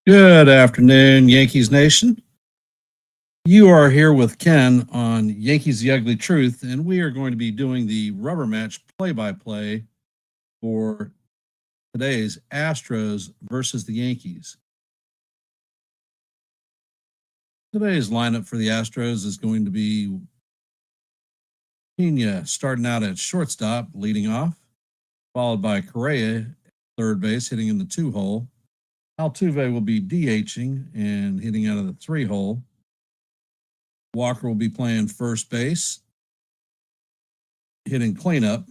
Good afternoon, Yankees Nation. You are here with Ken on Yankees The Ugly Truth, and we are going to be doing the rubber match play by play for today's Astros versus the Yankees. Today's lineup for the Astros is going to be Pena starting out at shortstop, leading off, followed by Correa, third base, hitting in the 2-hole. Altuve will be DHing and hitting out of the 3-hole. Walker will be playing first base, hitting cleanup.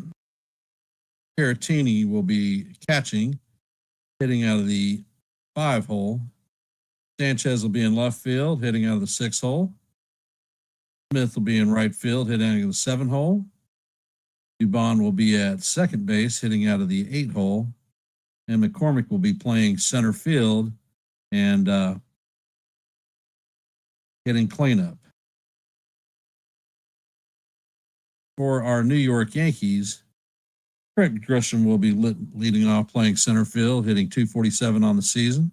Caratini will be catching, hitting out of the 5-hole. Sanchez will be in left field, hitting out of the 6-hole. Smith will be in right field, hitting out of the 7-hole. Dubon will be at second base, hitting out of the 8-hole. And McCormick will be playing center field and hitting cleanup. For our New York Yankees, Craig Grisham will be leading off playing center field, hitting 247 on the season.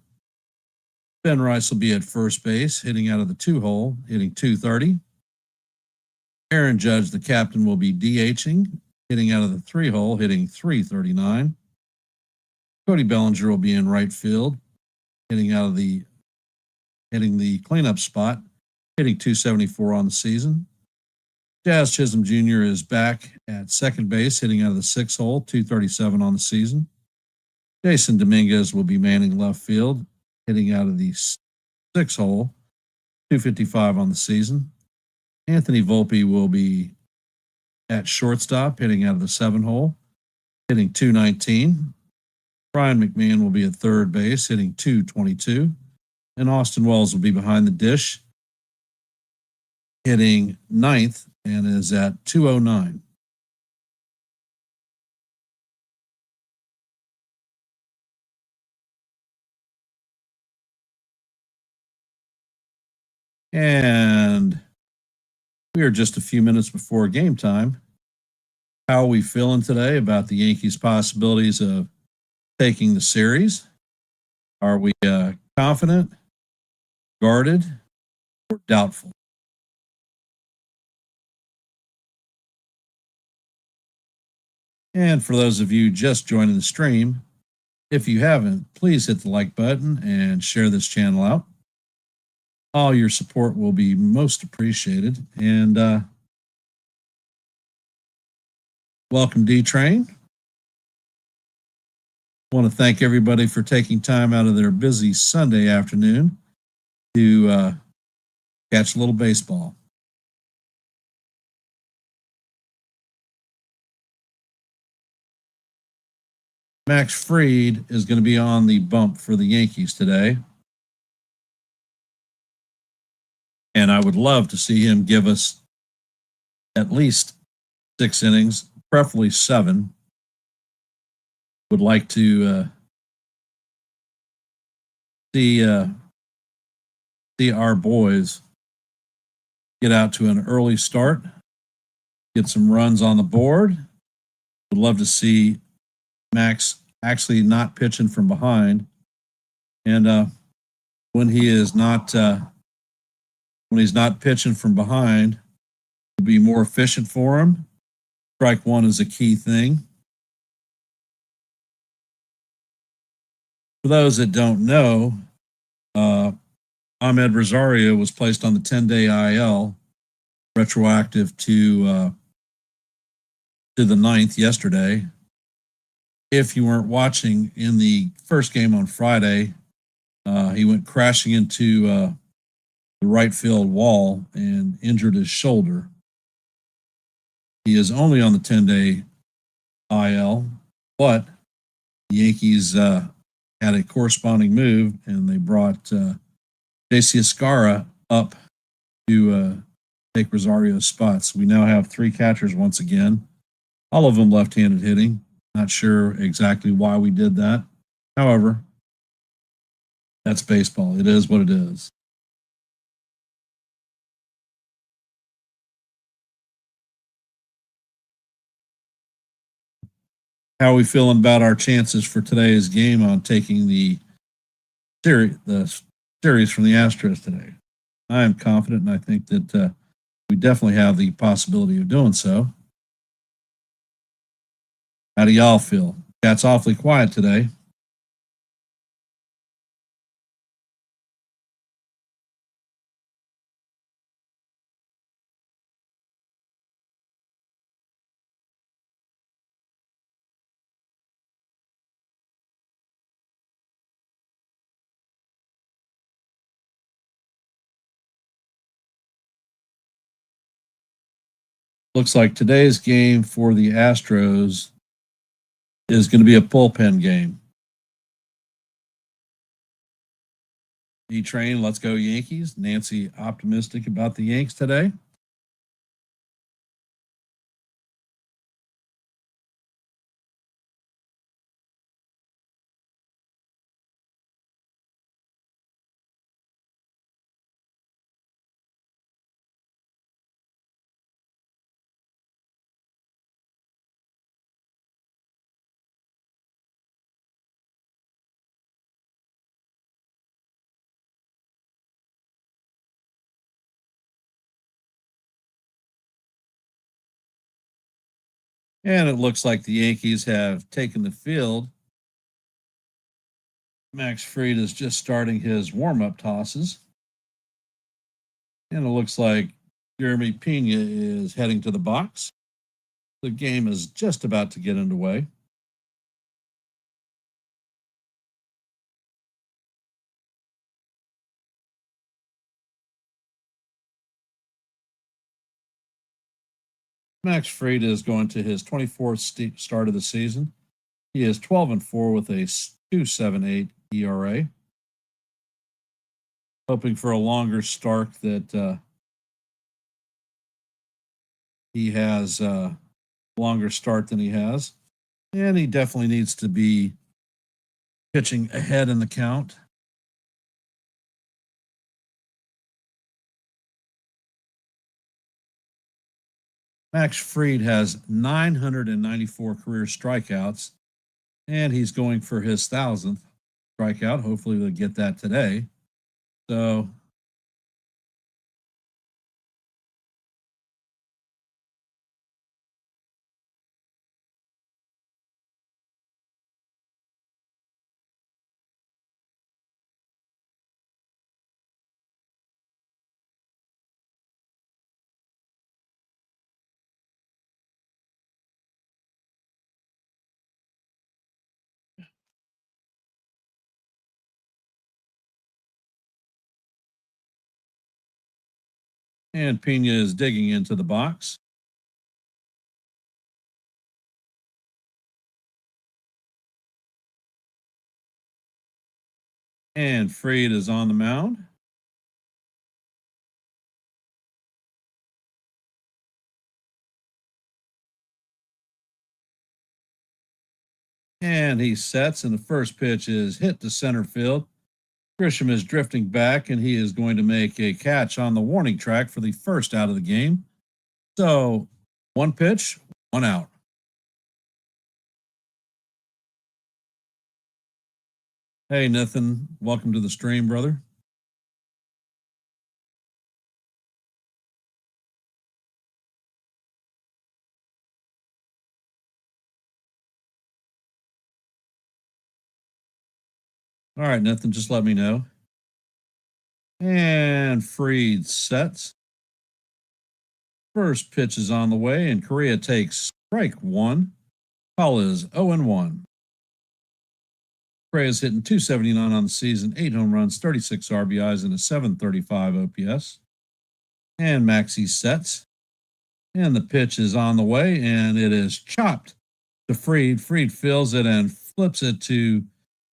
Ben Rice will be at first base, hitting out of the 2-hole, hitting 230. Aaron Judge, the captain, will be DHing, hitting out of the 3-hole, hitting 339. Cody Bellinger will be in right field, hitting the cleanup spot, hitting 274 on the season. Jazz Chisholm Jr. is back at second base, hitting out of the 6-hole, 237 on the season. Jason Dominguez will be manning left field, hitting out of the 6-hole, 255 on the season. Anthony Volpe will be at shortstop, hitting out of the 7-hole, hitting 219. Brian McMahon will be at third base, hitting 222. And Austin Wells will be behind the dish, hitting ninth, and is at 209. And we are just a few minutes before game time. How are we feeling today about the Yankees' possibilities of taking the series? Are we confident, guarded, or doubtful? And for those of you just joining the stream, if you haven't, please hit the like button and share this channel out. All your support will be most appreciated. And welcome, D-Train. I want to thank everybody for taking time out of their busy Sunday afternoon to catch a little baseball. Max Fried is going to be on the bump for the Yankees today. And I would love to see him give us at least 6 innings, preferably 7. Would like to see our boys get out to an early start, get some runs on the board. Would love to see Max actually not pitching from behind, and when he's not pitching from behind, it'll be more efficient for him. Strike one is a key thing. For those that don't know, Ahmed Rosario was placed on the 10-day IL, retroactive to the 9th yesterday. If you weren't watching in the first game on Friday, he went crashing into the right field wall and injured his shoulder. He is only on the 10-day IL, but the Yankees had a corresponding move, and they brought J.C. Escara up to take Rosario's spots. We now have 3 catchers once again, all of them left-handed hitting. Not sure exactly why we did that. However, that's baseball. It is what it is. How are we feeling about our chances for today's game on taking the series from the Astros today. I am confident, and I think that we definitely have the possibility of doing so. How do y'all feel? Cat's awfully quiet today. Looks like today's game for the Astros is going to be a bullpen game. E-Train, let's go Yankees. Nancy optimistic about the Yanks today. And it looks like the Yankees have taken the field. Max Fried is just starting his warm-up tosses. And it looks like Jeremy Pena is heading to the box. The game is just about to get underway. Max Fried is going to his 24th start of the season. He is 12-4 with a 2.78 ERA. Hoping for a longer start that he has a longer start than he has. And he definitely needs to be pitching ahead in the count. Max Fried has 994 career strikeouts, and he's going for his 1,000th strikeout. Hopefully, we'll get that today. So, and Pena is digging into the box. And Fried is on the mound. And he sets, and the first pitch is hit to center field. Grisham is drifting back, and he is going to make a catch on the warning track for the first out of the game. So, one pitch, one out. Hey, Nathan, welcome to the stream, brother. All right, Nathan, just let me know. And Fried sets. First pitch is on the way, and Correa takes strike one. Call is 0-1. Correa's hitting 279 on the season, 8 home runs, 36 RBIs, and a 735 OPS. And Maxey sets. And the pitch is on the way, and it is chopped to Fried. Fried fills it and flips it to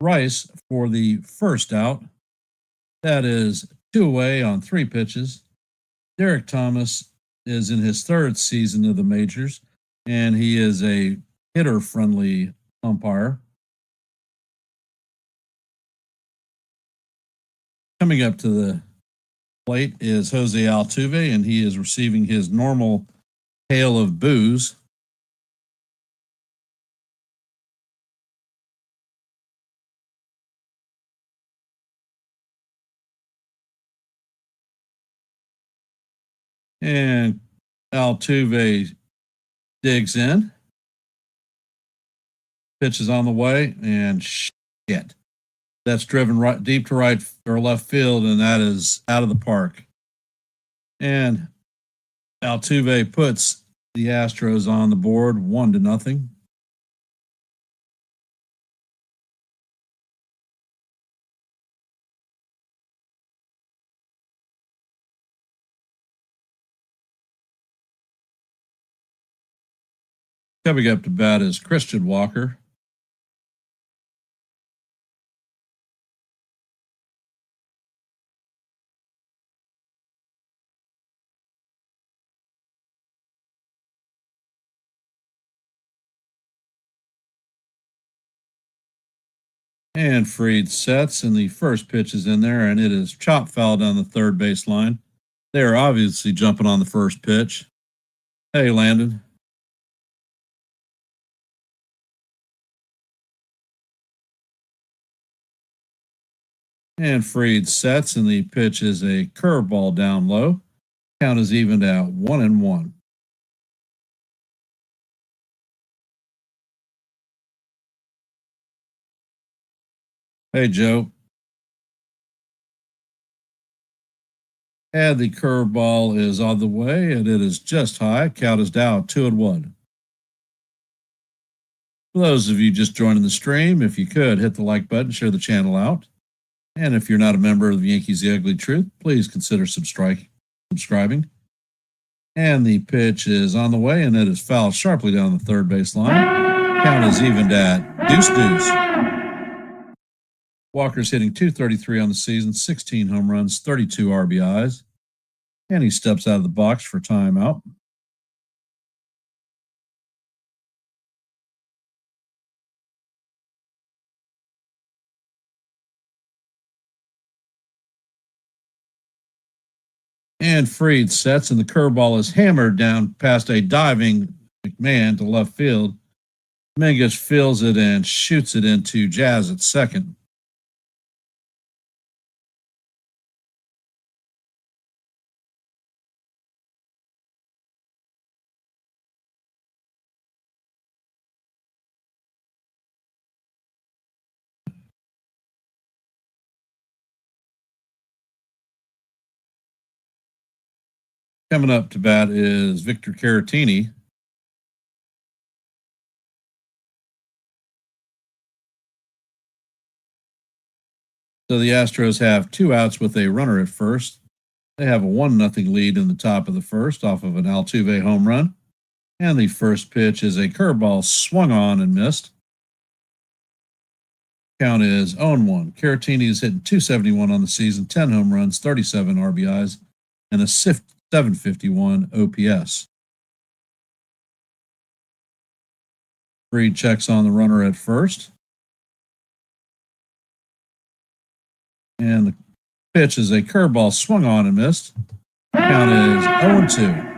Rice for the first out. That is 2 away on 3 pitches. Derek Thomas is in his 3rd season of the majors, and he is a hitter-friendly umpire. Coming up to the plate is Jose Altuve, and he is receiving his normal hail of boos. And Altuve digs in. Pitch is on the way, and shit. That's driven right deep to right or left field, and that is out of the park. And Altuve puts the Astros on the board 1-0. Coming up to bat is Christian Walker. And Fried sets, and the first pitch is in there, and it is chop foul down the third base line. They are obviously jumping on the first pitch. Hey, Landon. And Fried sets, and the pitch is a curveball down low. Count is evened out 1-1. Hey, Joe. And the curveball is on the way, and it is just high. Count is down 2-1. For those of you just joining the stream, if you could hit the like button, share the channel out. And if you're not a member of the Yankees The Ugly Truth, please consider subscribing. And the pitch is on the way, and it is fouled sharply down the third base line. Count is evened at deuce. Walker's hitting .233 on the season, 16 home runs, 32 RBIs. And he steps out of the box for timeout. And Fried sets, and the curveball is hammered down past a diving McMahon to left field. Mingus feels it and shoots it into Jazz at second. Coming up to bat is Victor Caratini. So the Astros have 2 outs with a runner at first. They have a 1-0 lead in the top of the first off of an Altuve home run. And the first pitch is a curveball swung on and missed. Count is 0-1. Caratini is hitting .271 on the season, 10 home runs, 37 RBIs, and a 751 OPS. Fried checks on the runner at first. And the pitch is a curveball swung on and missed. Count is 0-2.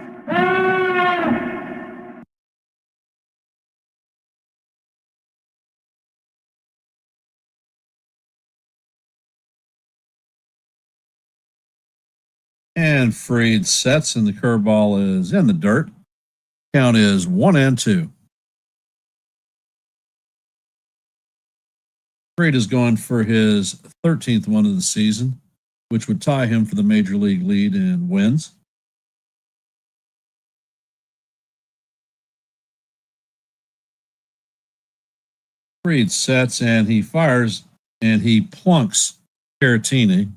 And Fried sets, and the curveball is in the dirt. Count is 1-2. Fried is going for his 13th one of the season, which would tie him for the major league lead in wins. Fried sets, and he fires, and he plunks Caratini.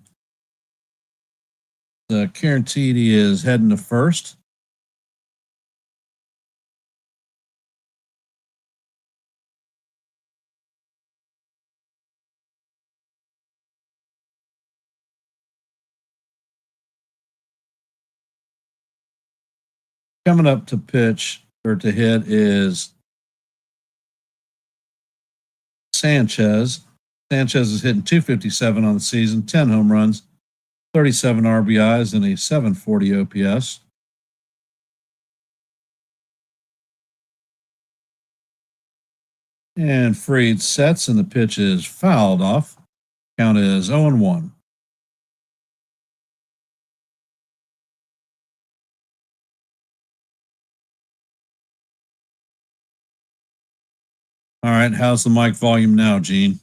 The Caratini is heading to first. Coming up to pitch or to hit is Sanchez. Sanchez is hitting .257 on the season, 10 home runs, 37 RBIs, and a 740 OPS. And Fried sets, and the pitch is fouled off. Count is 0-1. All right, how's the mic volume now, Gene?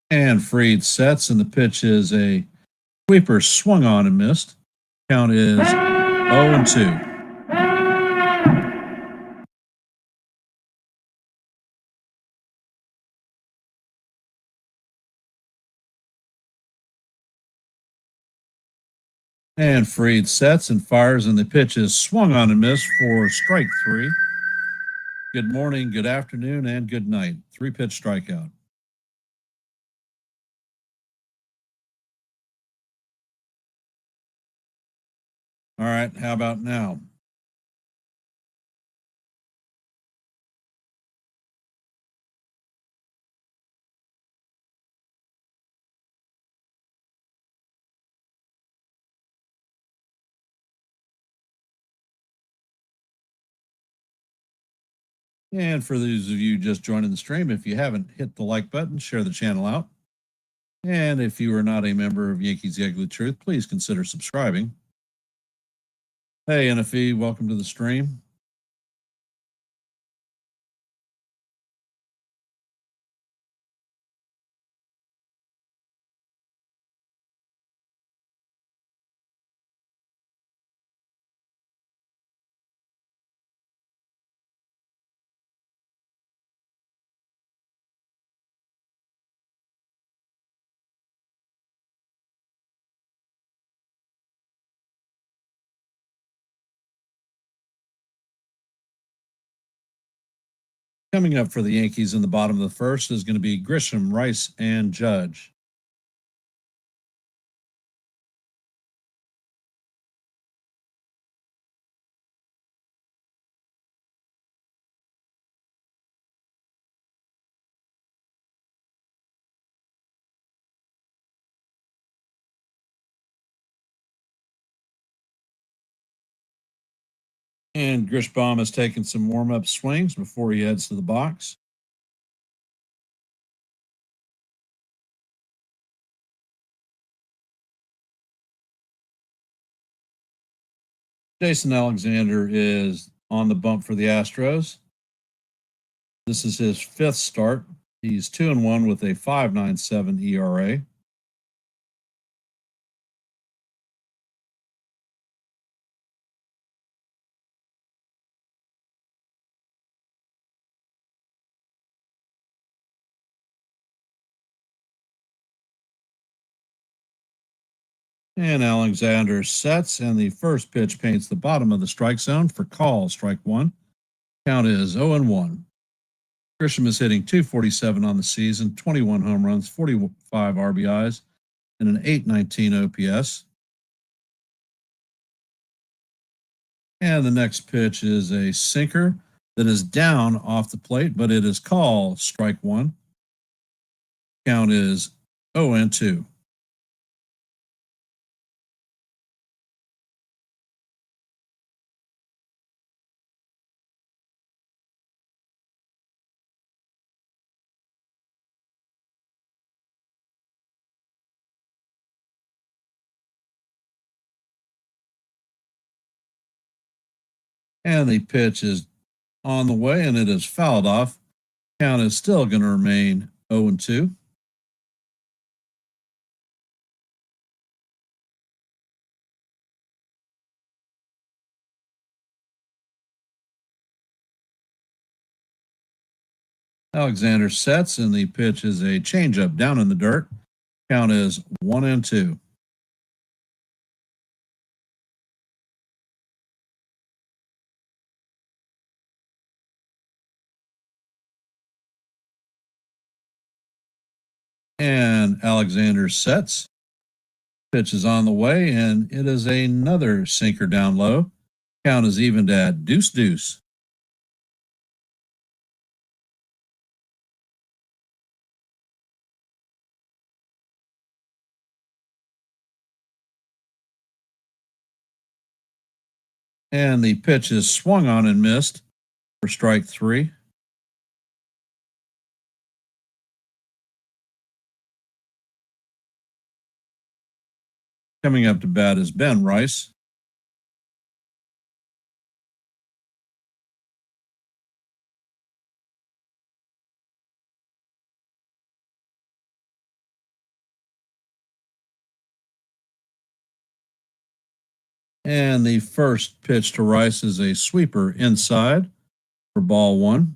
And Freed sets, and the pitch is a sweeper swung on and missed. Count is 0-2. And Freed sets and fires, and the pitch is swung on and missed for strike 3. Good morning, good afternoon, and good night. 3-pitch strikeout. All right, how about now? And for those of you just joining the stream, if you haven't hit the like button, share the channel out. And if you are not a member of Yankees The Ugly Truth, please consider subscribing. Hey, NFE, welcome to the stream. Coming up for the Yankees in the bottom of the first is going to be Grisham, Rice, and Judge. And Grishbaum has taken some warm-up swings before he heads to the box. Jason Alexander is on the bump for the Astros. This is his 5th start. He's 2-1 with a 5.97 ERA. And Alexander sets, and the first pitch paints the bottom of the strike zone for call, strike 1. Count is 0-1. Grisham is hitting 247 on the season, 21 home runs, 45 RBIs, and an 819 OPS. And the next pitch is a sinker that is down off the plate, but it is called strike 1. Count is 0-2. And the pitch is on the way, and it is fouled off. Count is still going to remain 0-2. Alexander sets, and the pitch is a changeup down in the dirt. Count is 1-2. And Alexander sets. Pitch is on the way, and it is another sinker down low. Count is evened at 2-2. And the pitch is swung on and missed for strike 3. Coming up to bat is Ben Rice. And the first pitch to Rice is a sweeper inside for ball one.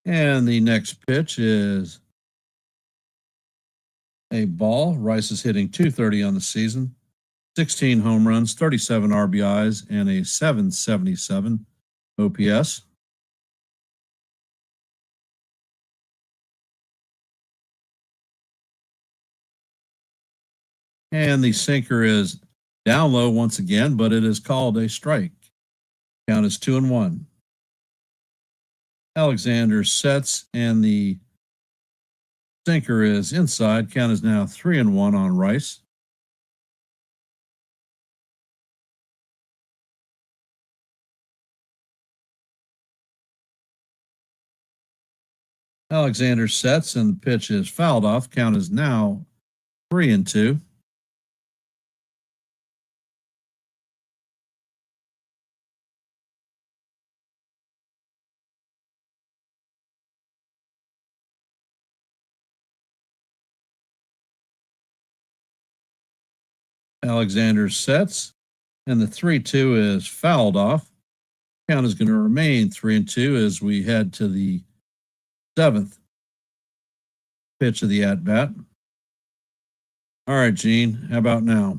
And the next pitch is a ball. Rice is hitting 230 on the season, 16 home runs, 37 RBIs, and a 777 OPS. And the sinker is down low once again, but it is called a strike. Count is 2-1. Alexander sets, and the sinker is inside. Count is now 3-1 on Rice. Alexander sets, and the pitch is fouled off. Count is now 3-2. Alexander sets, and the 3-2 is fouled off. Count is going to remain 3-2 as we head to the seventh pitch of the at bat. All right, Gene, how about now?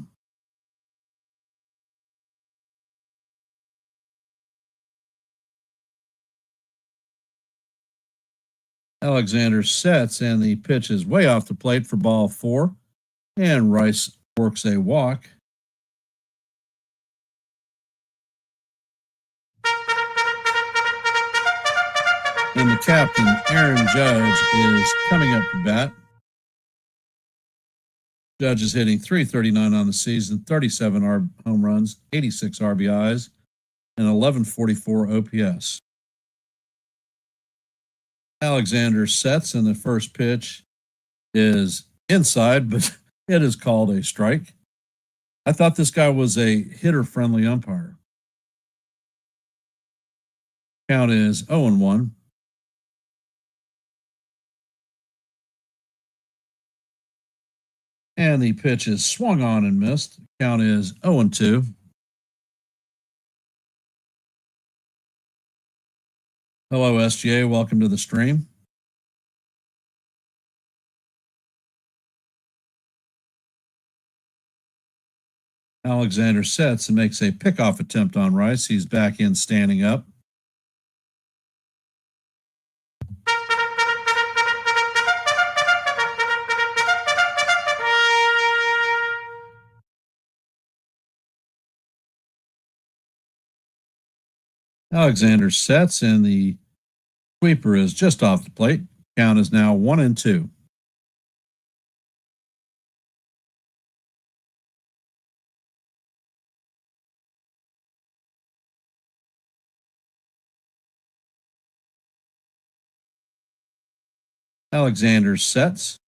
Alexander sets, and the pitch is way off the plate for ball four, and Rice works a walk. And the captain, Aaron Judge, is coming up to bat. Judge is hitting 339 on the season, 37 home runs, 86 RBIs, and 1144 OPS. Alexander sets, and the first pitch is inside, but it is called a strike. I thought this guy was a hitter-friendly umpire. Count is 0-1. And the pitch is swung on and missed. Count is 0-2. Hello, SGA. Welcome to the stream. Alexander sets and makes a pickoff attempt on Rice. He's back in standing up. Alexander sets, and the sweeper is just off the plate. Count is now 1-2. Alexander sets.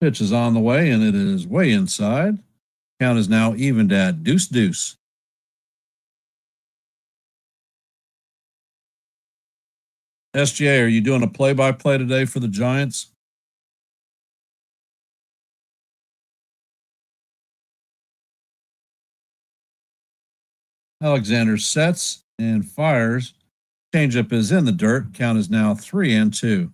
Pitch is on the way, and it is way inside. Count is now evened at 2-2. SGA, are you doing a play-by-play today for the Giants? Alexander sets and fires. Changeup is in the dirt. Count is now 3-2.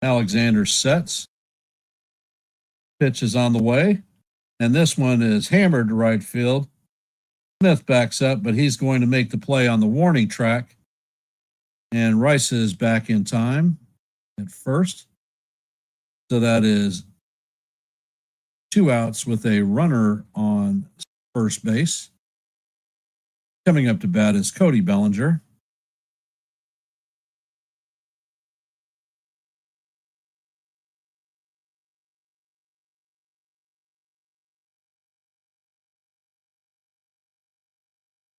Alexander sets. Pitch is on the way, and this one is hammered to right field. Smith backs up, but he's going to make the play on the warning track. And Rice is back in time at first. So that is 2 outs with a runner on first base. Coming up to bat is Cody Bellinger.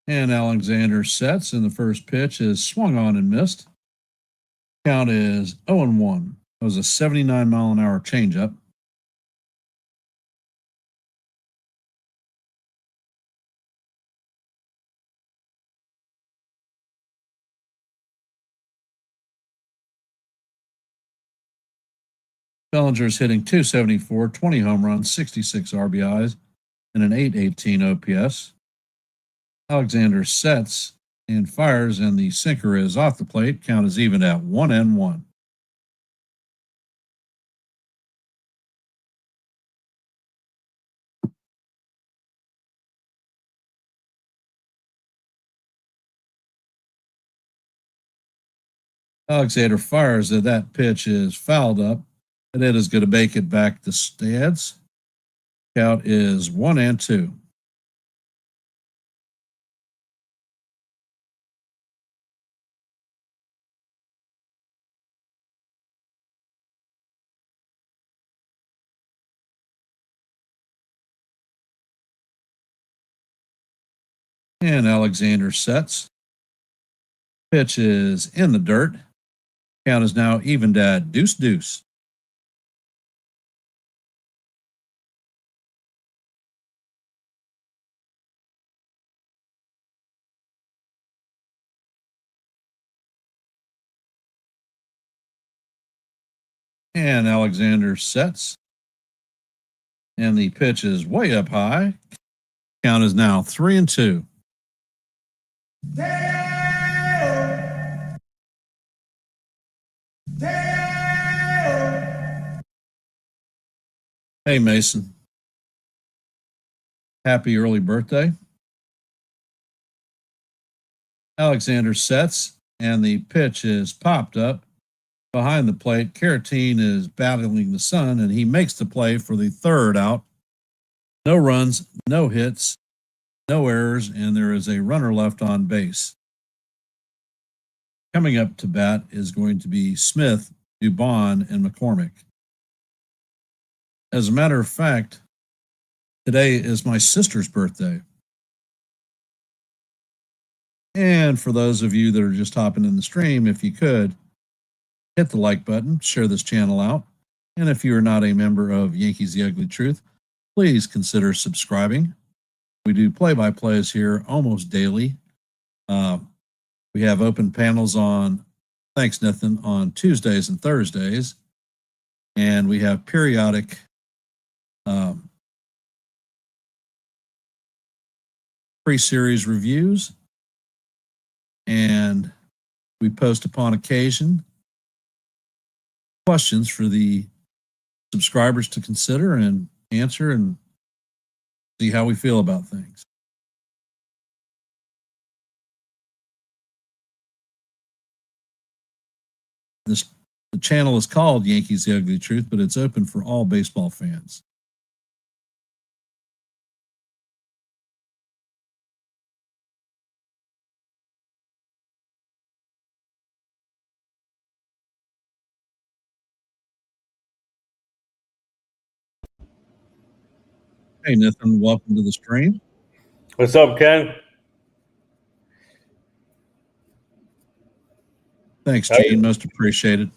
And Alexander sets, and the first pitch is swung on and missed. Count is 0-1. That was a 79-mile-an-hour changeup. Bellinger's hitting 274, 20 home runs, 66 RBIs, and an 818 OPS. Alexander sets and fires, and the sinker is off the plate. Count is even at 1-1. Alexander fires, that pitch is fouled up, and it is going to make it back to Stads. Count is 1-2. And Alexander sets. Pitch is in the dirt. Count is now evened at 2-2. And Alexander sets. And the pitch is way up high. Count is now 3-2. Hey, Mason. Happy early birthday. Alexander sets, and the pitch is popped up behind the plate. Caratine is battling the sun, and he makes the play for the third out. No runs, no hits, no errors, and there is a runner left on base. Coming up to bat is going to be Smith, Dubon, and McCormick. As a matter of fact, today is my sister's birthday. And for those of you that are just hopping in the stream, if you could, hit the like button, share this channel out. And if you are not a member of Yankees The Ugly Truth, please consider subscribing. We do play-by-plays here almost daily. We have open panels on, thanks Nathan, on Tuesdays and Thursdays. And we have periodic pre-series reviews. And we post upon occasion questions for the subscribers to consider and answer and see how we feel about things. The channel is called Yankees The Ugly Truth, but it's open for all baseball fans. Hey, Nathan, welcome to the stream. What's up, Ken? Thanks, Gene. Most appreciated.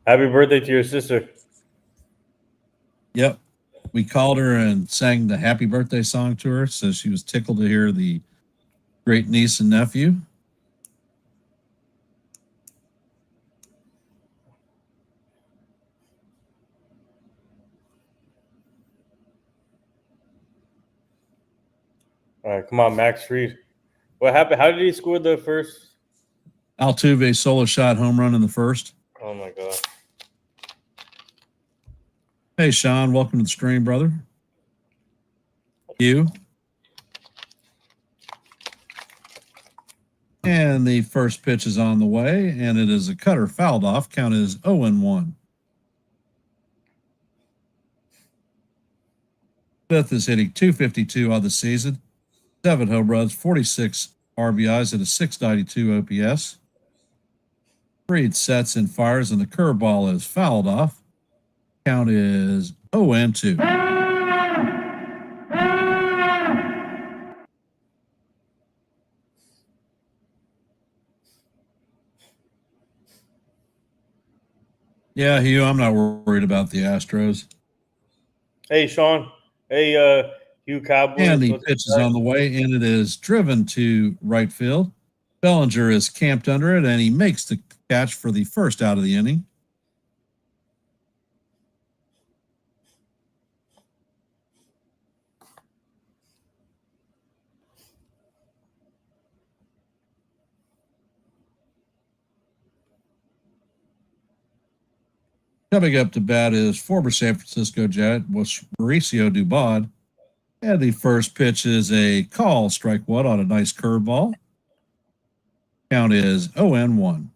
Happy birthday to your sister. Yep. We called her and sang the happy birthday song to her, so she was tickled to hear the great niece and nephew. All right, come on, Max Fried. What happened? How did he score the first? Altuve solo shot home run in the first. Oh, my God. Hey, Sean, welcome to the stream, brother. You. And the first pitch is on the way, and it is a cutter fouled off. Count is 0-1. Smith is hitting 252 on the season, 7 home runs, 46 RBIs, and a 692 OPS. Fried sets and fires, and the curveball is fouled off. Count is 0-2. Yeah, Hugh, I'm not worried about the Astros. Hey, Sean. Hey, you And Cowboys. the What's pitch is up, on guys? the way, and it is driven to right field. Bellinger is camped under it, and he makes the catch for the first out of the inning. Coming up to bat is former San Francisco Jet Mauricio Dubon. And the first pitch is a call, strike one on a nice curveball. Count is 0-1.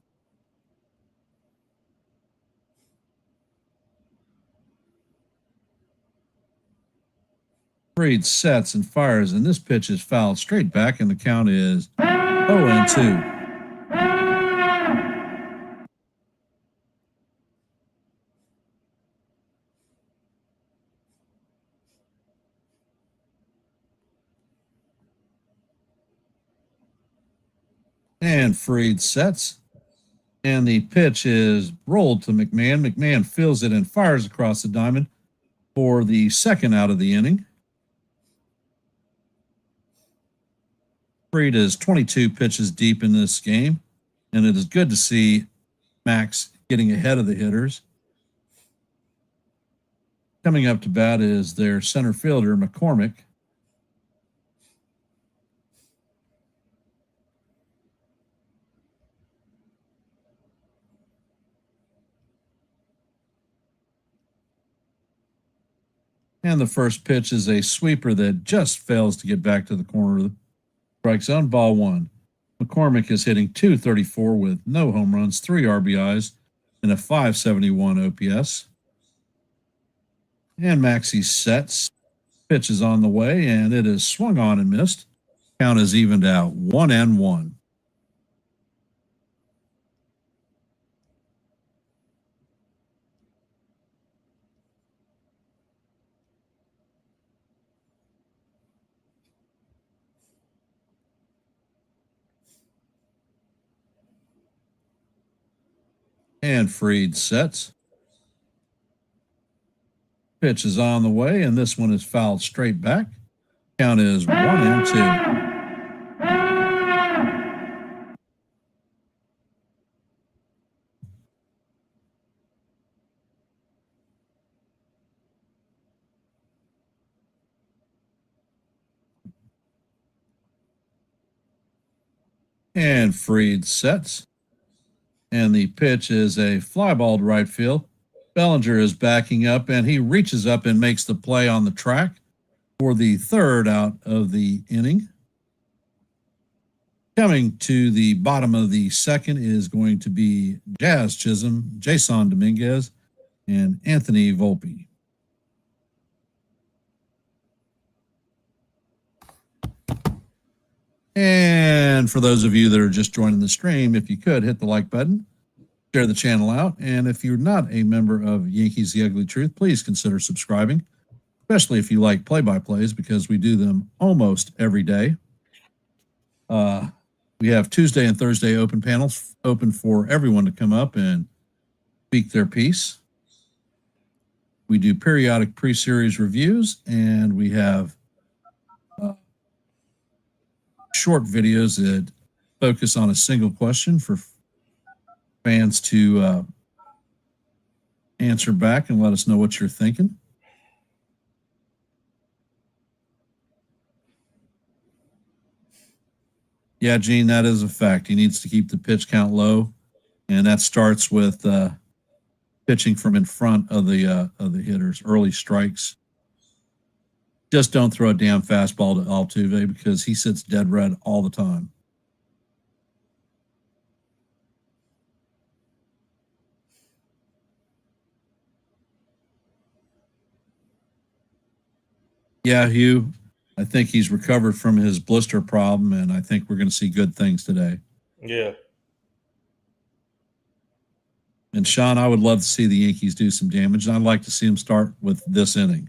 Freed sets and fires, and this pitch is fouled straight back, and the count is 0-2. And Freed sets, and the pitch is rolled to McMahon. McMahon fills it and fires across the diamond for the second out of the inning. Freed is 22 pitches deep in this game, and it is good to see Max getting ahead of the hitters. Coming up to bat is their center fielder, McCormick. And the first pitch is a sweeper that just fails to get back to the corner of the strike zone. Ball one. McCormick is hitting .234 with no home runs, 3 RBIs, and a .571 OPS. And Maxie sets. Pitch is on the way, and it is swung on and missed. Count is evened out 1-1. And Freed sets. Pitch is on the way, and this one is fouled straight back. Count is 1-2. And Freed sets. And the pitch is a fly ball to right field. Bellinger is backing up, and he reaches up and makes the play on the track for the third out of the inning. Coming to the bottom of the second is going to be Jazz Chisholm, Jason Dominguez, and Anthony Volpe. And for those of you that are just joining the stream, if you could hit the like button, share the channel out. And if you're not a member of Yankees The Ugly Truth, please consider subscribing, especially if you like play-by-plays, because we do them almost every day. We have Tuesday and Thursday open panels open for everyone to come up and speak their piece. We do periodic pre-series reviews, and we have short videos that focus on a single question for fans to answer back and let us know what you're thinking. Yeah, Gene, that is a fact. He needs to keep the pitch count low, and that starts with pitching from in front of the hitters, early strikes. Just don't throw a damn fastball to Altuve because he sits dead red all the time. Yeah, Hugh, I think he's recovered from his blister problem, and I think we're going to see good things today. Yeah. And Sean, I would love to see the Yankees do some damage, and I'd like to see them start with this inning.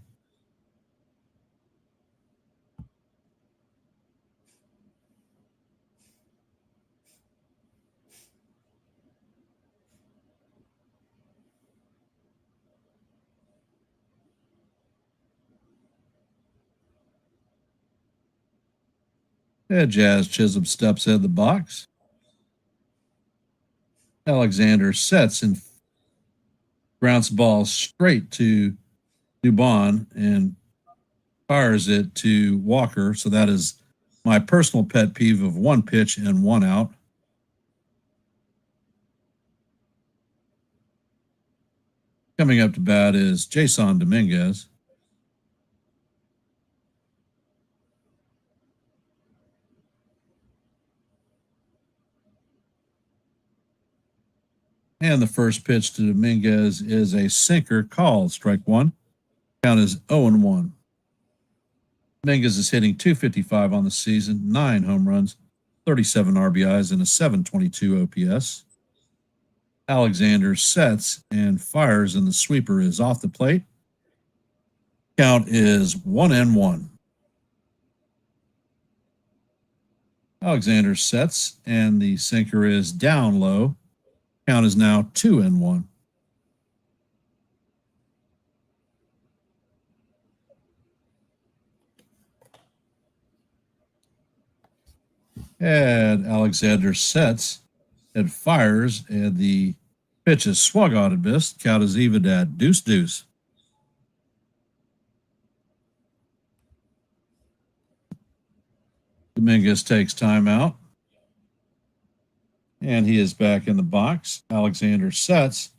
Jazz Chisholm steps in the box. Alexander sets and grounds the ball straight to Dubon and fires it to Walker. So that is my personal pet peeve of one pitch and one out. Coming up to bat is Jason Dominguez. And the first pitch to Dominguez is a sinker called strike one. Count is 0-1. Dominguez is hitting .255 on the season, 9 home runs, 37 RBIs, and a .722 OPS. Alexander sets and fires, and the sweeper is off the plate. Count is 1-1. Alexander sets, and the sinker is down low. Count is now 2-1. And Alexander sets and fires, and the pitch is swung on and missed. Count is even at 2-2. Dominguez takes timeout, and he is back in the box. Alexander sets,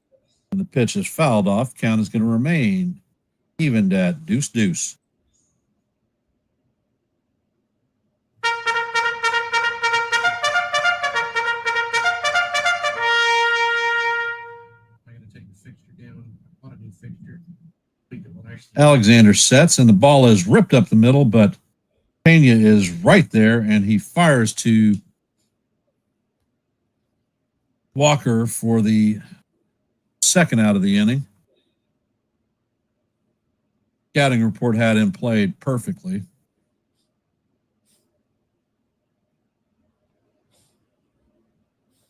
and the pitch is fouled off. Count is going to remain evened at 2-2. Alexander sets, and the ball is ripped up the middle, but Pena is right there, and he fires to Walker for the second out of the inning. Scouting report had him played perfectly.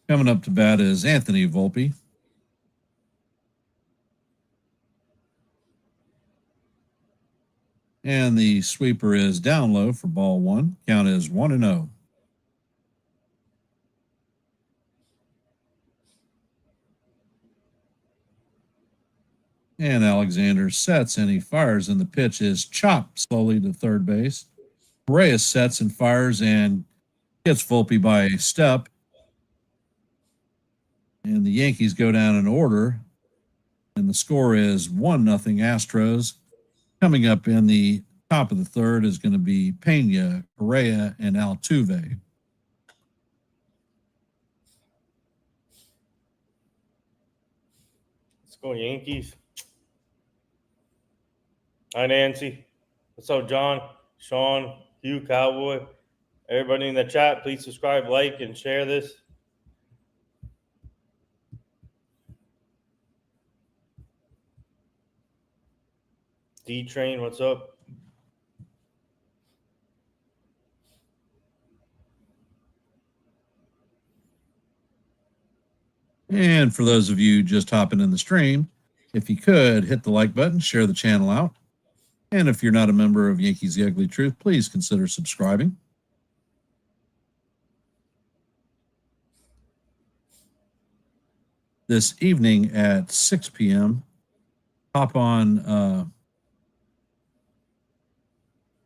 Coming up to bat is Anthony Volpe. And the sweeper is down low for ball one. Count is 1-0. And Alexander sets, and he fires, and the pitch is chopped slowly to third base. Reyes sets and fires and gets Volpe by a step. And the Yankees go down in order, and the score is 1-0 Astros. Coming up in the top of the third is going to be Pena, Correa, and Altuve. Let's go Yankees. Hi, Nancy. What's up, John, Sean, Hugh, Cowboy? Everybody in the chat, please subscribe, like, and share this. D-Train, what's up? And for those of you just hopping in the stream, if you could hit the like button, share the channel out. And if you're not a member of Yankees The Ugly Truth, please consider subscribing. This evening at 6 p.m., hop on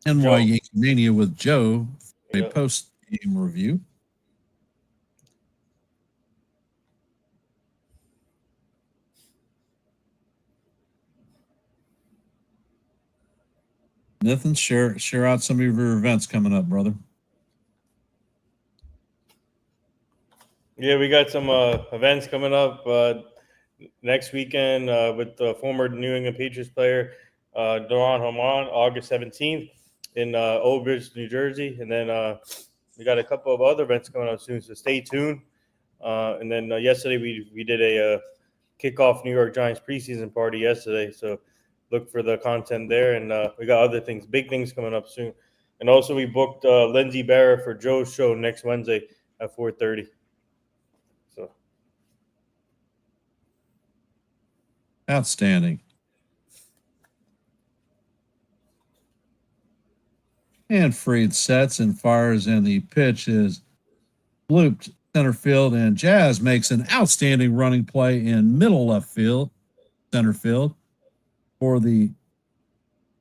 NY Yankee Mania with Joe for a post-game review. Nathan, share out some of your events coming up, brother. Yeah, we got some events coming up next weekend with the former New England Patriots player Doron Haman, August 17th in Old Bridge, New Jersey. And then we got a couple of other events coming up soon, so stay tuned. And then yesterday we did a kickoff New York Giants preseason party yesterday, so look for the content there. And we got other things, big things coming up soon. And also we booked Lindsey Barra for Joe's show next Wednesday at 4:30. So outstanding. And Freed sets and fires, and the pitch is looped center field, and Jazz makes an outstanding running play in middle left field, center field, for the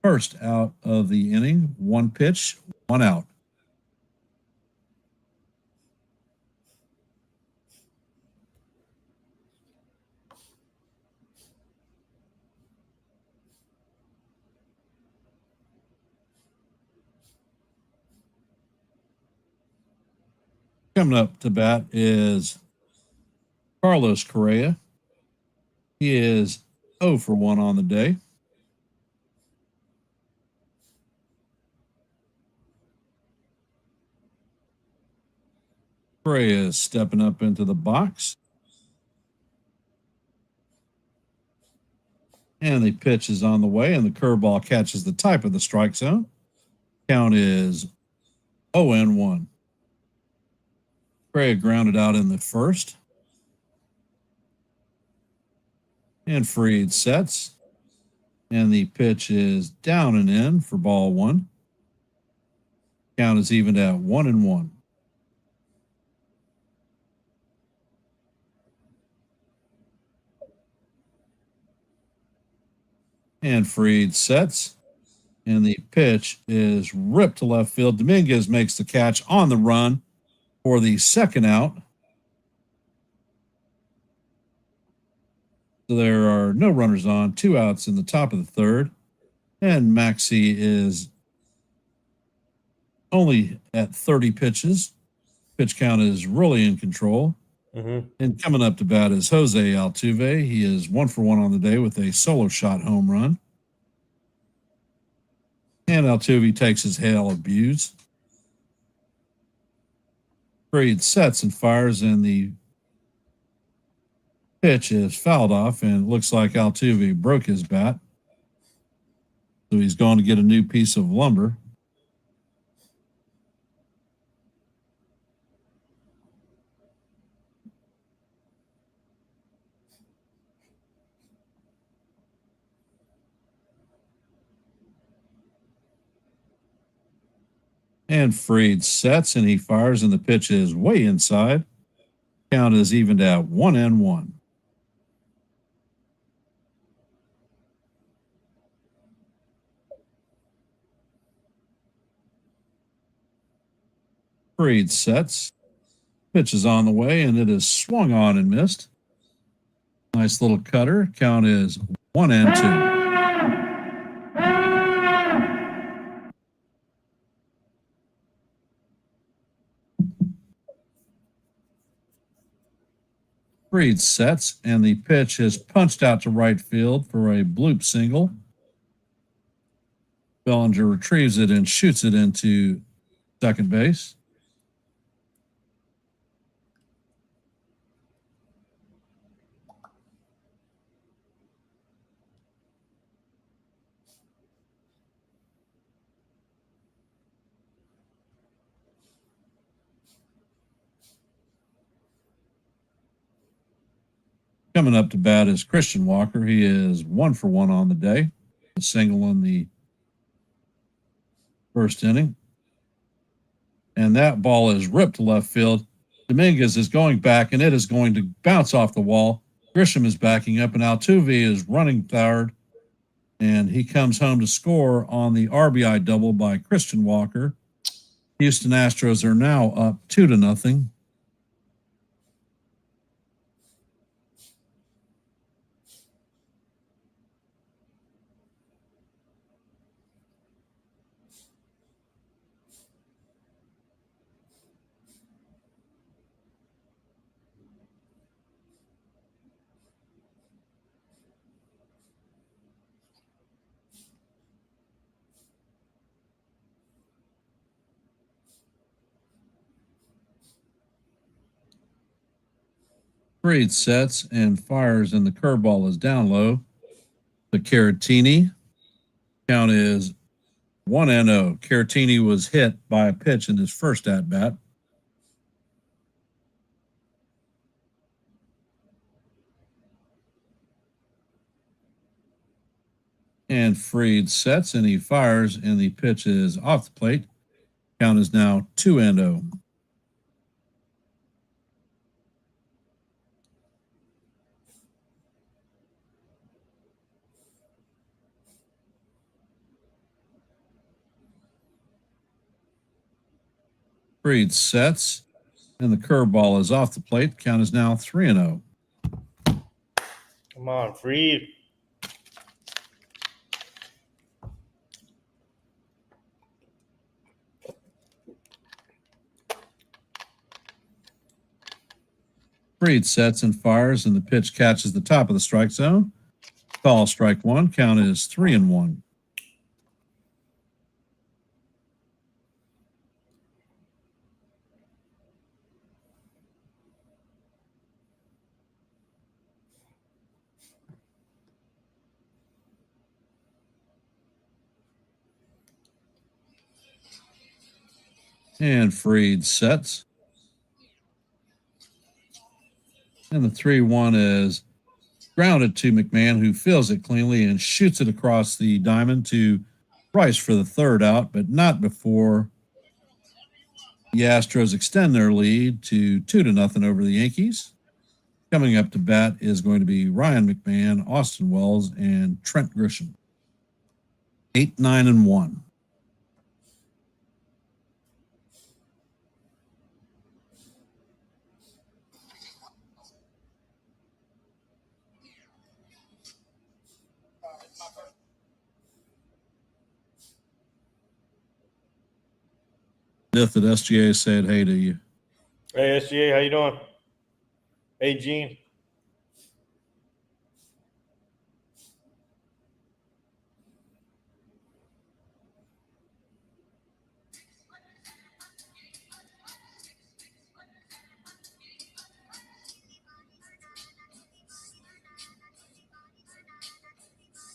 first out of the inning. One pitch, one out. Coming up to bat is Carlos Correa. He is 0 for 1 on the day. Correa is stepping up into the box. And the pitch is on the way, and the curveball catches the type of the strike zone. Count is 0-1. Correa grounded out in the first. And Freed sets. And the pitch is down and in for ball one. Count is evened at 1-1. And Freed sets. And the pitch is ripped to left field. Dominguez makes the catch on the run for the second out. So there are no runners on, 2 outs in the top of the third. And Maxey is only at 30 pitches. Pitch count is really in control. Mm-hmm. And coming up to bat is Jose Altuve. He is 1 for 1 on the day with a solo shot home run. And Altuve takes his hail of views. Freed sets and fires, and the pitch is fouled off, and it looks like Altuve broke his bat. So he's going to get a new piece of lumber. And Freed sets, and he fires, and the pitch is way inside. Count is evened at 1-1. Freed sets. Pitch is on the way, and it is swung on and missed. Nice little cutter. Count is 1-2. Freed sets, and the pitch is punched out to right field for a bloop single. Bellinger retrieves it and shoots it into second base. Coming up to bat is Christian Walker. He is 1 for 1 on the day. A single in the first inning. And that ball is ripped to left field. Dominguez is going back, and it is going to bounce off the wall. Grisham is backing up, and Altuve is running third. And he comes home to score on the RBI double by Christian Walker. Houston Astros are now up 2-0. Freed sets and fires, and the curveball is down low. The Caratini. Count is 1-0. Caratini was hit by a pitch in his first at bat. And Freed sets, and he fires, and the pitch is off the plate. Count is now 2-0. Freed sets, and the curveball is off the plate. Count is now 3-0. Come on, Freed. Freed sets and fires, and the pitch catches the top of the strike zone. Call strike one. Count is 3-1. And Freed sets. And the 3-1 is grounded to McMahon, who fields it cleanly and shoots it across the diamond to Rice for the third out, but not before the Astros extend their lead to 2-0 over the Yankees. Coming up to bat is going to be Ryan McMahon, Austin Wells, and Trent Grisham. 8-9-1. Death at SGA said hey to you. Hey, SGA, how you doing? Hey, Gene.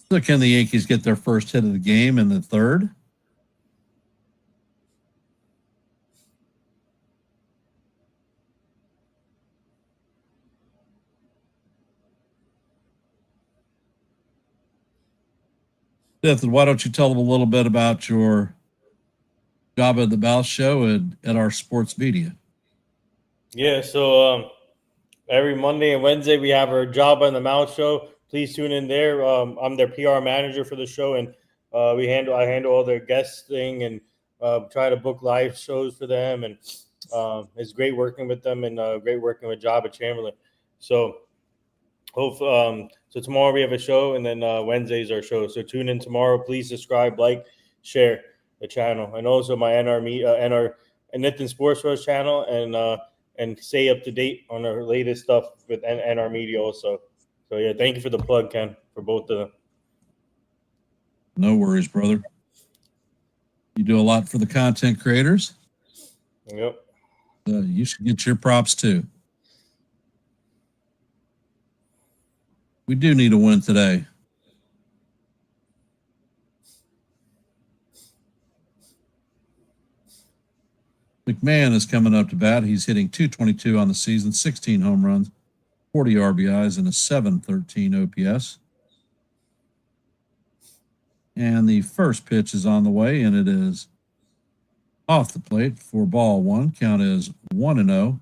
So can the Yankees get their first hit of the game in the third? Death, why don't you tell them a little bit about your job at the Bell Show and at our sports media? Yeah, so every Monday and Wednesday we have our Job on the Mouth show. Please tune in there. I'm their PR manager for the show, and I handle all their guesting and try to book live shows for them. And it's great working with them, and great working with Job at Chamberlain. So so tomorrow we have a show, and then Wednesday's our show. So tune in tomorrow. Please subscribe, like, share the channel, and also my NR and Nathan Sports Rose channel, and stay up to date on our latest stuff with NR Media also. So yeah, thank you for the plug, Ken, for both of them. No worries, brother. You do a lot for the content creators. Yep. You should get your props too. We do need a win today. McMahon is coming up to bat. He's hitting .222 on the season, 16 home runs, 40 RBIs, and a .713 OPS. And the first pitch is on the way, and it is off the plate for ball one. Count is 1-0.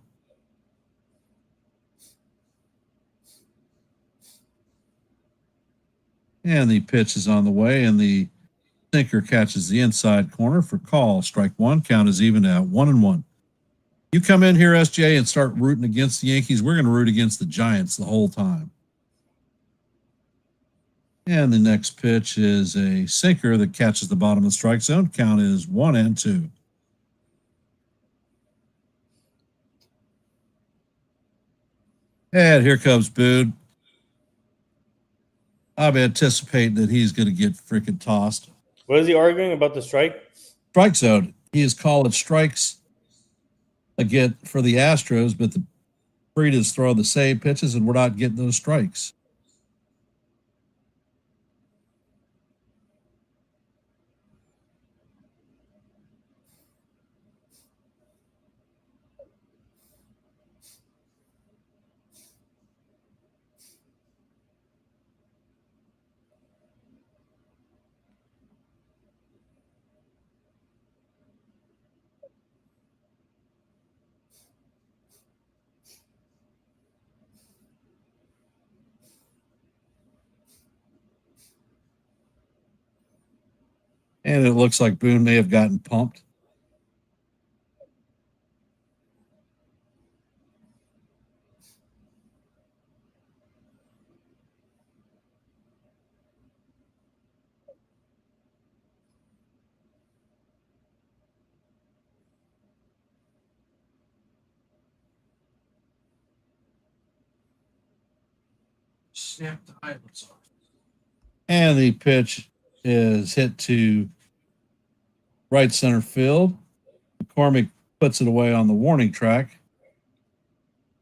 And the pitch is on the way, and the sinker catches the inside corner for call. Strike one. Count is even at 1-1. You come in here, SJ, and start rooting against the Yankees. We're going to root against the Giants the whole time. And the next pitch is a sinker that catches the bottom of the strike zone. Count is 1-2. And here comes Boone. I'm anticipating that he's going to get freaking tossed. What is he arguing about the strike? Strike zone. He is calling strikes again for the Astros, but the Breeders throw the same pitches, and we're not getting those strikes. And it looks like Boone may have gotten pumped. And the pitch is hit to right center field. McCormick puts it away on the warning track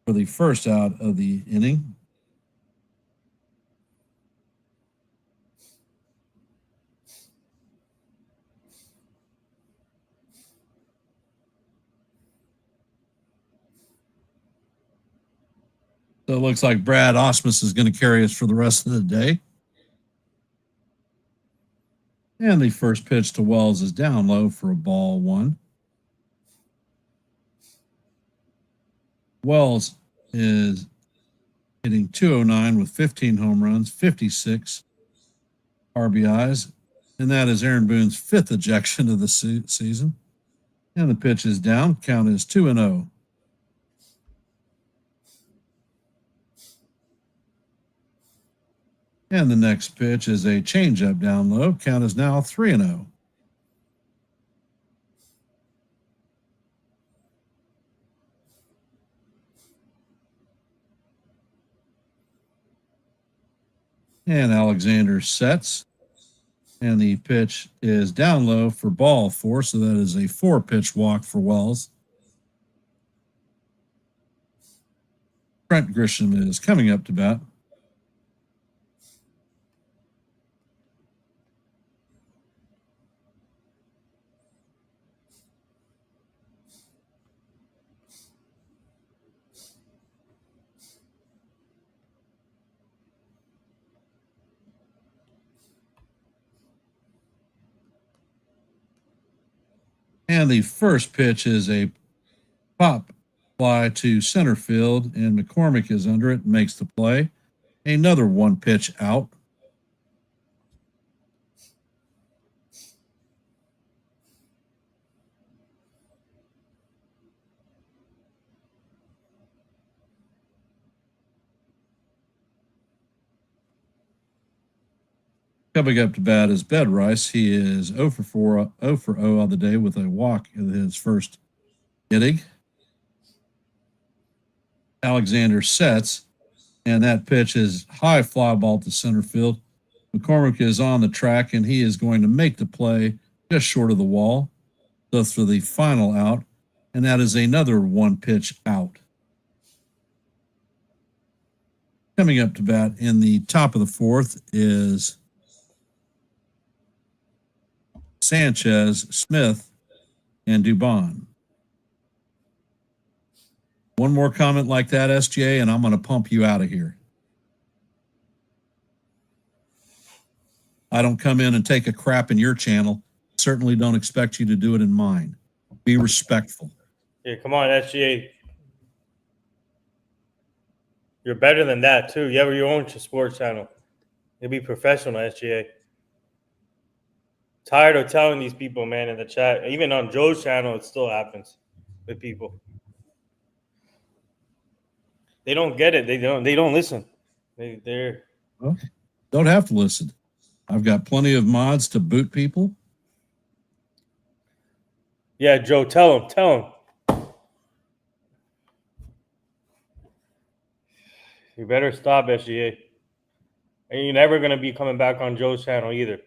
for the first out of the inning. So it looks like Brad Osmus is going to carry us for the rest of the day. And the first pitch to Wells is down low for a ball one. Wells is hitting .209 with 15 home runs, 56 RBIs, and that is Aaron Boone's fifth ejection of the season. And the pitch is down. Count is 2-0. And the next pitch is a changeup down low. Count is now 3-0. And Alexander sets. And the pitch is down low for ball four. So that is a 4-pitch walk for Wells. Trent Grisham is coming up to bat. And the first pitch is a pop fly to center field, and McCormick is under it and makes the play. Another 1-pitch out. Coming up to bat is Bed Rice. He is 0 for 4, 0 for 0 on the day with a walk in his first inning. Alexander sets, and that pitch is high fly ball to center field. McCormick is on the track, and he is going to make the play just short of the wall. Thus for the final out, and that is another 1-pitch out. Coming up to bat in the top of the fourth is Sanchez, Smith, and Dubon. One more comment like that, SJ, and I'm going to pump you out of here. I don't come in and take a crap in your channel. Certainly don't expect you to do it in mine. Be respectful. Yeah, come on, SGA. You're better than that, too. You have your own sports channel. You'll be professional, SGA. Tired of telling these people, man, in the chat. Even on Joe's channel, it still happens with people. They don't get it. They don't listen. They're well, don't have to listen. I've got plenty of mods to boot people. Yeah, Joe, tell him. You better stop, SGA. And you're never going to be coming back on Joe's channel either.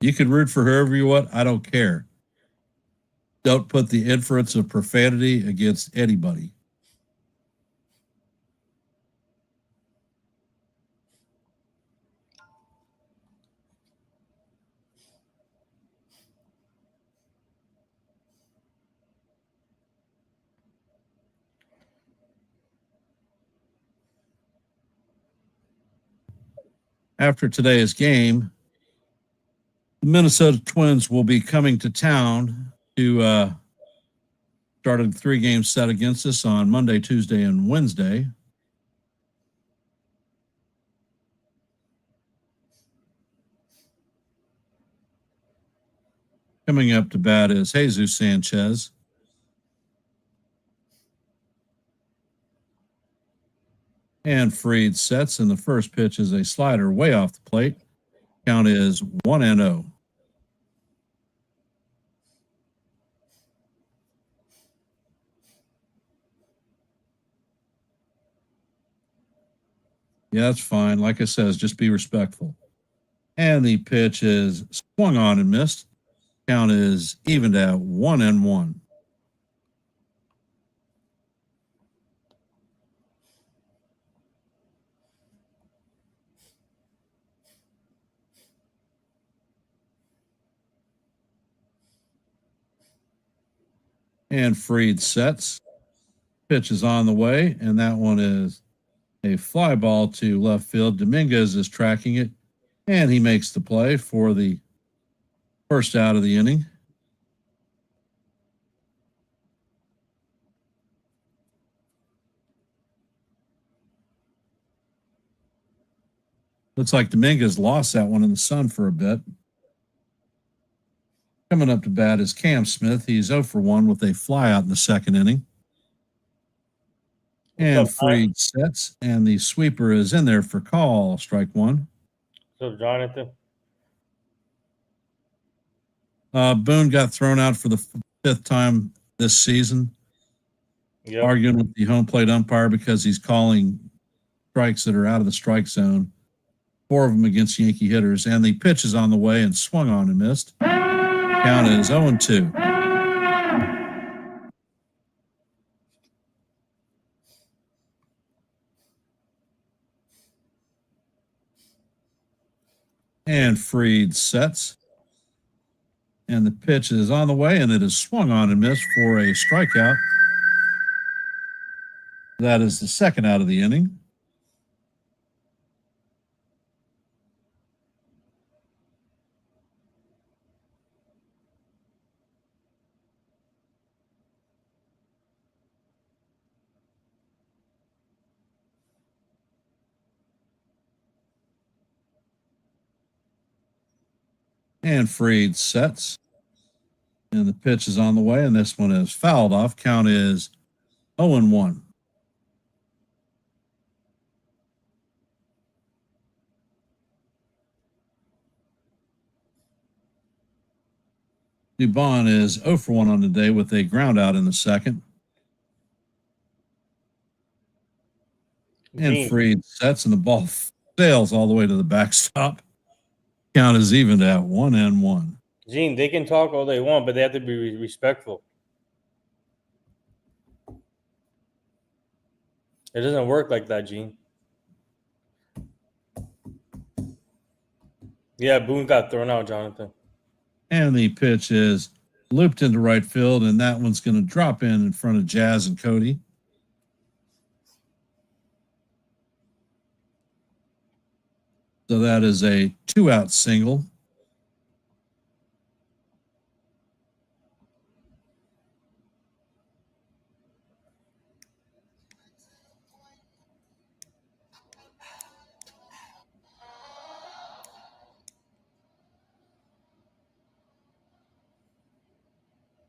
You can root for whoever you want. I don't care. Don't put the inference of profanity against anybody. After today's game, The Minnesota Twins will be coming to town to start a 3-game set against us on Monday, Tuesday, and Wednesday. Coming up to bat is Jesus Sanchez. And Fried sets, and the first pitch is a slider way off the plate. Count is 1-0. Yeah, that's fine. Like I said, just be respectful. And the pitch is swung on and missed. Count is evened at 1-1. And Fried sets. Pitch is on the way, and that one is a fly ball to left field. Dominguez is tracking it, and he makes the play for the first out of the inning. Looks like Dominguez lost that one in the sun for a bit. Coming up to bat is Cam Smith. He's 0 for 1 with a fly out in the second inning. And Fried sets, and the sweeper is in there for call, strike one. So, Jonathan? Boone got thrown out for the 5th time this season, arguing with the home plate umpire because he's calling strikes that are out of the strike zone, 4 of them against Yankee hitters. And the pitch is on the way and swung on and missed. Count is 0-2. And Fried sets. And the pitch is on the way, and it is swung on and missed for a strikeout. That is the second out of the inning. And Fried sets. And the pitch is on the way, and this one is fouled off. Count is 0-1. Dubon is 0 for 1 on the day with a ground out in the second. And Fried sets, and the ball sails all the way to the backstop. Count is evened at 1-1. Gene, they can talk all they want, but they have to be respectful. It doesn't work like that, Gene. Yeah, Boone got thrown out, Jonathan. And the pitch is looped into right field, and that one's going to drop in front of Jazz and Cody. So that is a 2-out single.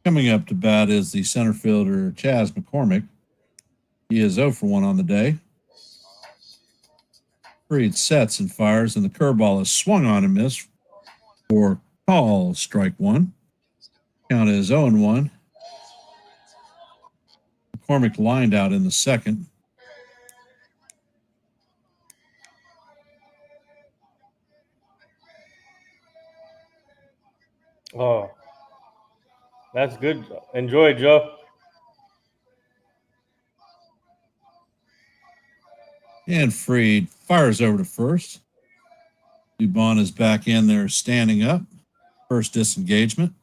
Coming up to bat is the center fielder, Chas McCormick. He is 0 for 1 on the day. Fried sets and fires, and the curveball is swung on and missed for call, strike one. Count is 0-1. McCormick lined out in the second. Oh, that's good. Enjoy, Joe. And Fried fires over to first. Dubon is back in there standing up. First disengagement.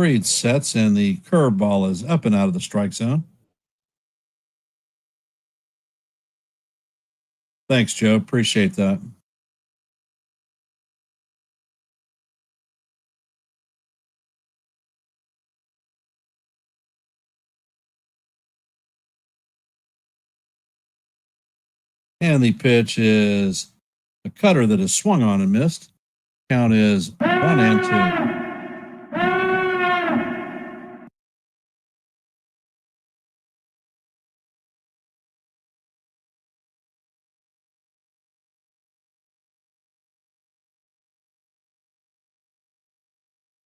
Freed sets, and the curveball is up and out of the strike zone. Thanks, Joe. Appreciate that. And the pitch is a cutter that is swung on and missed. Count is 1-2.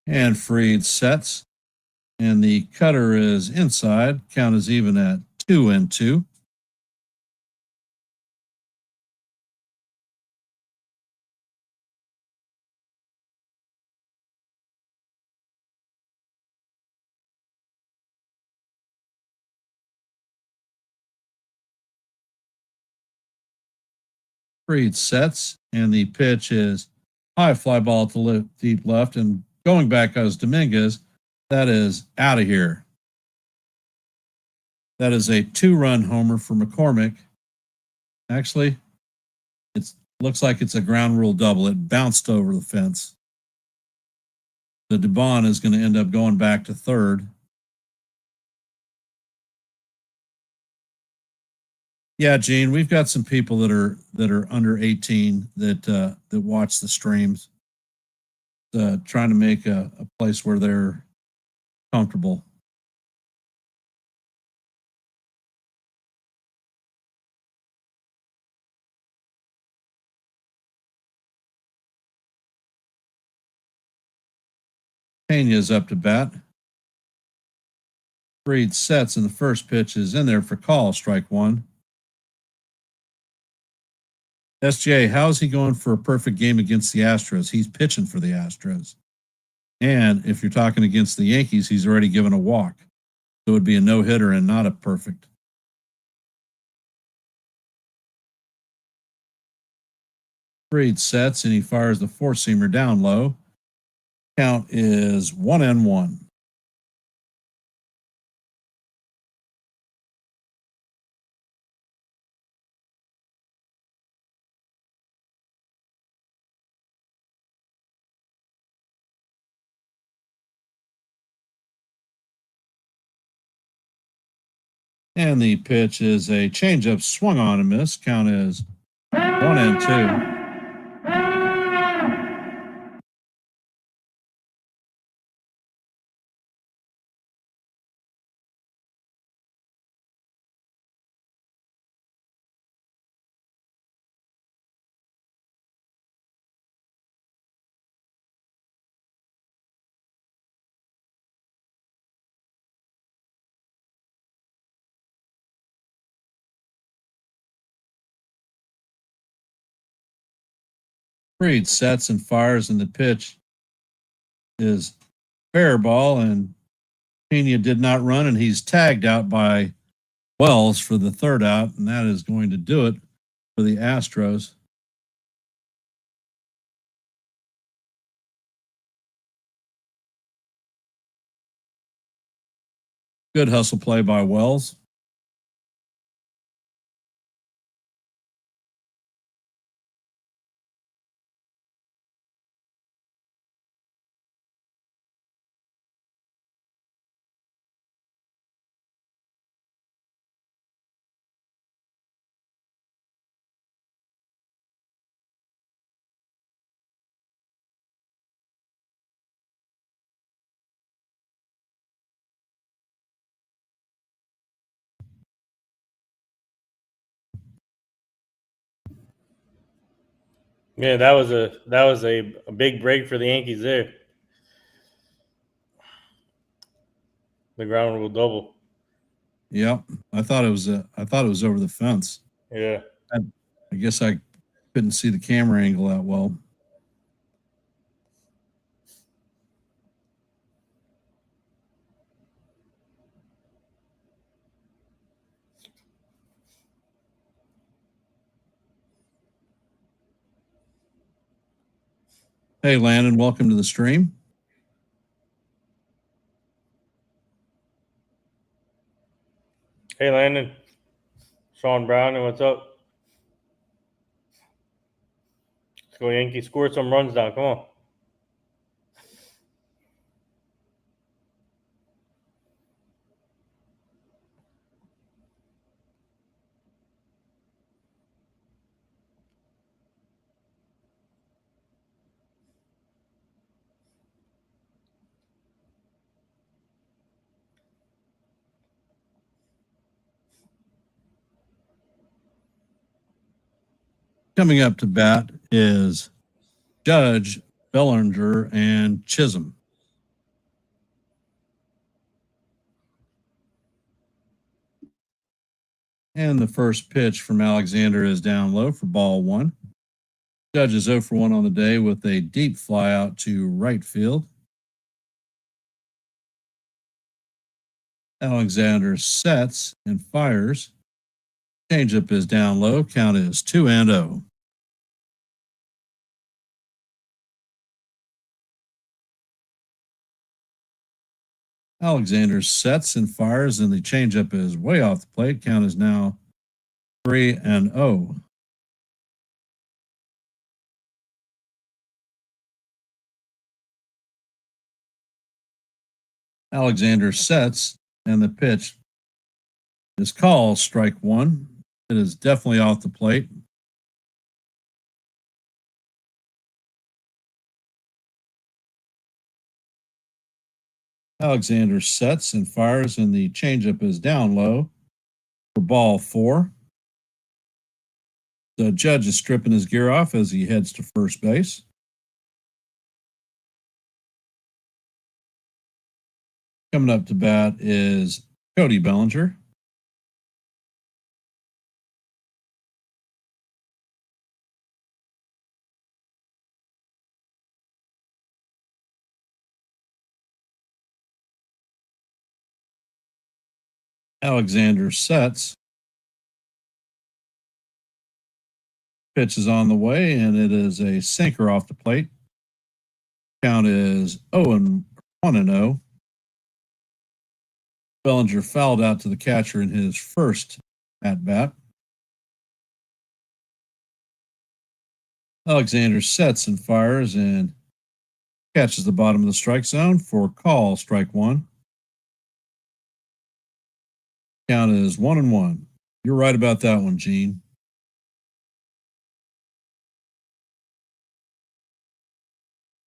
And Freed sets, and the cutter is inside. Count is even at 2-2. Freed sets, and the pitch is high fly ball to deep left, and going back goes Dominguez. That is out of here. That is a 2-run homer for McCormick. Actually, it looks like it's a ground rule double. It bounced over the fence. The DeBon is going to end up going back to third. Yeah, Gene, we've got some people that are under 18 that watch the streams, trying to make a place where they're comfortable. Pena's up to bat. Freed sets, and the first pitch is in there for call, strike one. SJ, how's he going for a perfect game against the Astros? He's pitching for the Astros. And if you're talking against the Yankees, he's already given a walk. So it would be a no-hitter and not a perfect. Freed sets, and he fires the four-seamer down low. Count is 1-1. And the pitch is a changeup swung on and miss. Count is 1-2. Freed sets and fires, and the pitch is fair ball, and Pena did not run, and he's tagged out by Wells for the third out, and that is going to do it for the Astros. Good hustle play by Wells. Yeah, that was a big break for the Yankees there. The ground rule double. Yep, I thought it was over the fence. Yeah. I guess I couldn't see the camera angle that well. Hey, Landon, welcome to the stream. Hey, Landon. Sean Brown, and what's up? Let's go Yankees. Score some runs down. Come on. Coming up to bat is Judge, Bellinger, and Chisholm. And the first pitch from Alexander is down low for ball one. Judge is 0 for 1 on the day with a deep fly out to right field. Alexander sets and fires. Changeup is down low. Count is 2-0. Alexander sets and fires, and the changeup is way off the plate. Count is now 3-0. Alexander sets, and the pitch is called strike one. It is definitely off the plate. Alexander sets and fires, and the changeup is down low for ball four. The Judge is stripping his gear off as he heads to first base. Coming up to bat is Cody Bellinger. Alexander sets. Pitch is on the way, and it is a sinker off the plate. Count is 1-0. Bellinger fouled out to the catcher in his first at bat. Alexander sets and fires and catches the bottom of the strike zone for call strike one. Count is 1-1. You're right about that one, Gene.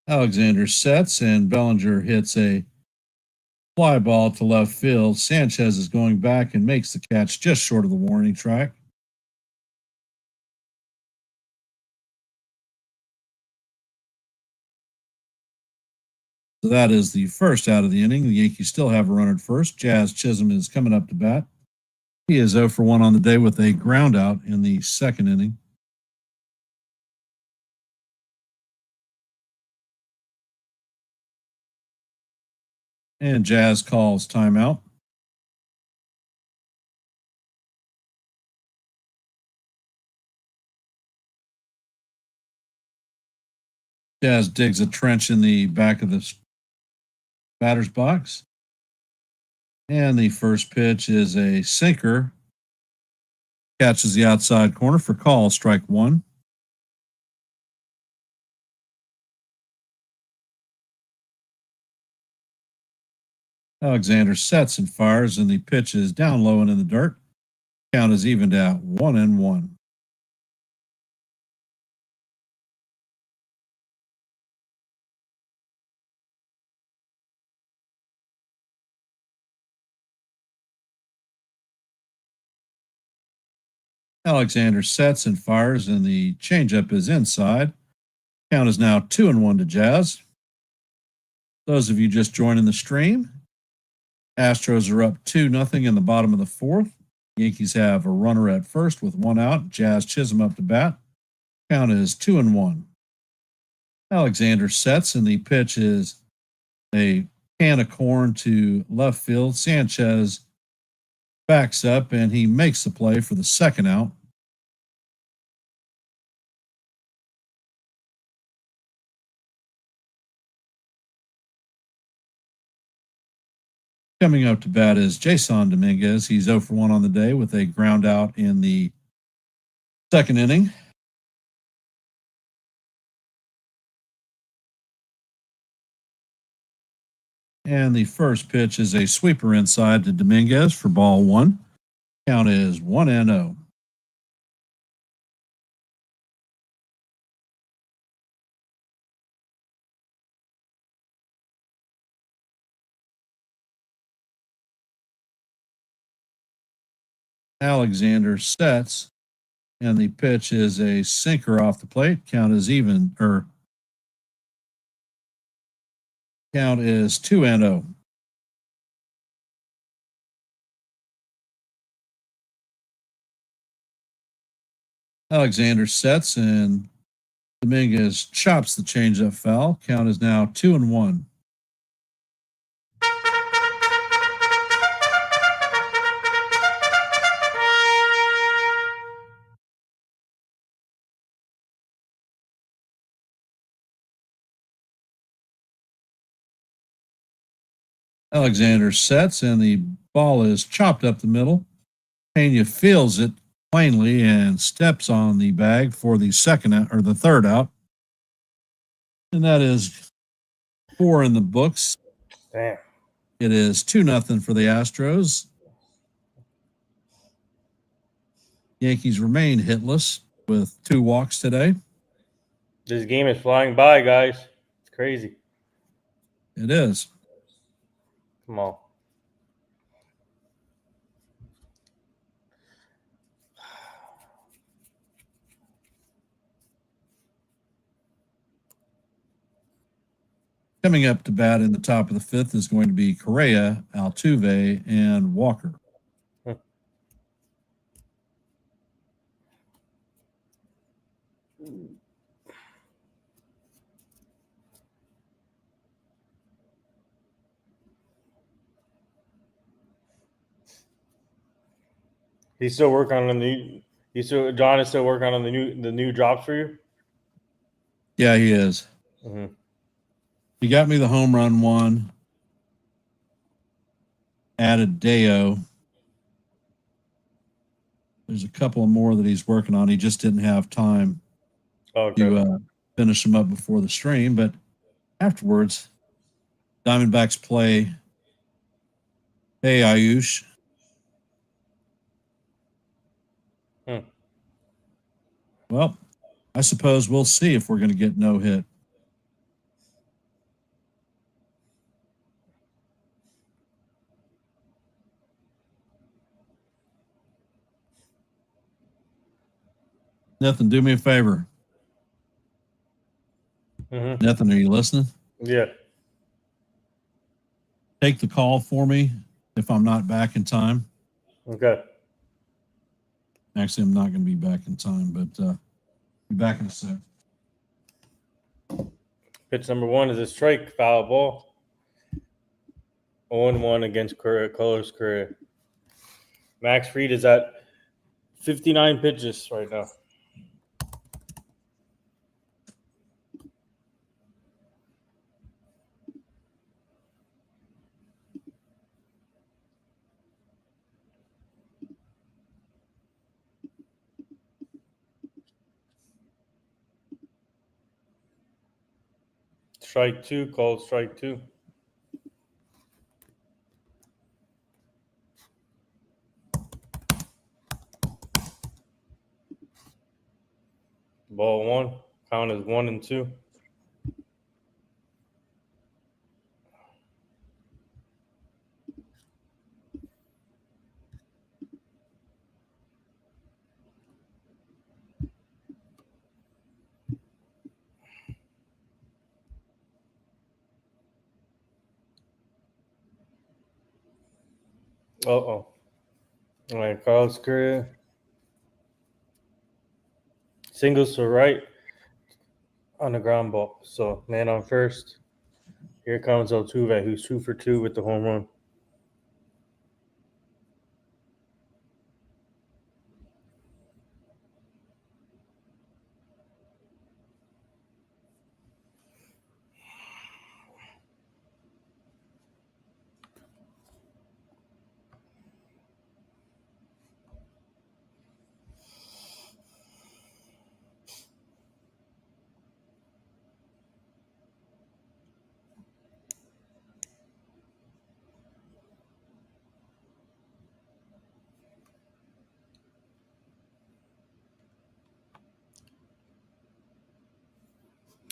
Alexander sets and Bellinger hits a fly ball to left field. Sanchez is going back and makes the catch just short of the warning track. So that is the first out of the inning. The Yankees still have a runner at first. Jazz Chisholm is coming up to bat. He is 0 for 1 on the day with a ground out in the second inning. And Jazz calls timeout. Jazz digs a trench in the back of the batter's box. And the first pitch is a sinker. Catches the outside corner for call, strike one. Alexander sets and fires, and the pitch is down low and in the dirt. Count is evened out 1-1. Alexander sets and fires, and the changeup is inside. Count is now 2-1 to Jazz. Those of you just joining the stream, Astros are up 2-0 in the bottom of the fourth. Yankees have a runner at first with one out. Jazz Chisholm up to bat. Count is 2-1. Alexander sets, and the pitch is a can of corn to left field. Sanchez backs up, and he makes the play for the second out. Coming up to bat is Jason Dominguez. He's 0 for 1 on the day with a ground out in the second inning. And the first pitch is a sweeper inside to Dominguez for ball one. Count is 1-0. Alexander sets, and the pitch is a sinker off the plate. Count is even, or count is 2-0. Alexander sets, and Dominguez chops the changeup foul. Count is now 2-1. Alexander sets, and the ball is chopped up the middle. Pena feels it plainly and steps on the bag for the second out, or the third out. And that is 4 in the books. Damn. It is 2-0 for the Astros. Yankees remain hitless with 2 walks today. This game is flying by, guys. It's crazy. It is. Come on. Coming up to bat in the top of the fifth is going to be Correa, Altuve, and Walker. He's still working on the new. John is still working on the new drops for you. Yeah, he is. Mm-hmm. He got me the home run one. Added Deo. There's a couple more that he's working on. He just didn't have time to finish them up before the stream. But afterwards, Diamondbacks play Hey Ayush. Well, I suppose we'll see if we're going to get no hit. Nathan, do me a favor. Mm-hmm. Nathan, are you listening? Yeah. Take the call for me if I'm not back in time. Okay. Actually, I'm not going to be back in time, but be back in a sec. Pitch number 1 is a strike, foul ball. 0-1 against Carlos Correa. Max Fried is at 59 pitches right now. Strike 2, called strike 2. Ball 1. Count is 1-2. All right, Carlos Correa. Singles to right on the ground ball. So, man on first. Here comes Altuve, who's 2 for 2 with the home run.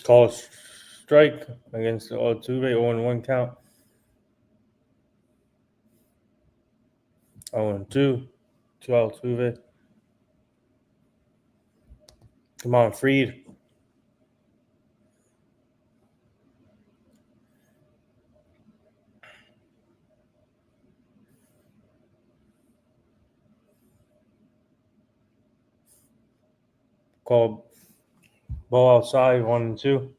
Call a strike against Altuve, 0-1 count. 0-2 to Altuve. Come on, Fried. Call ball outside, 1-2.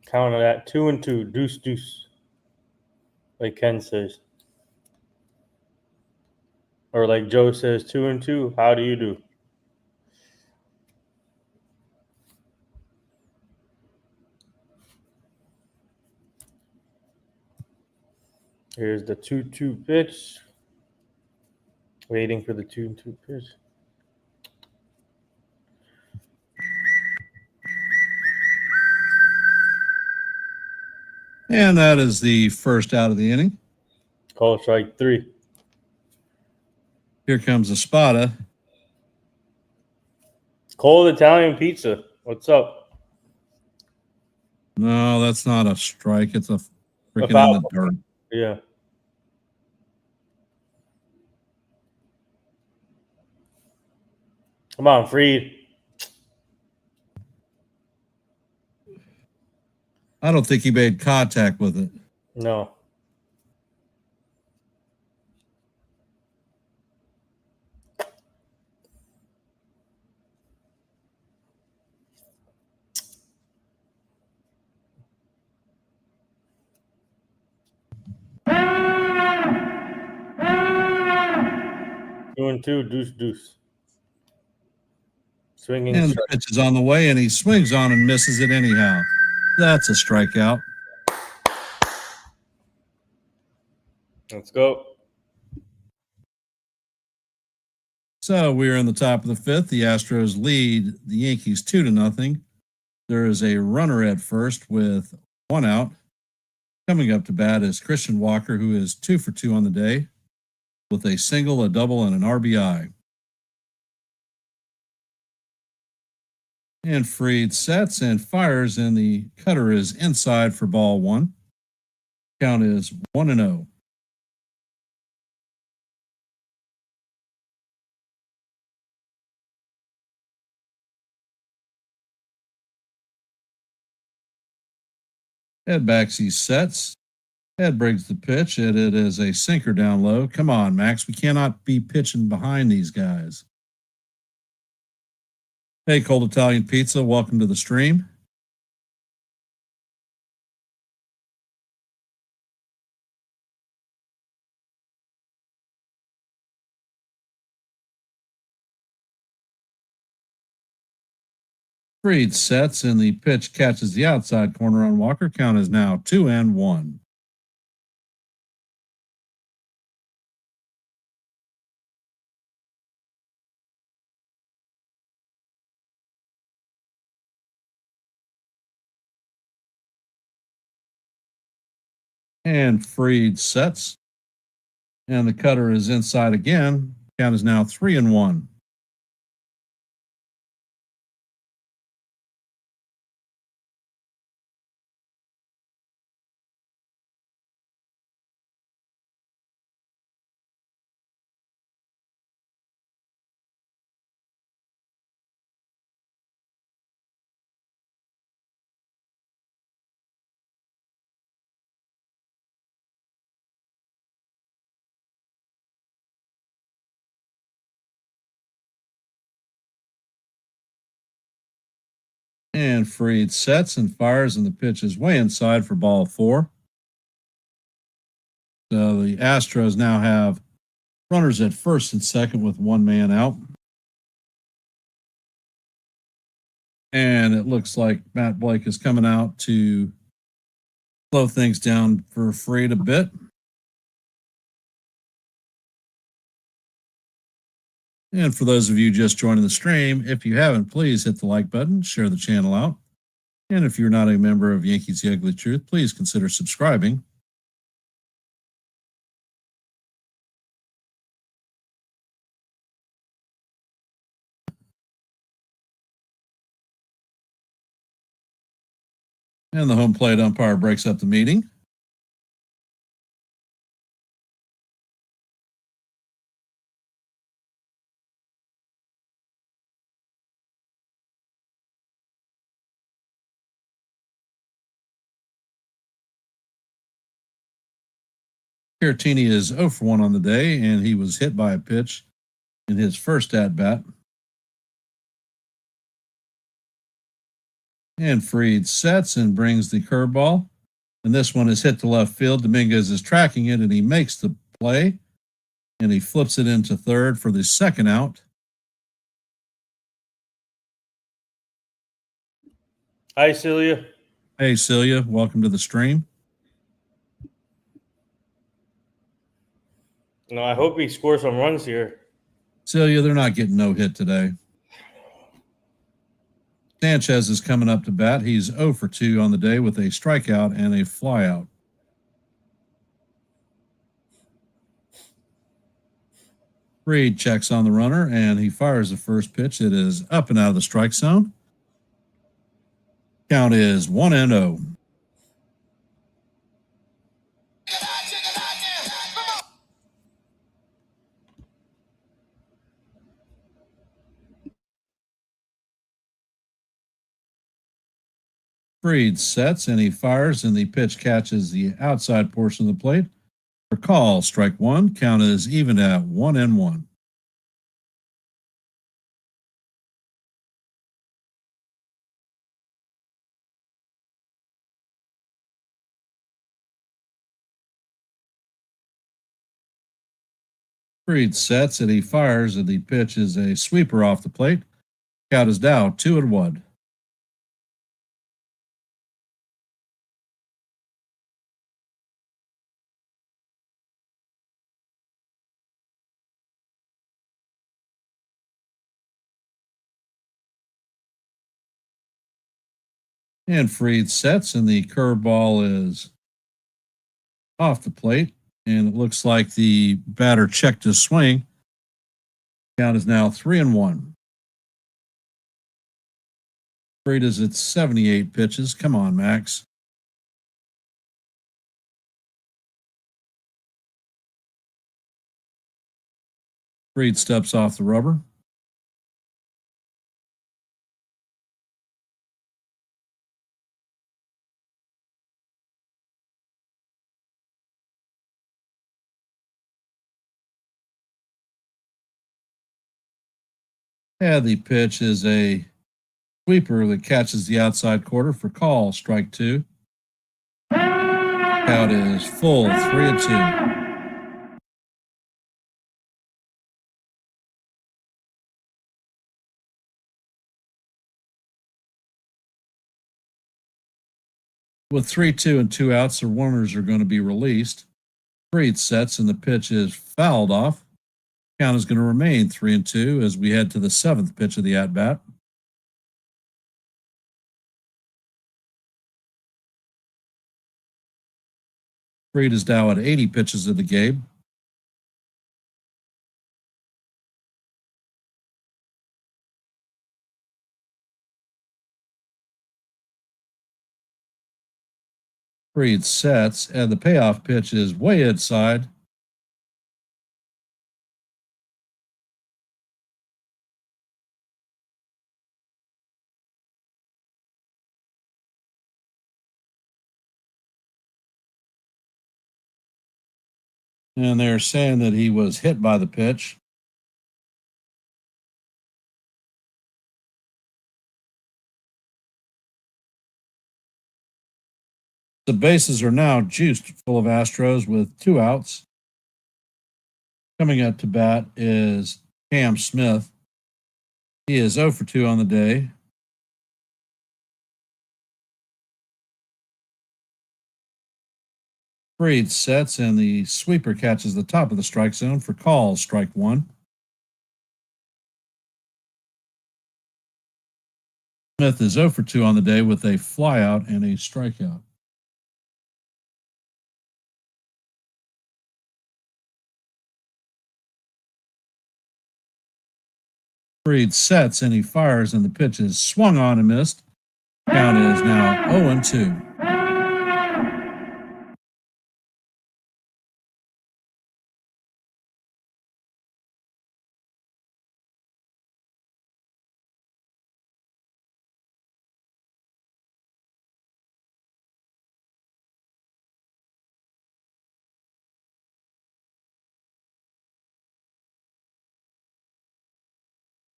Count of that, 2-2, deuce, deuce. Like Ken says. Or like Joe says, 2-2, how do you do? Here's the 2-2 pitch. Waiting for the 2-2 pitch. And that is the first out of the inning. Call strike 3. Here comes Espada. Cold Italian pizza. What's up? No, that's not a strike. It's a freaking foul. in the dirt. Yeah. Come on, Fried. I don't think he made contact with it. No. Two and two, deuce, deuce. Swinging And the strike. pitch is on the way, and he swings on and misses it anyhow. That's a strikeout. Let's go. So we're in the top of the fifth. The Astros lead the Yankees 2-0. There is a runner at first with 1 out. Coming up to bat is Christian Walker, who is 2 for 2 on the day with a single, a double, and an RBI. And Fried sets and fires, and the cutter is inside for ball 1. Count is 1-0. Ed Baxey sets. Ed brings the pitch, and it is a sinker down low. Come on, Max. We cannot be pitching behind these guys. Hey, Cold Italian Pizza, welcome to the stream. Fried sets, and the pitch catches the outside corner on Walker. Count is now 2-1. And Fried sets, and the cutter is inside again. Count is now 3-1. And Fried sets and fires, and the pitch is way inside for ball 4. So the Astros now have runners at first and second with 1 man out. And it looks like Matt Blake is coming out to slow things down for Fried a bit. And for those of you just joining the stream, if you haven't, please hit the like button, share the channel out. And if you're not a member of Yankees The Ugly Truth, please consider subscribing. And the home plate umpire breaks up the meeting. Caratini is 0 for 1 on the day, and he was hit by a pitch in his first at bat. And Fried sets and brings the curveball. And this one is hit to left field. Dominguez is tracking it, and he makes the play. And he flips it into third for the second out. Hi, Celia. Hey, Celia. Welcome to the stream. No, I hope he scores some runs here. Celia, they're not getting no hit today. Sanchez is coming up to bat. He's 0 for 2 on the day with a strikeout and a flyout. Reed checks on the runner, and he fires the first pitch. It is up and out of the strike zone. Count is 1-0. Fried sets and he fires, and the pitch catches the outside portion of the plate. For call, strike one. Count is even at 1-1. Fried sets and he fires, and the pitch is a sweeper off the plate. Count is now 2-1. And Fried sets, and the curveball is off the plate. And it looks like the batter checked his swing. Count is now 3-1. Fried is at 78 pitches. Come on, Max. Fried steps off the rubber. Yeah, the pitch is a sweeper that catches the outside quarter for call, strike two. Count is full, 3-2. With 3-2 and 2 outs, the runners are going to be released. Fried sets, and the pitch is fouled off. Count is going to remain 3-2 as we head to the seventh pitch of the at bat. Fried is now at 80 pitches of the game. Fried sets, and the payoff pitch is way inside. And they're saying that he was hit by the pitch. The bases are now juiced full of Astros with 2 outs. Coming up to bat is Cam Smith. He is 0 for 2 on the day. Fried sets, and the sweeper catches the top of the strike zone for call, strike one. Smith is 0 for 2 on the day with a flyout and a strikeout. Fried sets and he fires, and the pitch is swung on and missed. Count is now 0-2.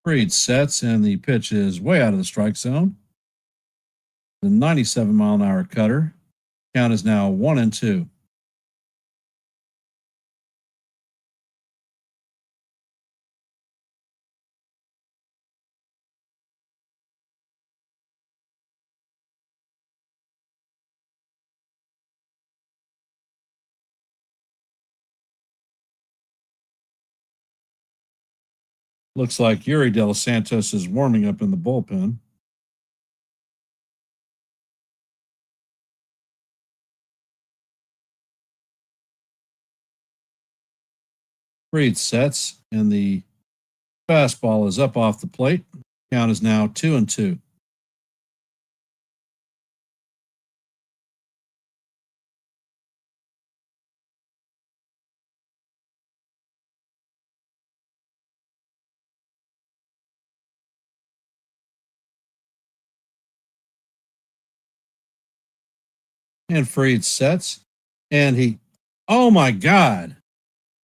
Fried sets and the pitch is way out of the strike zone. The 97-mile-an-hour cutter. Count is now 1-2. Looks like Yuri De Los Santos is warming up in the bullpen. Fried sets and the fastball is up off the plate. Count is now 2-2. And Fried sets, and he, oh my God,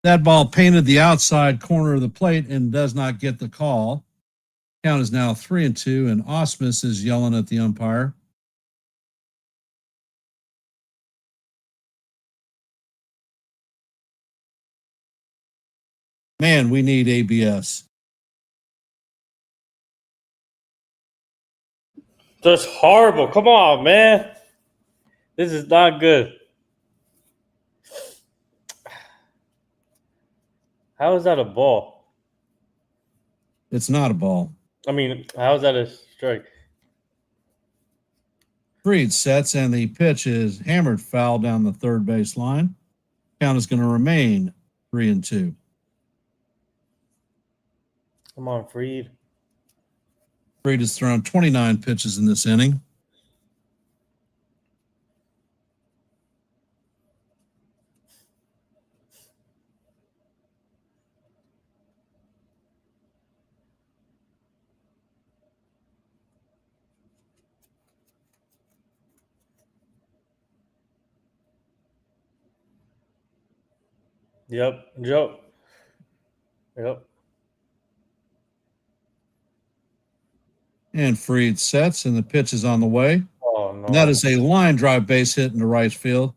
that ball painted the outside corner of the plate and does not get the call. Count is now 3-2, and Osmus is yelling at the umpire. Man, we need ABS. That's horrible. Come on, man. This is not good. How is that a ball? It's not a ball. I mean, how is that a strike? Fried sets, and the pitch is hammered foul down the third base line. Count is going to remain 3-2. Come on, Fried. Fried has thrown 29 pitches in this inning. Yep. Yep. And Fried sets, and the pitch is on the way. Oh, no. And that is a line drive base hit into right field.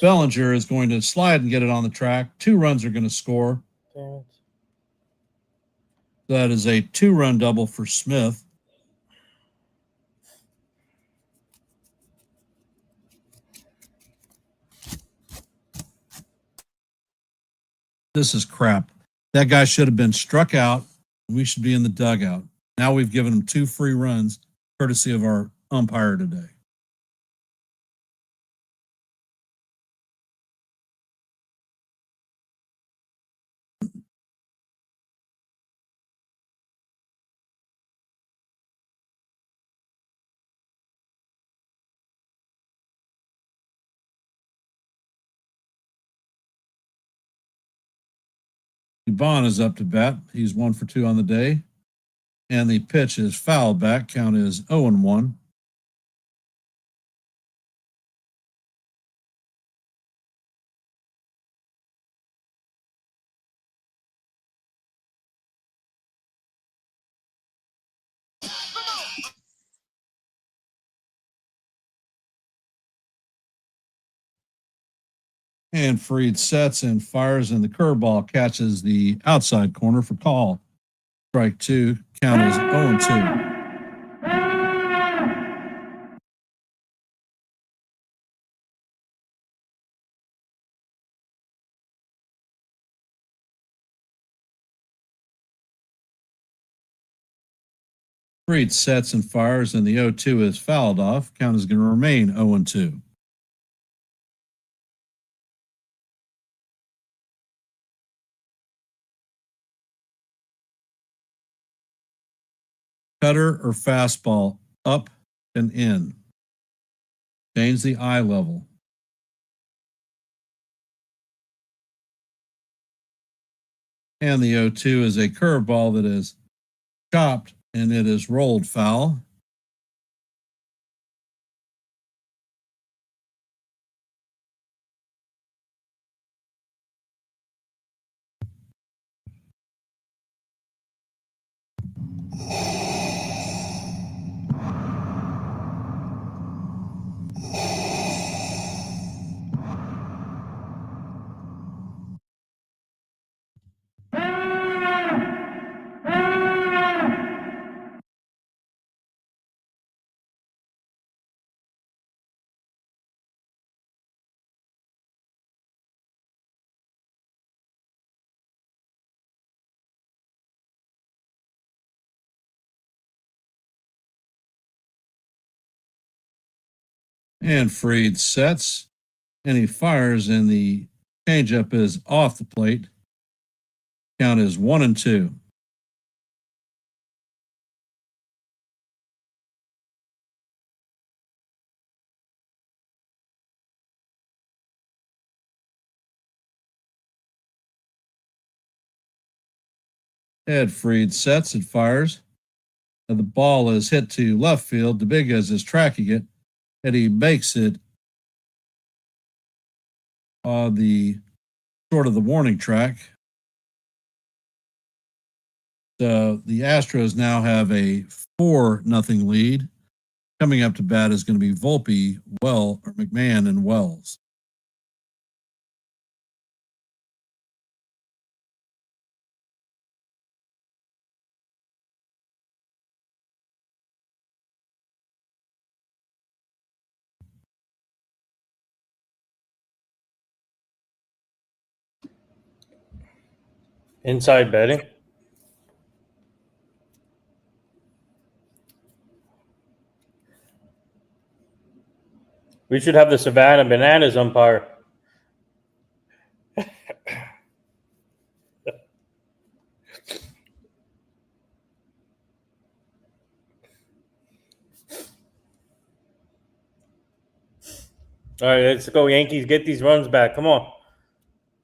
Bellinger is going to slide and get it on the track. 2 runs are going to score. Damn it. That is a 2-run double for Smith. This is crap. That guy should have been struck out. We should be in the dugout. Now we've given him 2 free runs, courtesy of our umpire today. Dubon is up to bat. He's 1 for 2 on the day. And the pitch is fouled back. Count is 0-1. And Fried sets and fires, and the curveball catches the outside corner for call. Strike 2. Count is 0-2. Freed sets and fires, and the 0-2 is fouled off. Count is going to remain 0-2. Cutter or fastball, up and in. Change the eye level. And the 0-2 is a curveball that is chopped and it is rolled foul. And Freed sets, and he fires, and the changeup is off the plate. Count is 1-2. Ed Freed sets and fires. And the ball is hit to left field. DeBiggez is tracking it, and he makes it on the sort of the warning track. So the Astros now have a 4-0 lead. Coming up to bat is going to be Volpe, McMahon, and Wells. Inside betting. We should have the Savannah Bananas umpire. All right, let's go, Yankees. Get these runs back. Come on.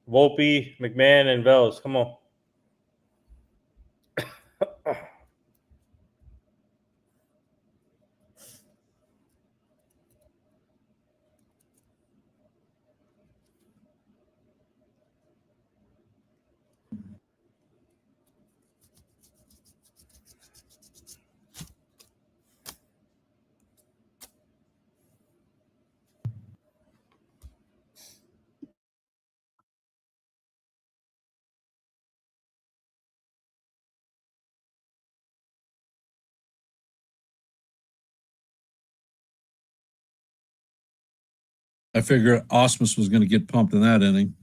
Volpe, McMahon, and Wells. Come on. I figured Osmus was going to get pumped in that inning.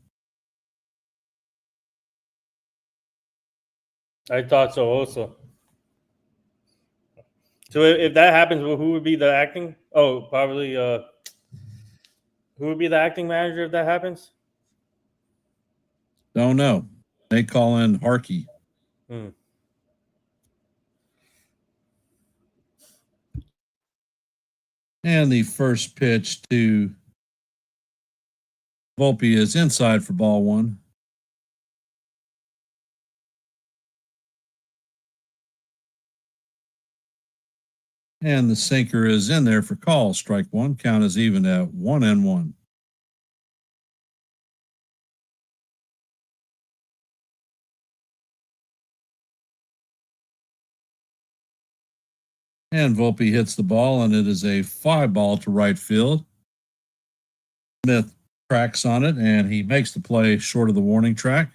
I thought so also. So if that happens, who would be the acting? Oh, probably. Who would be the acting manager if that happens? Don't know. They call in Harkey. And the first pitch to Volpe is inside for ball one. And the sinker is in there for call. Strike one. Count is even at 1-1. And Volpe hits the ball, and it is a fly ball to right field. Smith tracks on it, and he makes the play short of the warning track.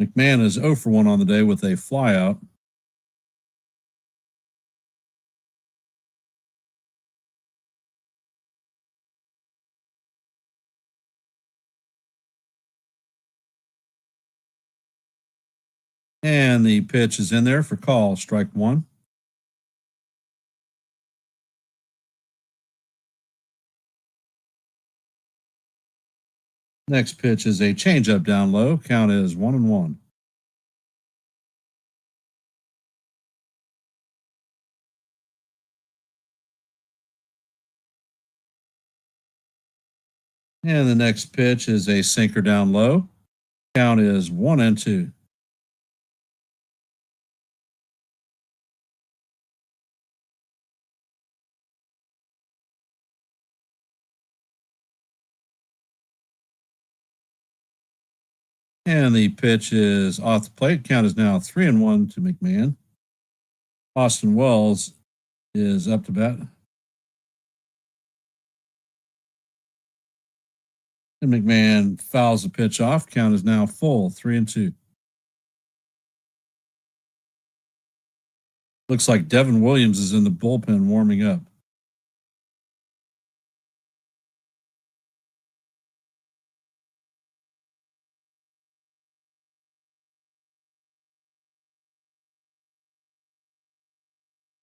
McMahon is 0 for 1 on the day with a flyout. And the pitch is in there for call, strike one. Next pitch is a changeup down low. Count is 1-1. And the next pitch is a sinker down low. Count is 1-2. And the pitch is off the plate. Count is now 3-1 to McMahon. Austin Wells is up to bat. And McMahon fouls the pitch off. Count is now full, 3-2. Looks like Devin Williams is in the bullpen warming up.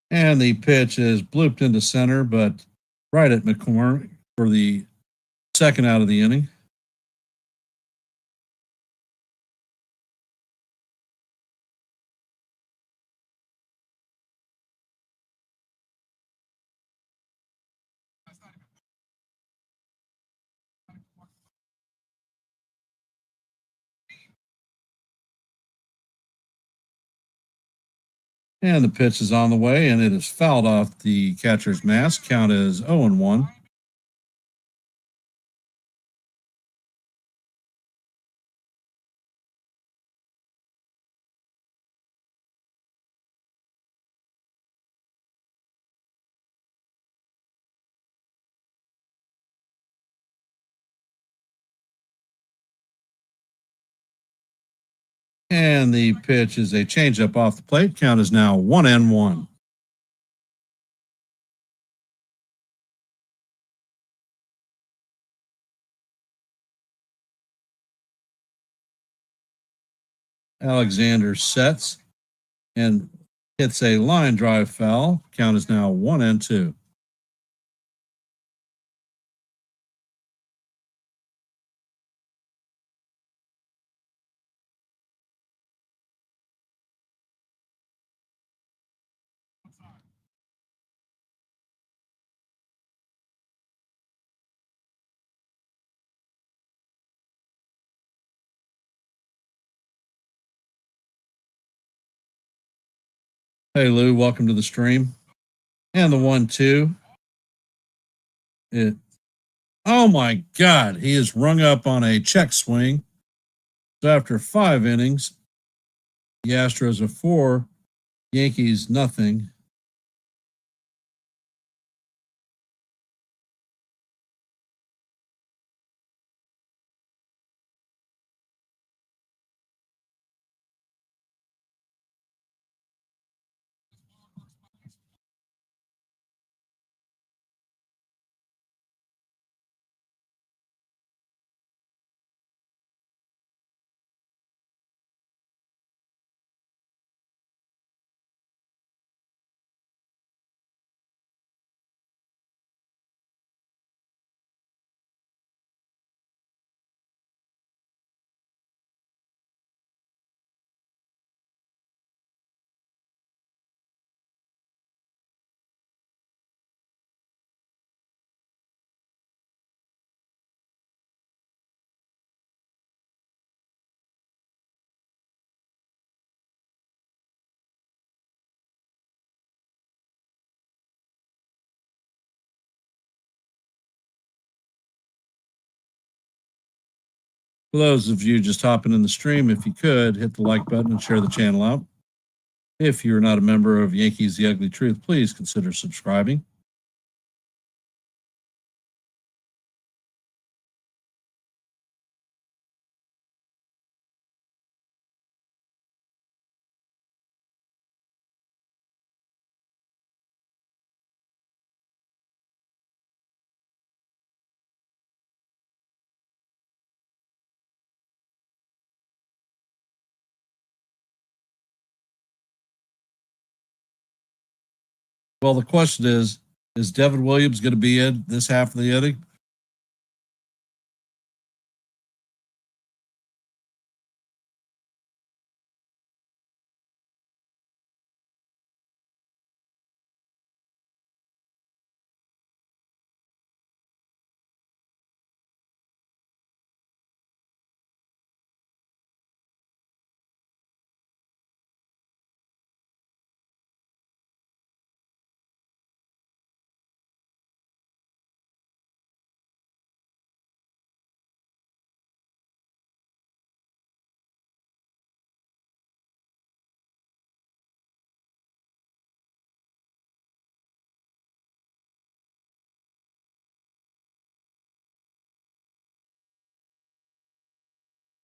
And the pitch is blooped into center, but right at McCormick for the second out of the inning. And the pitch is on the way, and it is fouled off the catcher's mask. Count is 0-1. And the pitch is a changeup off the plate. Count is now 1-1. Alexander sets and hits a line drive foul. Count is now 1-2. Hey, Lou, welcome to the stream. And the 1-2. Oh my God, he is rung up on a check swing. So after 5 innings, the Astros are 4, Yankees nothing. For those of you just hopping in the stream, if you could, hit the like button and share the channel out. If you're not a member of Yankees The Ugly Truth, please consider subscribing. Well, the question is Devin Williams going to be in this half of the inning?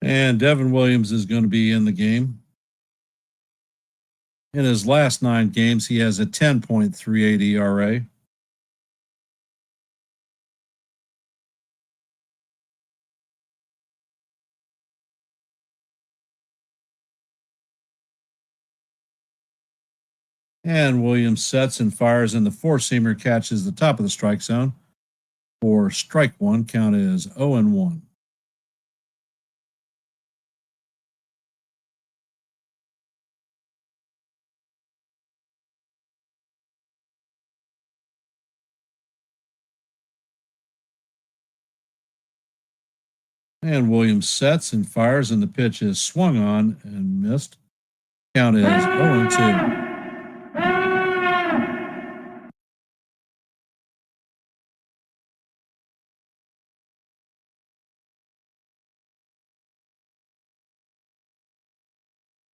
And Devin Williams is going to be in the game. In his last 9 games, he has a 10.38 ERA. And Williams sets and fires, and the four-seamer catches the top of the strike zone for strike one. Count is 0-1. And Williams sets and fires, and the pitch is swung on and missed. Count is 0-2.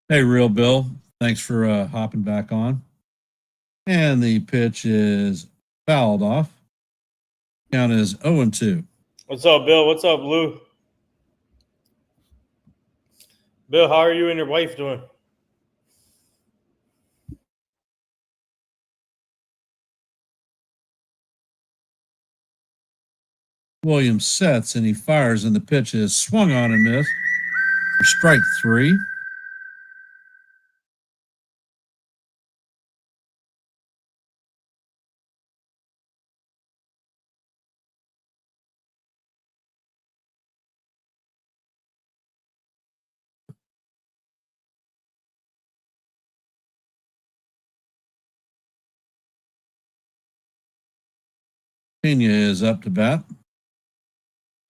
Hey, Real Bill. Thanks for hopping back on. And the pitch is fouled off. Count is 0-2. What's up, Bill? What's up, Lou? Bill, how are you and your wife doing? Williams sets and he fires, and the pitch is swung on and missed for strike 3. Pena is up to bat.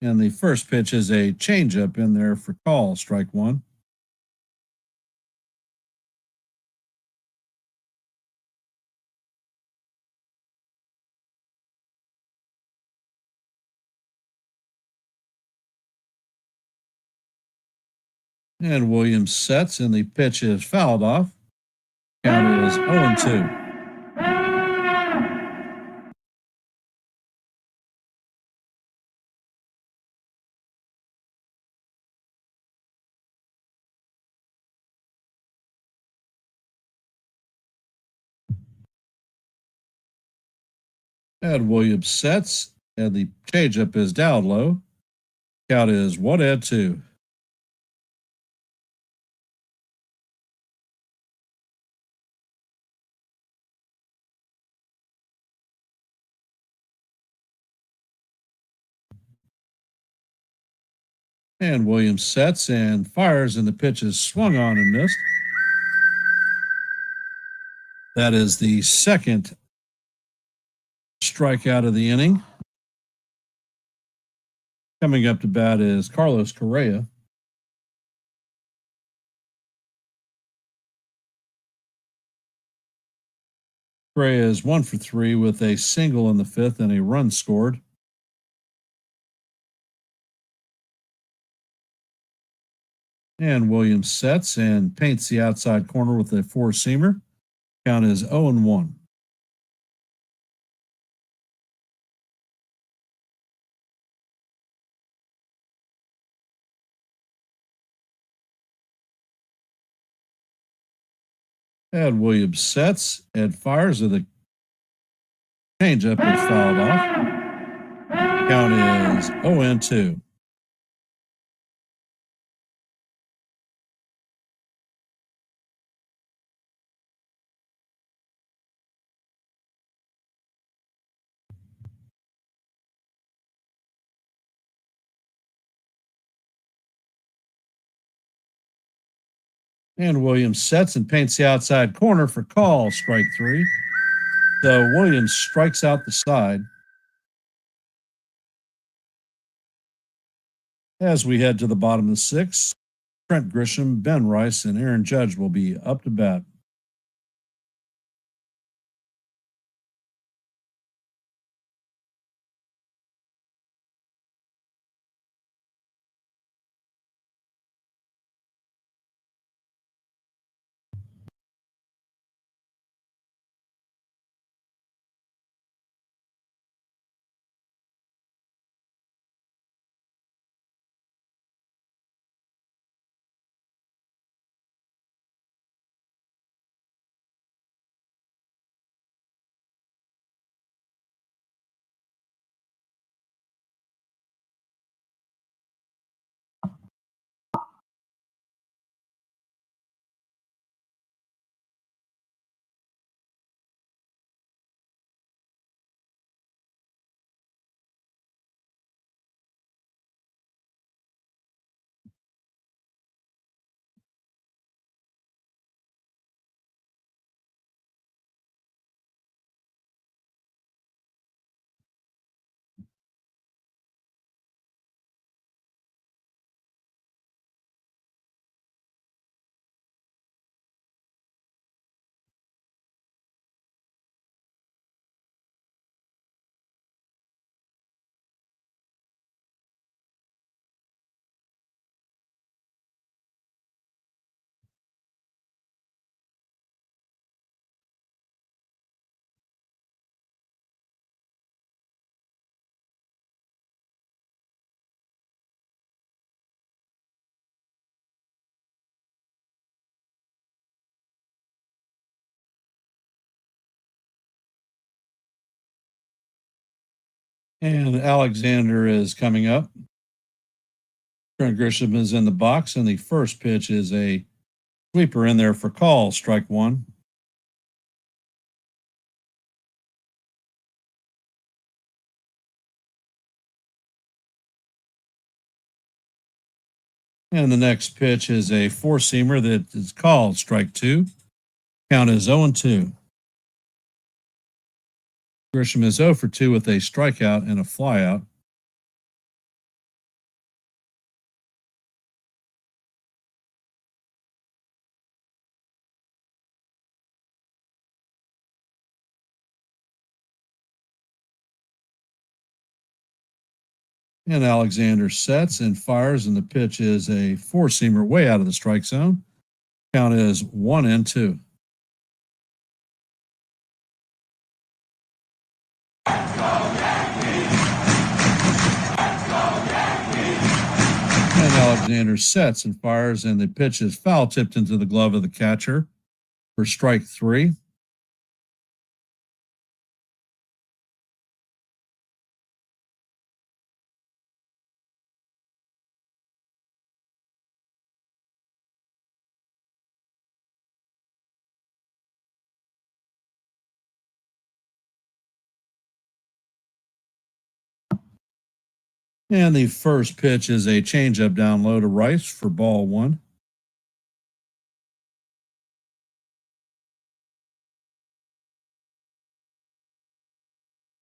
And the first pitch is a changeup in there for call, strike 1. And Williams sets, and the pitch is fouled off. Count is 0-2. And Williams sets, and the changeup is down low. Count is 1-2. And Williams sets and fires, and the pitch is swung on and missed. That is the second strikeout of the inning. Coming up to bat is Carlos Correa. Correa is 1 for 3 with a single in the 5th and a run scored. And Williams sets and paints the outside corner with a four-seamer. Count is 0-1. And Williams sets and fires, and the changeup is fouled off. Count is 0-2. And Williams sets and paints the outside corner for call, strike 3. So Williams strikes out the side. As we head to the bottom of the 6th, Trent Grisham, Ben Rice, and Aaron Judge will be up to bat. And Alexander is coming up. Trent Grisham is in the box, and the first pitch is a sweeper in there for call, strike 1. And the next pitch is a four-seamer that is called strike 2. Count is 0-2. Grisham is 0 for 2 with a strikeout and a flyout. And Alexander sets and fires, and the pitch is a four-seamer way out of the strike zone. Count is 1-2. And Alexander sets and fires, and the pitch is foul tipped into the glove of the catcher for strike 3. And the first pitch is a changeup down low to Rice for ball 1.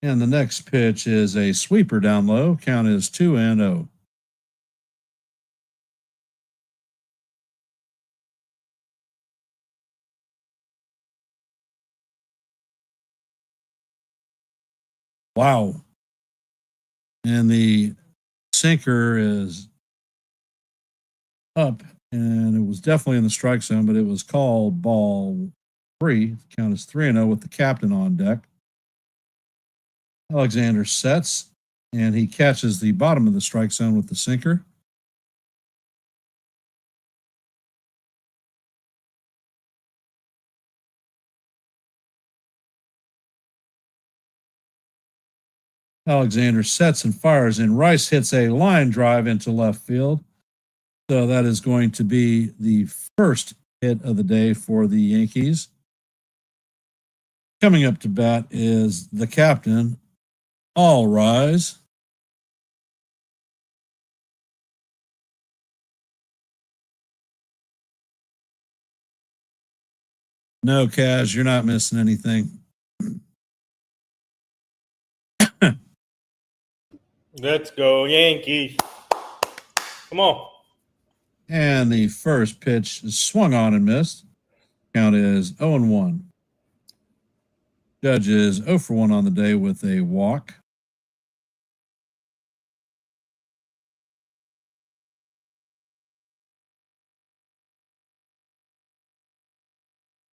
And the next pitch is a sweeper down low. Count is 2-0. Wow. And the sinker is up, and it was definitely in the strike zone, but it was called ball 3. Count is 3-0 with the captain on deck. Alexander sets, and he catches the bottom of the strike zone with the sinker. Alexander sets and fires, and Rice hits a line drive into left field. So that is going to be the first hit of the day for the Yankees. Coming up to bat is the captain. All rise. No, Kaz, you're not missing anything. Let's go, Yankees. Come on. And the first pitch is swung on and missed. Count is 0-1. Judge is 0 for 1 on the day with a walk.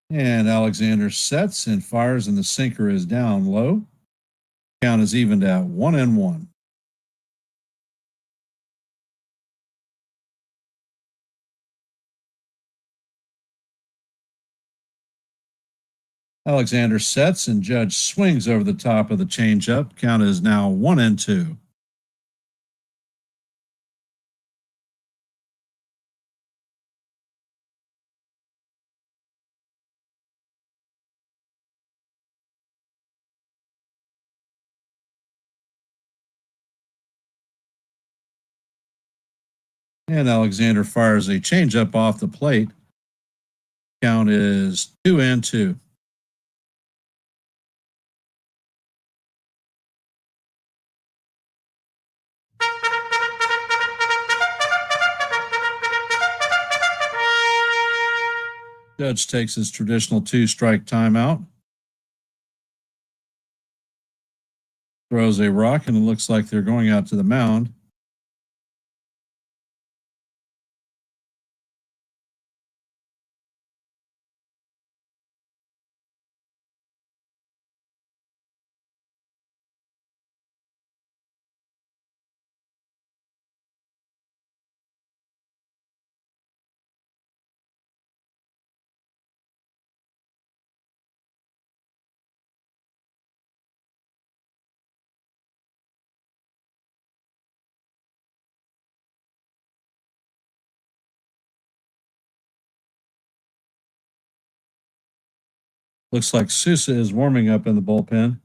And Alexander sets and fires, and the sinker is down low. Count is evened at 1-1. Alexander sets, and Judge swings over the top of the changeup. Count is now 1-2. And Alexander fires a changeup off the plate. Count is 2-2. Judge takes his traditional 2-strike timeout. Throws a rock, and it looks like they're going out to the mound. Looks like Sousa is warming up in the bullpen.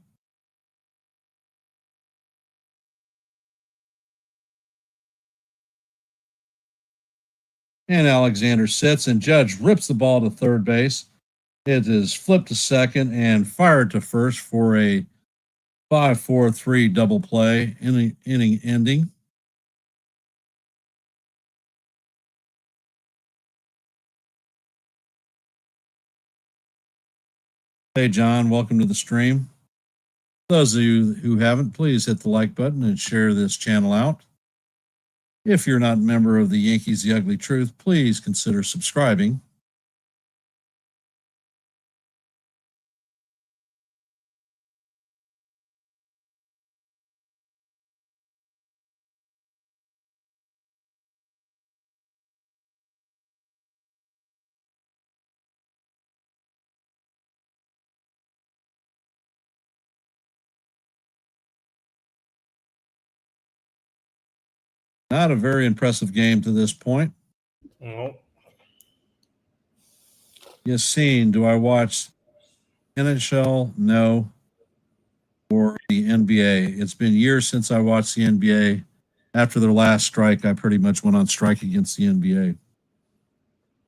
And Alexander sits, and Judge rips the ball to third base. It is flipped to second and fired to first for a 5-4-3 double play, inning ending. Hey, John, welcome to the stream. Those of you who haven't, please hit the like button and share this channel out. If you're not a member of the Yankees The Ugly Truth, please consider subscribing. Not a very impressive game to this point. No. Yassine, do I watch NHL? No. Or the NBA? It's been years since I watched the NBA. After their last strike, I pretty much went on strike against the NBA.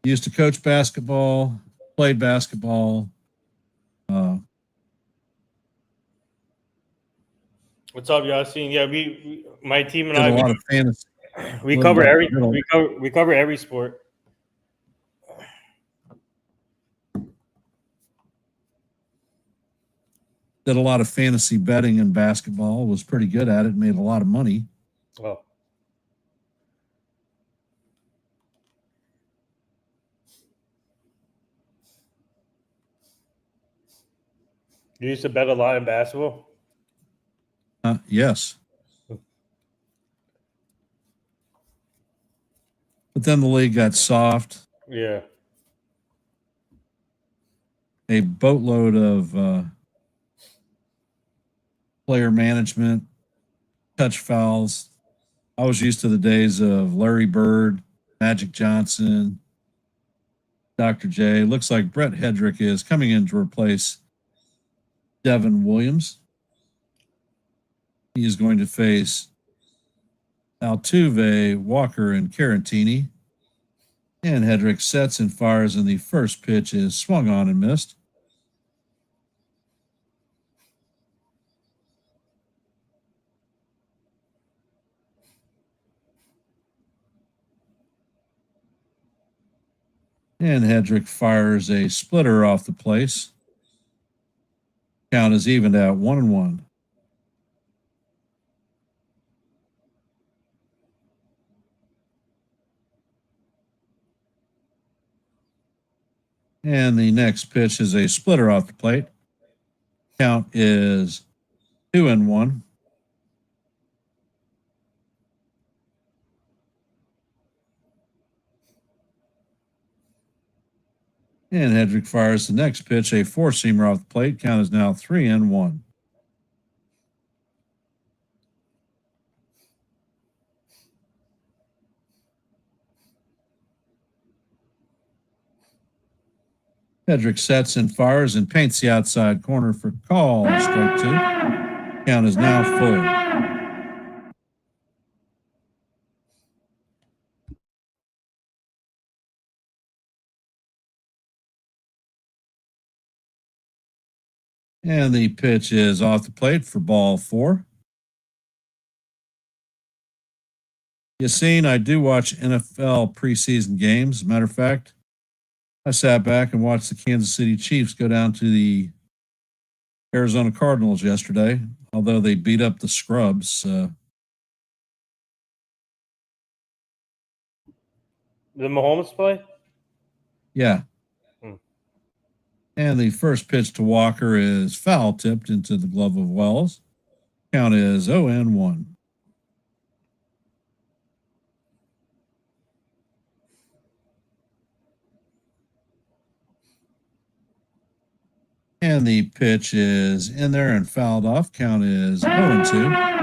Used to coach basketball, played basketball. What's up, Yasin? Yeah, my team and Did I, a lot of fantasy. we cover every we cover every sport. Did a lot of fantasy betting in basketball. Was pretty good at it. Made a lot of money. Well, you used to bet a lot in basketball. Yes. But then the league got soft. Yeah. A boatload of player management, touch fouls. I was used to the days of Larry Bird, Magic Johnson, Dr. J. Looks like Brett Hedrick is coming in to replace Devin Williams. He is going to face Altuve, Walker, and Carantini. And Hedrick sets and fires, and the first pitch is swung on and missed. And Hedrick fires a splitter off the place. Count is evened out 1-1. And the next pitch is a splitter off the plate. Count is 2-1. And Hedrick fires the next pitch, a four-seamer off the plate. Count is now 3-1. Hedrick sets and fires and paints the outside corner for call. Strike two. Count is now full. And the pitch is off the plate for ball four. Yassine, I do watch NFL preseason games. As a matter of fact, I sat back and watched the Kansas City Chiefs go down to the Arizona Cardinals yesterday, although they beat up the scrubs. The Mahomes play? Yeah. And the first pitch to Walker is foul tipped into the glove of Wells. Count is 0-1. And the pitch is in there and fouled off. Count is 0-2.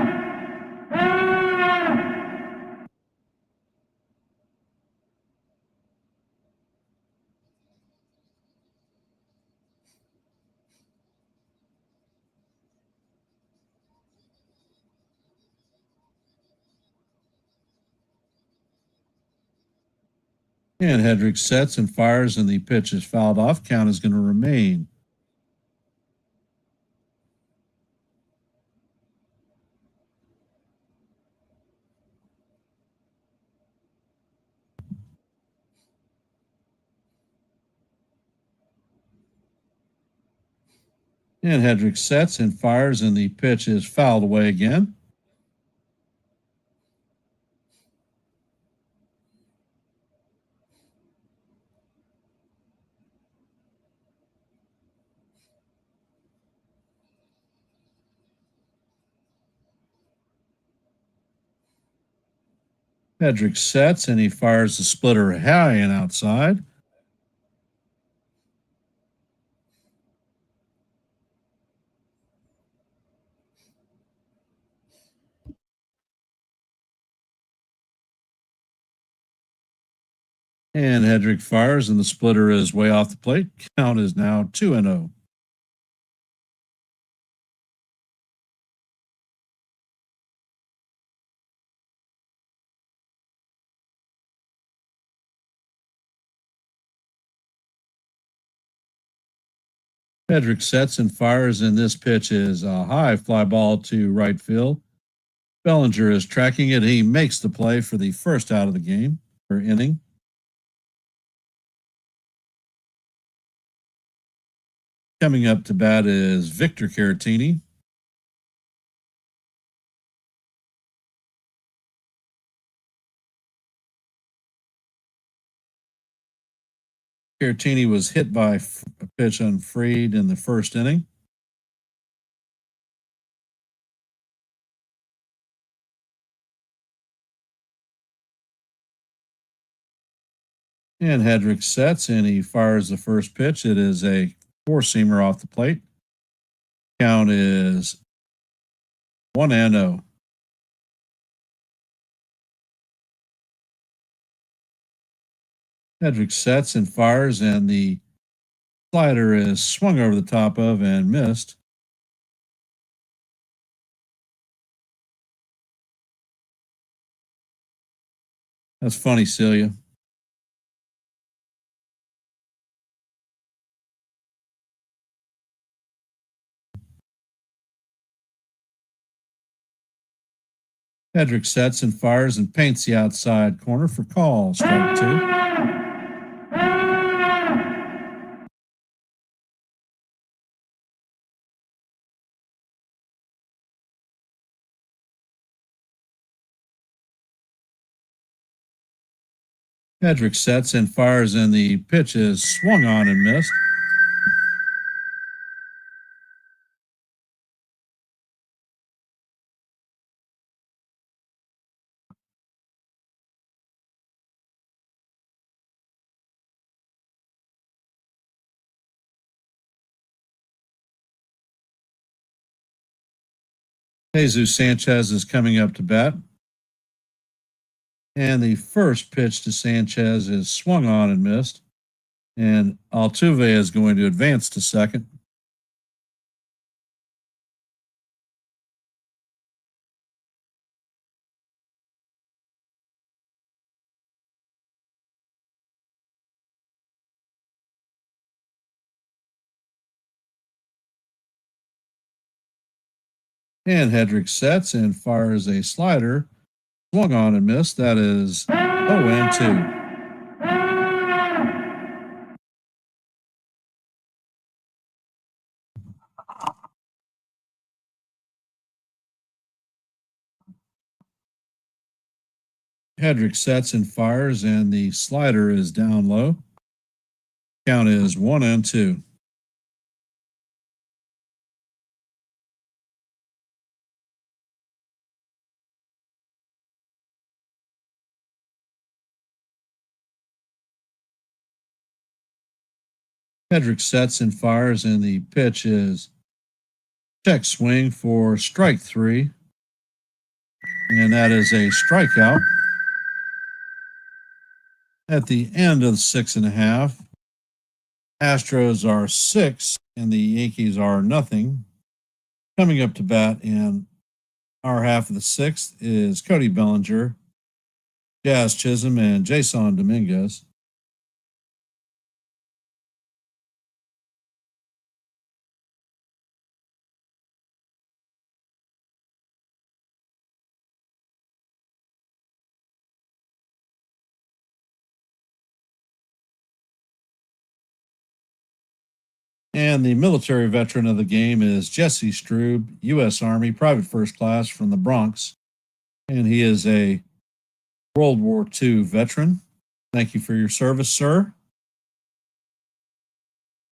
And Hedrick sets and fires, and the pitch is fouled off. Count is going to remain. And Hedrick sets and fires, and the pitch is fouled away again. Hedrick sets, and he fires the splitter high and outside. And Hedrick fires, and the splitter is way off the plate. Count is now 2-0. Hedrick sets and fires, and this pitch is a high fly ball to right field. Bellinger is tracking it. He makes the play for the first out of the game or inning. Coming up to bat is Victor Caratini. Caratini was hit by a pitch unfreed in the first inning. And Hedrick sets, and he fires the first pitch. It is a four-seamer off the plate. Count is 1-0. Hedrick sets and fires, and the slider is swung over the top of and missed. That's funny, Celia. Hedrick sets and fires and paints the outside corner for call. Strike 2. Hedrick sets and fires, and the pitch is swung on and missed. Jesus Sanchez is coming up to bat. And the first pitch to Sanchez is swung on and missed. And Altuve is going to advance to second. And Hedrick sets and fires a slider. Swung on and missed. That is 0-2. Hedrick sets and fires, and the slider is down low. Count is 1-2. Hedrick sets and fires, and the pitch is check swing for strike 3. And that is a strikeout. At the end of the 6.5, Astros are 6 and the Yankees are nothing. Coming up to bat in our half of the 6th is Cody Bellinger, Jazz Chisholm, and Jason Dominguez. And the military veteran of the game is Jesse Strube, U.S. Army, Private First Class from the Bronx. And he is a World War II veteran. Thank you for your service, sir.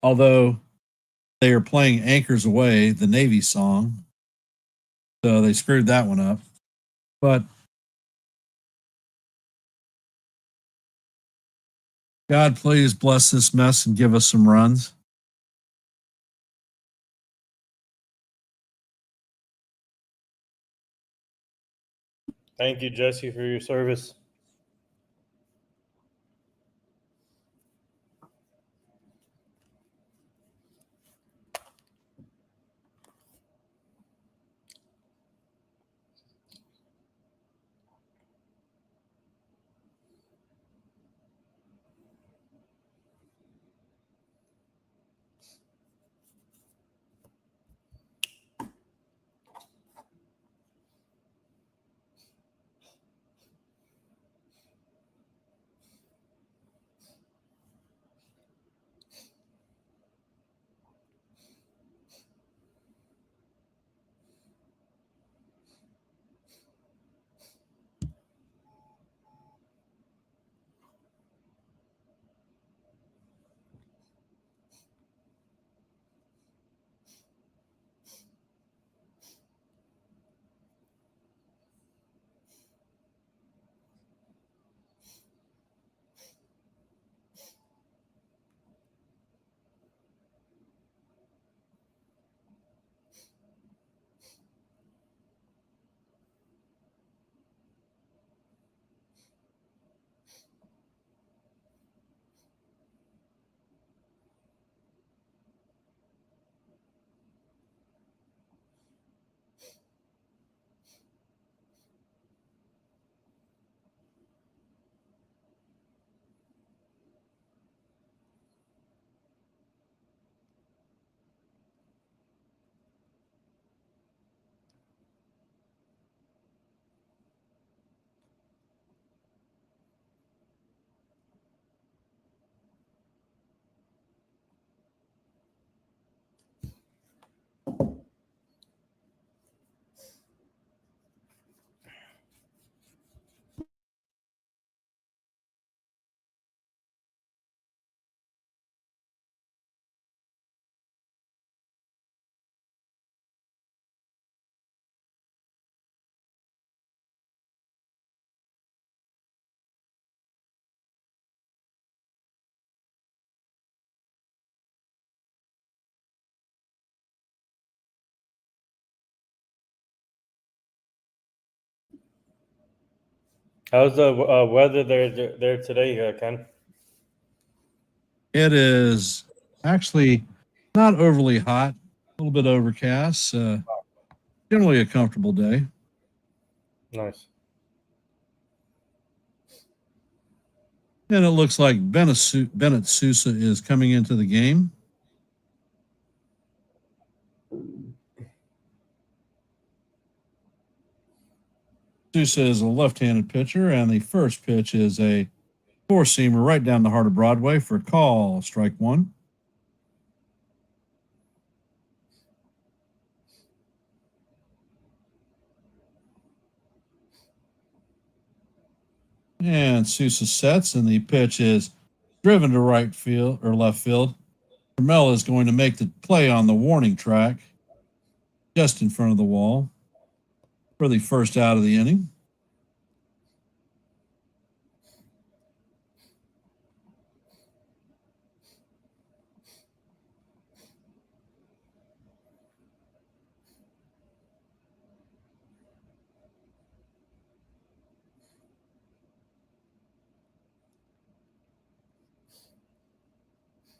Although they are playing Anchors Away, the Navy song, so they screwed that one up. But God, please bless this mess and give us some runs. Thank you, Jesse, for your service. How's the weather there today, Ken? It is actually not overly hot, a little bit overcast. Generally a comfortable day. Nice. And it looks like Bennett Sousa is coming into the game. Sousa is a left-handed pitcher, and the first pitch is a four-seamer right down the heart of Broadway for a call, strike one. And Sousa sets, and the pitch is driven to right field or left field. Carmel is going to make the play on the warning track just in front of the wall for the first out of the inning.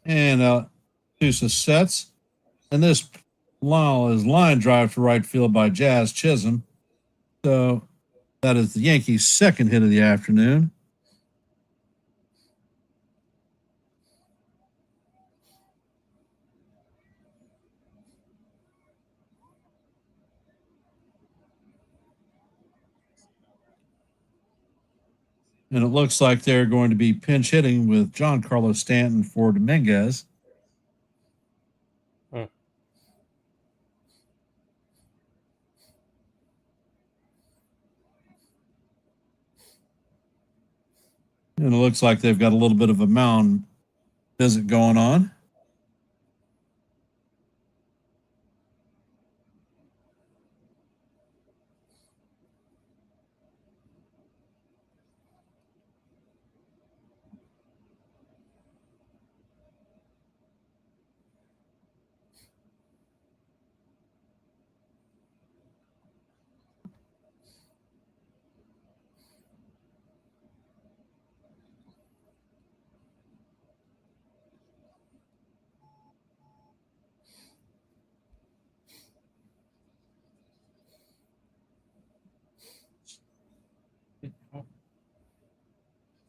And Sousa sets, and this is line drive to right field by Jazz Chisholm. So that is the Yankees' second hit of the afternoon. And it looks like they're going to be pinch hitting with Giancarlo Stanton for Dominguez. And it looks like they've got a little bit of a mound visit going on.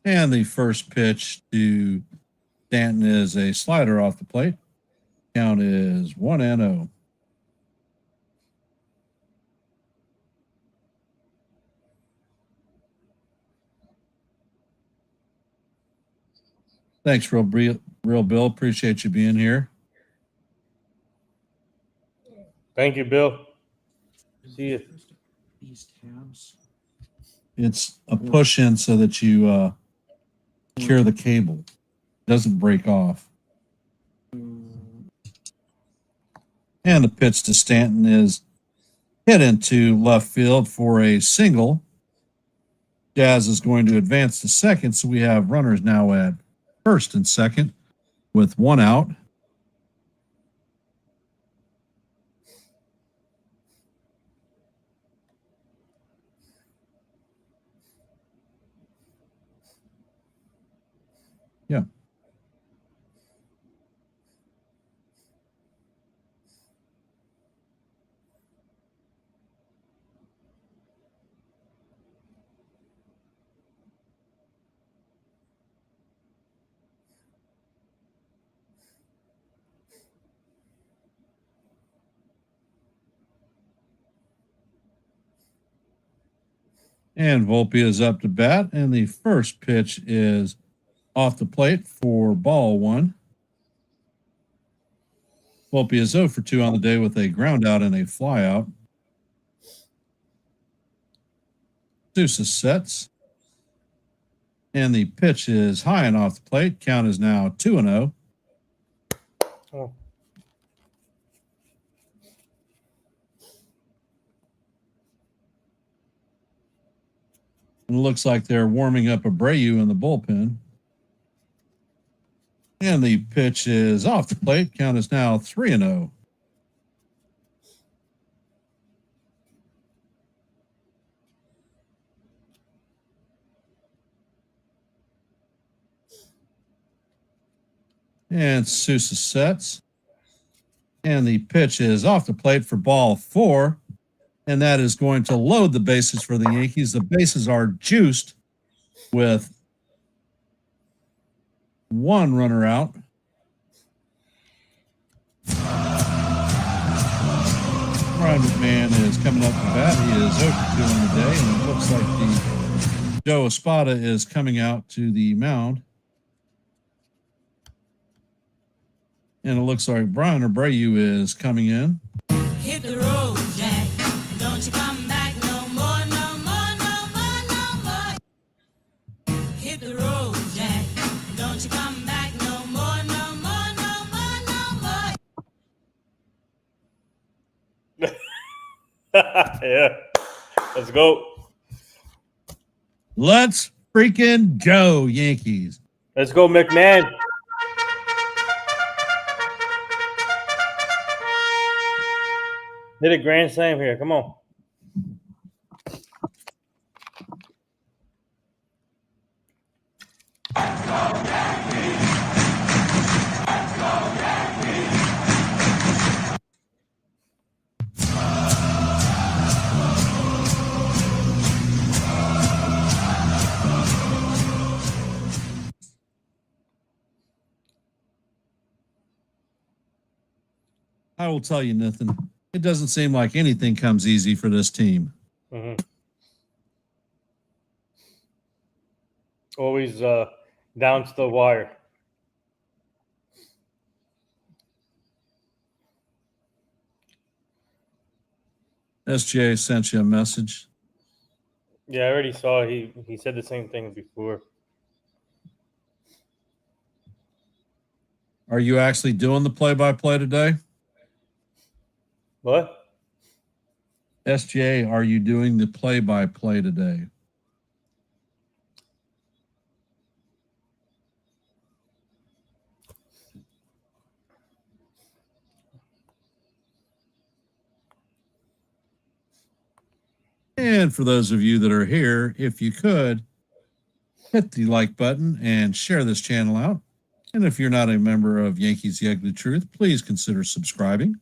And the first pitch to Stanton is a slider off the plate. Count is 1-0. Thanks, Real Bill. Appreciate you being here. Thank you, Bill. See you. These tabs. It's a push in so that you secure the cable. It doesn't break off. And the pitch to Stanton is hit into left field for a single. Jazz is going to advance to second, so we have runners now at first and second with one out. Yeah. And Volpe is up to bat, and the first pitch is off the plate for ball one. Volpe is 0 for 2 on the day with a ground out and a fly out. Sousa sets. And the pitch is high and off the plate. Count is now 2-0. Oh. And it looks like they're warming up Abreu in the bullpen. And the pitch is off the plate. Count is now 3-0. And Sousa sets. And the pitch is off the plate for ball 4. And that is going to load the bases for the Yankees. The bases are juiced with 1 runner out. Brian McMahon is coming up to bat. He is 0-2 on the day, and it looks like the Joe Espada is coming out to the mound. And it looks like Brian Abreu is coming in. Hit the road, Jack. Don't you come back no more, no more, no more, no more. Hit the road, Jack. Don't you come back no more, no more, no more, no more. Yeah. Let's go. Let's freaking go, Yankees. Let's go, McMahon. Hit a grand slam here. Come on. I will tell you, Nathan, it doesn't seem like anything comes easy for this team. Mm-hmm. Always down to the wire. SJ sent you a message. Yeah, I already saw he said the same thing before. Are you actually doing the play-by-play today? What? SJ, are you doing the play-by-play today? And for those of you that are here, if you could, hit the like button and share this channel out. And if you're not a member of Yankees The Ugly Truth, please consider subscribing.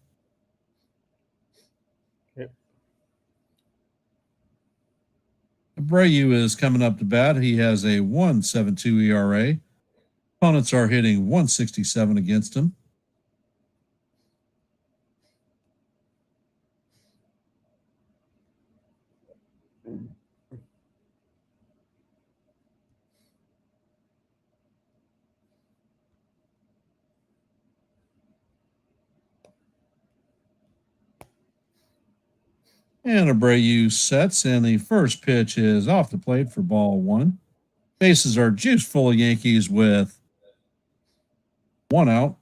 Yep. Abreu is coming up to bat. He has a 1.72 ERA. Opponents are hitting 167 against him. And Abreu sets, and the first pitch is off the plate for ball 1. Bases are juiced full of Yankees with 1 out.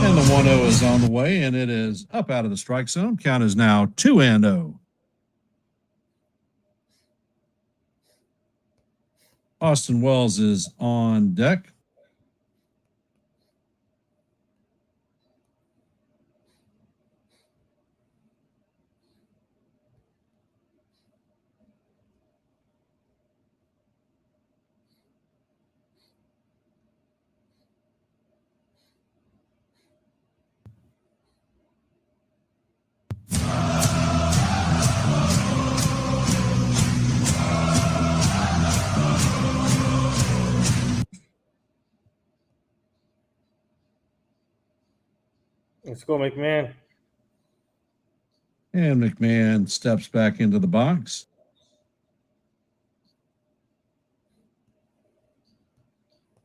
And the 1-0 is on the way, and it is up out of the strike zone. Count is now 2-0. Austin Wells is on deck. Let's go, McMahon. And McMahon steps back into the box.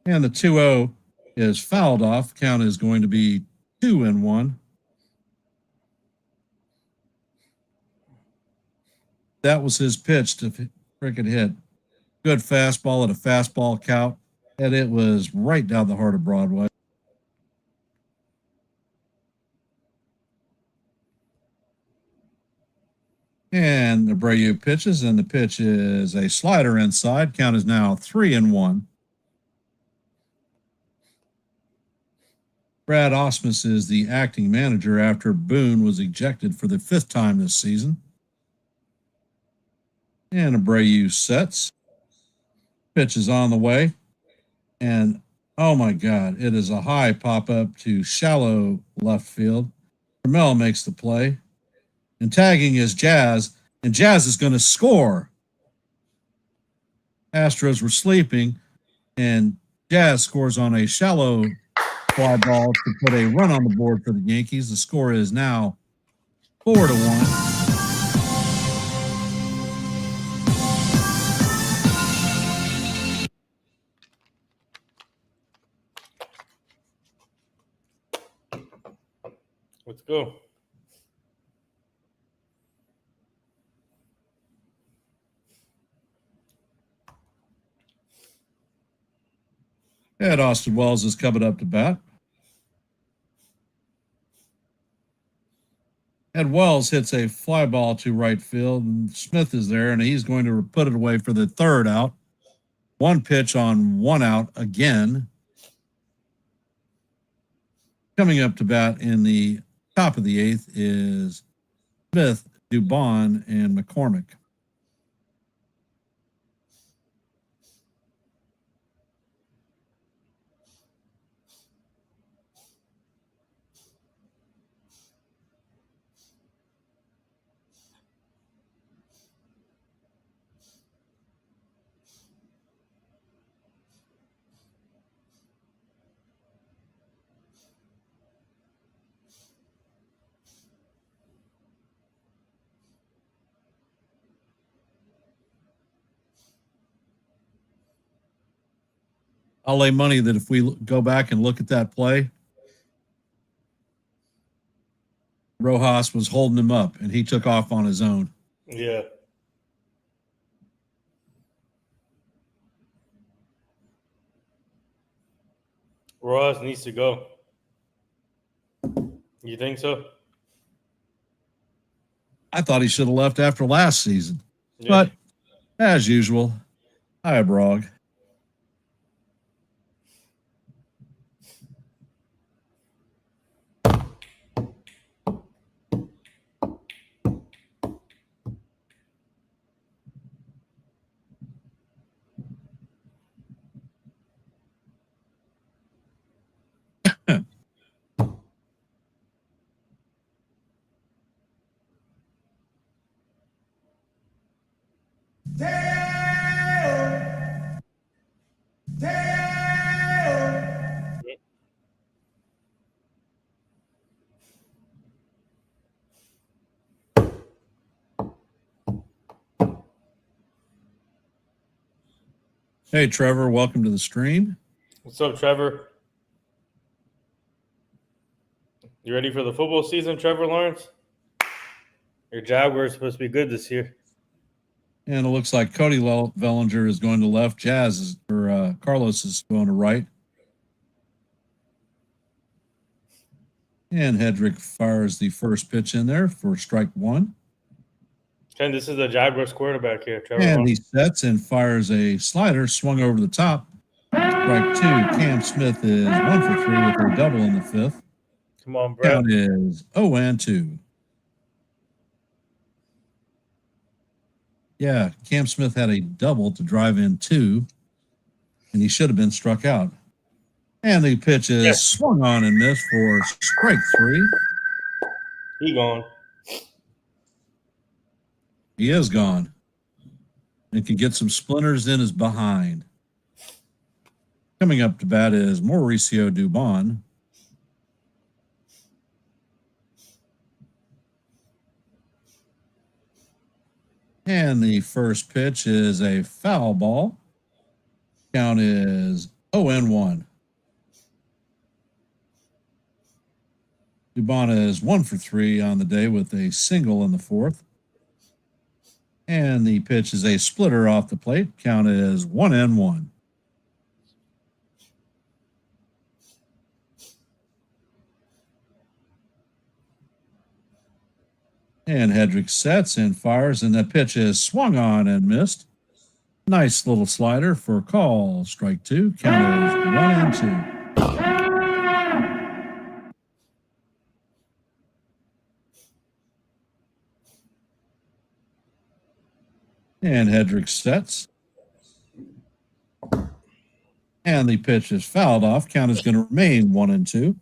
And the 2-0 is fouled off. Count is going to be 2-1. That was his pitch to frickin' hit. Good fastball at a fastball count, and it was right down the heart of Broadway. And Abreu pitches, and the pitch is a slider inside. Count is now 3-1. Brad Osmus is the acting manager after Boone was ejected for the 5th time this season. And Abreu sets. Pitch is on the way. And, oh my God, it is a high pop-up to shallow left field. Trammell makes the play. And tagging is Jazz. And Jazz is going to score. Astros were sleeping. And Jazz scores on a shallow fly ball to put a run on the board for the Yankees. The score is now 4-1. Let's go. And Austin Wells is coming up to bat. And Wells hits a fly ball to right field, and Smith is there, and he's going to put it away for the 3rd out. 1 pitch on 1 out again. Coming up to bat in the top of the 8th is Smith, Dubon, and McCormick. I'll lay money that if we go back and look at that play, Rojas was holding him up, and he took off on his own. Yeah. Rojas needs to go. You think so? I thought he should have left after last season. Yeah. But, as usual, hi, Brog. Hey, Trevor, welcome to the stream. What's up, Trevor? You ready for the football season, Trevor Lawrence? Your Jaguars are supposed to be good this year. And it looks like Cody Bellinger is going to left. Carlos is going to right. And Hedrick fires the first pitch in there for strike 1. Ken, this is the Jaguars quarterback here, Trevor. And he sets and fires a slider, swung over the top. Strike 2. Cam Smith is 1 for 3 with a double in the 5th. Come on, Brett. Count is 0-2. Yeah, Cam Smith had a double to drive in 2, and he should have been struck out. And the pitch is swung on and missed for strike 3. He gone. He is gone. And can get some splinters in his behind. Coming up to bat is Mauricio Dubon. And the first pitch is a foul ball. Count is 0-1. Dubon is 1 for 3 on the day with a single in the 4th. And the pitch is a splitter off the plate. Count is 1-1. And Hedrick sets and fires, and the pitch is swung on and missed. Nice little slider for a call. Strike 2. Count is 1-2. And Hedrick sets. And the pitch is fouled off. Count is going to remain 1-2.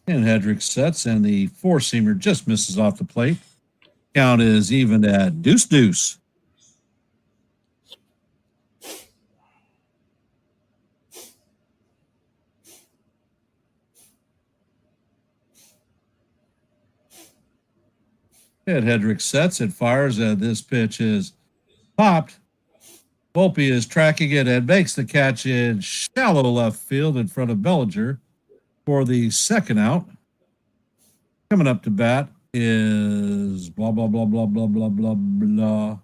And Hedrick sets, and the four-seamer just misses off the plate. Count is even at 2-2. And Hedrick sets, it fires, and this pitch is popped. Volpe is tracking it and makes the catch in shallow left field in front of Bellinger for the second out. Coming up to bat is blah, blah, blah, blah, blah, blah, blah, blah.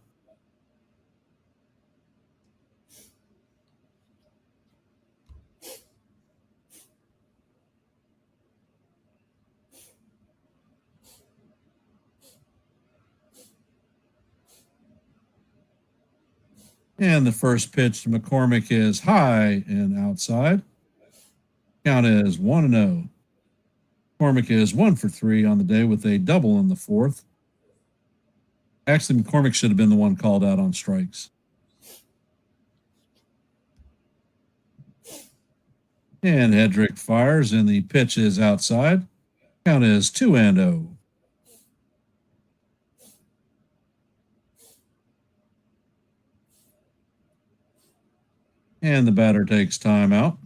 And the first pitch to McCormick is high and outside. Count is 1-0. McCormick is 1 for 3 on the day with a double in the fourth. Actually, McCormick should have been the one called out on strikes. And Hedrick fires, and the pitch is outside. Count is 2-0. And the batter takes time out.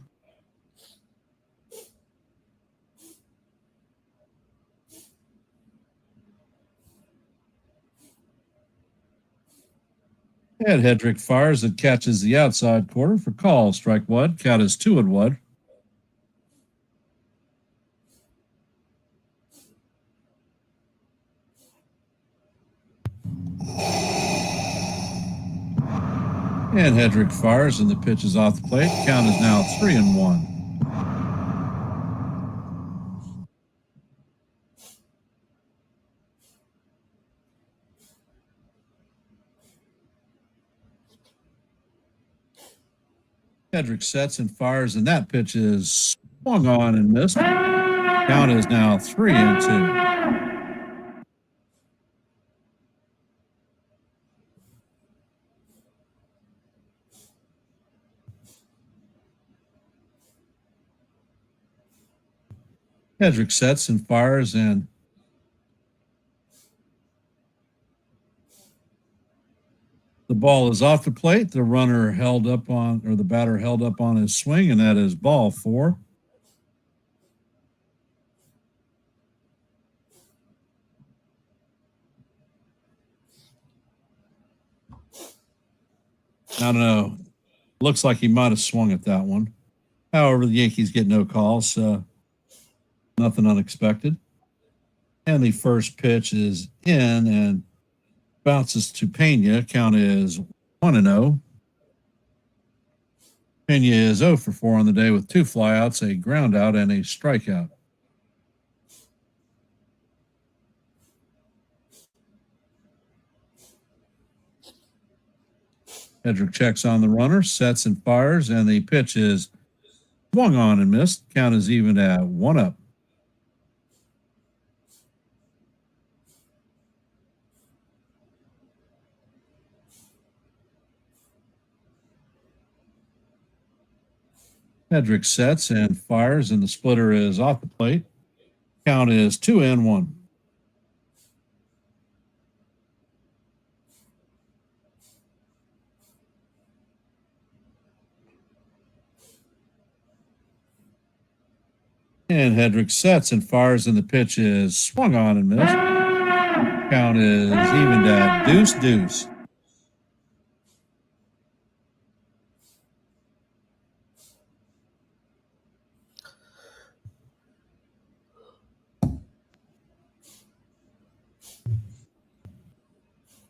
And Hedrick fires and catches the outside corner for call. Strike one. Count is 2-1. And Hedrick fires, and the pitch is off the plate. Count is now 3-1. Hedrick sets and fires, and that pitch is swung on and missed. Count is now 3-2. Hedrick sets and fires, and the ball is off the plate. The runner held up on, or the batter held up on his swing, and that is ball 4. I don't know. Looks like he might have swung at that one. However, the Yankees get no calls. Nothing unexpected. And the first pitch is in and bounces to Pena. Count is 1-0. Pena is 0 for 4 on the day with 2 flyouts, a ground out, and a strikeout. Hedrick checks on the runner, sets and fires, and the pitch is swung on and missed. Count is even at 1-up. Hedrick sets and fires, and the splitter is off the plate. Count is 2-1. And Hedrick sets and fires, and the pitch is swung on and missed. Count is evened at 2-2.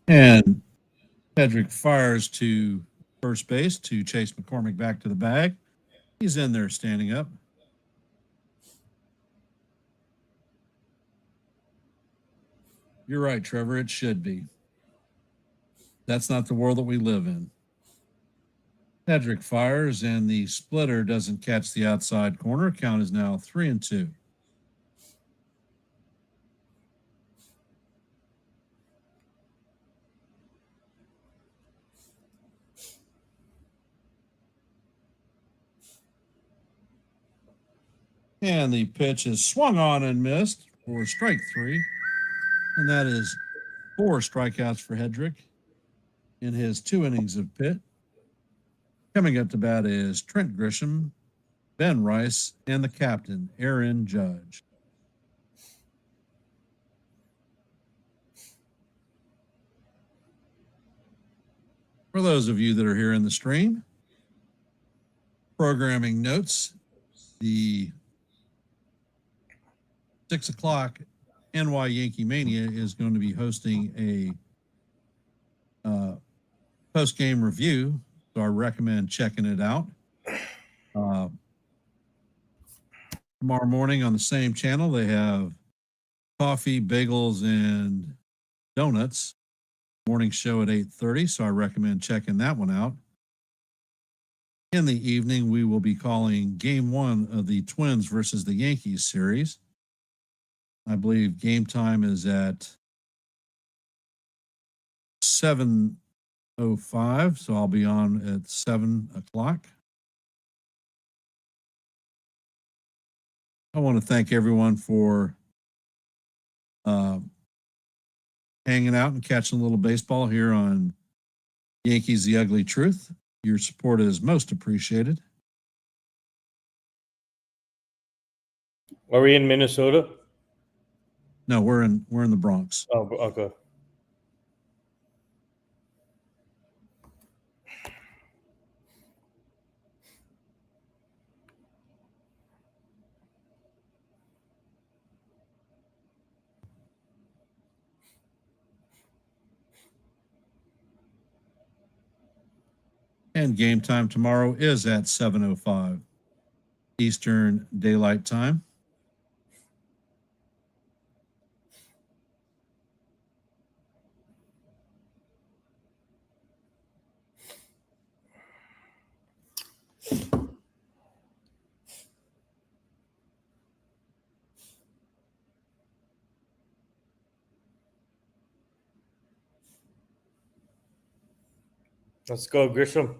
And Hedrick fires to first base to chase McCormick back to the bag. He's in there standing up. You're right, Trevor. It should be. That's not the world that we live in. Hedrick fires, and the splitter doesn't catch the outside corner. Count is now 3-2. And the pitch is swung on and missed for strike 3. And that is 4 strikeouts for Hedrick in his 2 innings of pitch. Coming up to bat is Trent Grisham, Ben Rice, and the captain, Aaron Judge. For those of you that are here in the stream, programming notes, the 6 o'clock NY Yankee Mania is going to be hosting a post-game review, so I recommend checking it out. Tomorrow morning on the same channel, they have coffee, bagels, and donuts. Morning show at 8:30, so I recommend checking that one out. In the evening, we will be calling Game 1 of the Twins versus the Yankees series. I believe game time is at 7:05, so I'll be on at 7 o'clock. I want to thank everyone for hanging out and catching a little baseball here on Yankees The Ugly Truth. Your support is most appreciated. Are we in Minnesota? No, we're in the Bronx. Oh, okay. And game time tomorrow is at 7:05 Eastern Daylight Time. Let's go, Grisham.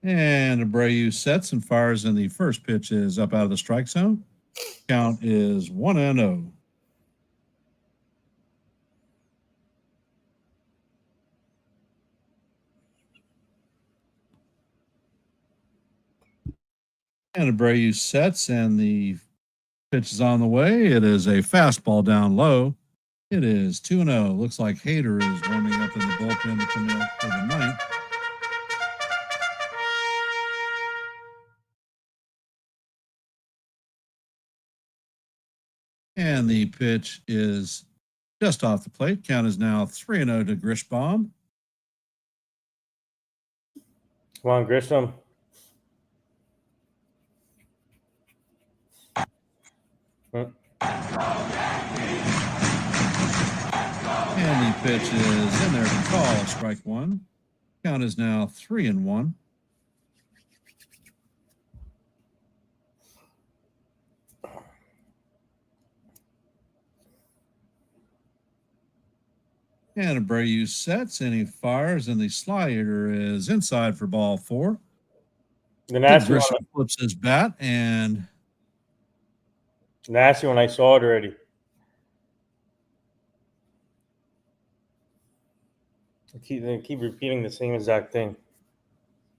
And Abreu sets and fires, and the first pitch is up out of the strike zone. Count is 1-0. And Abreu sets, and the pitch is on the way. It is a fastball down low. It is 2-0. Looks like Hader is warming up in the bullpen to come out for the ninth. And the pitch is just off the plate. Count is now 3-0 to Grishbaum. Come on, Grisham. And the pitch is in there to call strike 1. Count is now 3-1. And Abreu sets, and he fires, and the slider is inside for ball 4. The nasty one. Grisham flips his bat, and Nasty one. I saw it already. They keep repeating the same exact thing.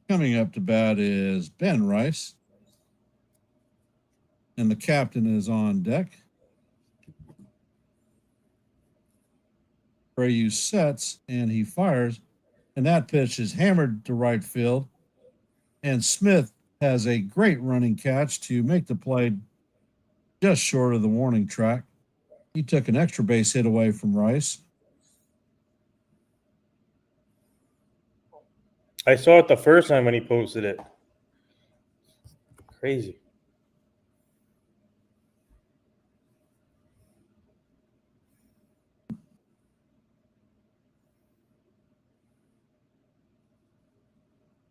coming up to bat is Ben Rice. And the captain is on deck. Abreu sets, and he fires, and that pitch is hammered to right field. And Smith has a great running catch to make the play just short of the warning track. He took an extra base hit away from Rice. I saw it the first time when he posted it. Crazy.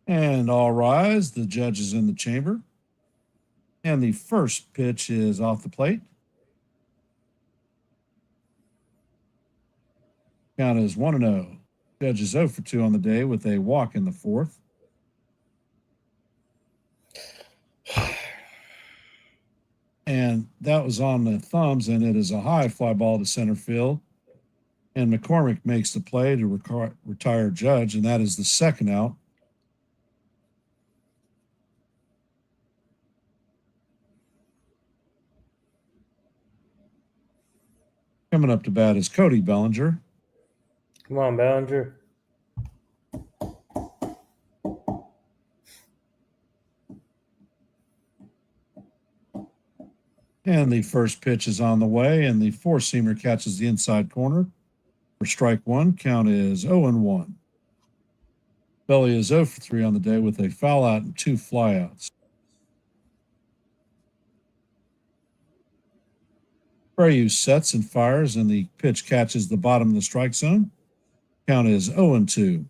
And all rise. The judge is in the chamber. And the first pitch is off the plate. Count is 1-0. Judge is 0 for 2 on the day with a walk in the fourth. And that was on the thumbs, and it is a high fly ball to center field. And McCormick makes the play to retire Judge, and that is the second out. Coming up to bat is Cody Bellinger. Come on, Bellinger. And the first pitch is on the way, and the four-seamer catches the inside corner for strike one. Count is 0-1. Belly is 0 for 3 on the day with a foul out and 2 flyouts. Brayu sets and fires, and the pitch catches the bottom of the strike zone. Count is 0-2.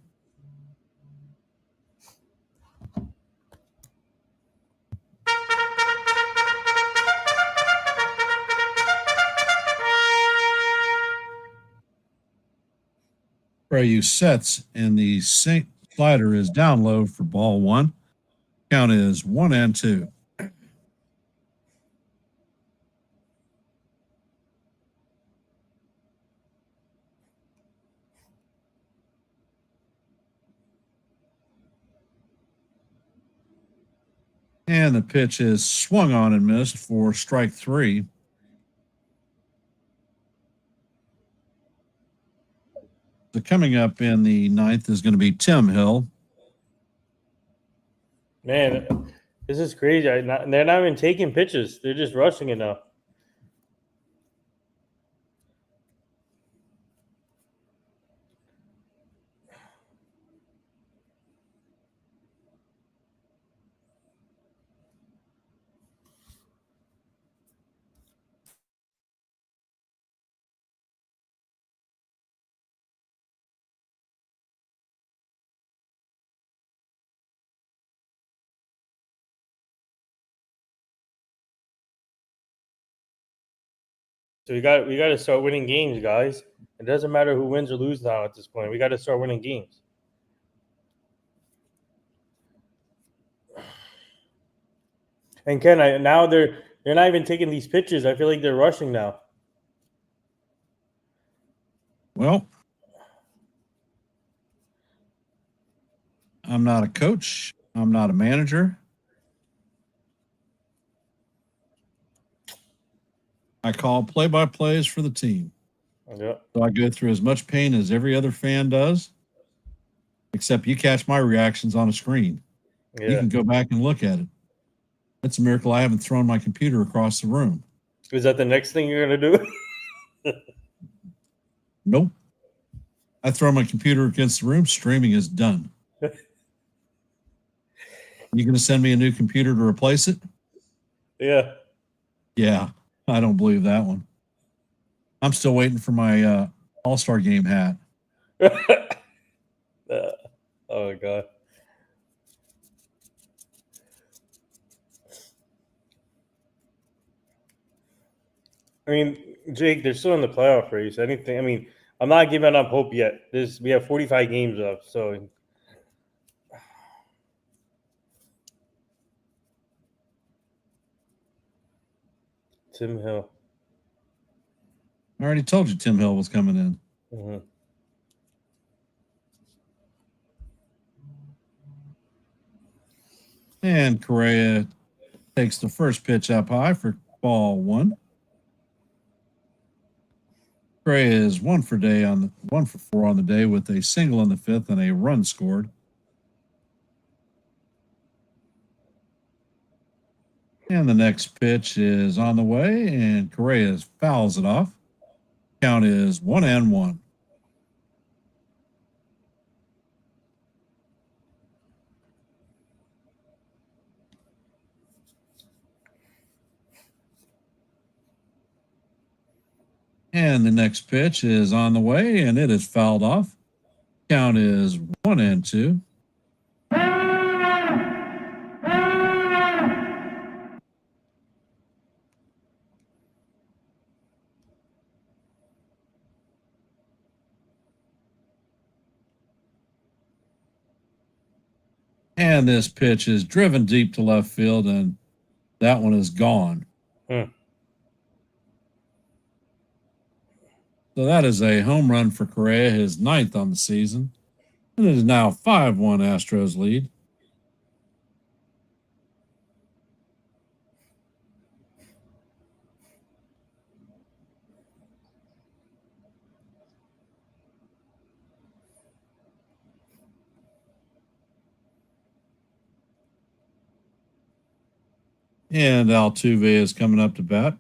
Brayu sets, and the slider is down low for ball one. Count is 1-2. And the pitch is swung on and missed for strike three. So coming up in the ninth is going to be Tim Hill. Man, this is crazy. They're not even taking pitches. They're just rushing it now. So we got to start winning games, guys. It doesn't matter who wins or loses now at this point. We got to start winning games. And Ken, now they're not even taking these pitches. I feel like they're rushing now. Well, I'm not a coach. I'm not a manager. I call play-by-plays for the team. Yeah. So I go through as much pain as every other fan does, except you catch my reactions on a screen. Yeah. You can go back and look at it. It's a miracle I haven't thrown my computer across the room. Is that the next thing you're going to do? Nope. I throw my computer against the room, streaming is done. You going to send me a new computer to replace it? Yeah. Yeah, I don't believe that one. I'm still waiting for my All-Star game hat. Oh, my God. I mean, Jake, they're still in the playoff race. Anything? I mean, I'm not giving up hope yet. We have 45 games left, so Tim Hill. I already told you Tim Hill was coming in. Mm-hmm. And Correa takes the first pitch up high for ball one. Correa is 1 for 4 on the day with a single in the fifth and a run scored. And the next pitch is on the way, and Correa fouls it off. Count is 1-1. And the next pitch is on the way, and it is fouled off. Count is 1-2. And this pitch is driven deep to left field, and that one is gone. Hmm. So that is a home run for Correa, his 9th on the season. And it is now 5-1 Astros lead. And Altuve is coming up to bat.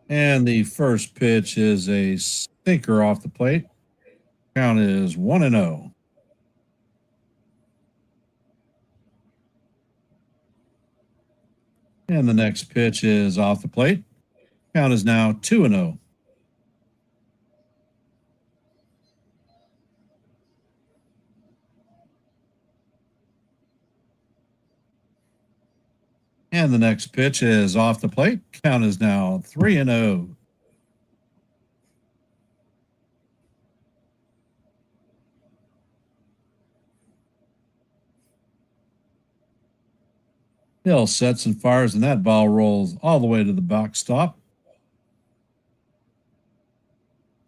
And the first pitch is a sinker off the plate. Count is 1-0. And the next pitch is off the plate. Count is now 2-0. And the next pitch is off the plate. Count is now 3-0. Hill sets and fires, and that ball rolls all the way to the box stop.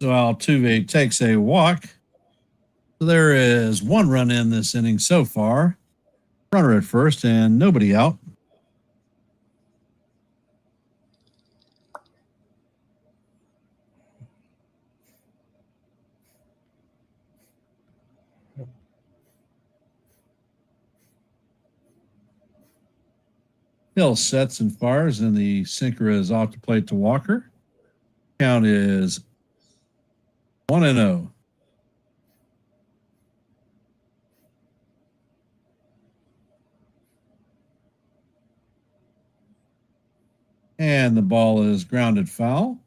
So Altuve takes a walk. So there is 1 run in this inning so far. Runner at first and nobody out. Hill sets and fires, and the sinker is off the plate to Walker. Count is 1-0. And the ball is grounded foul.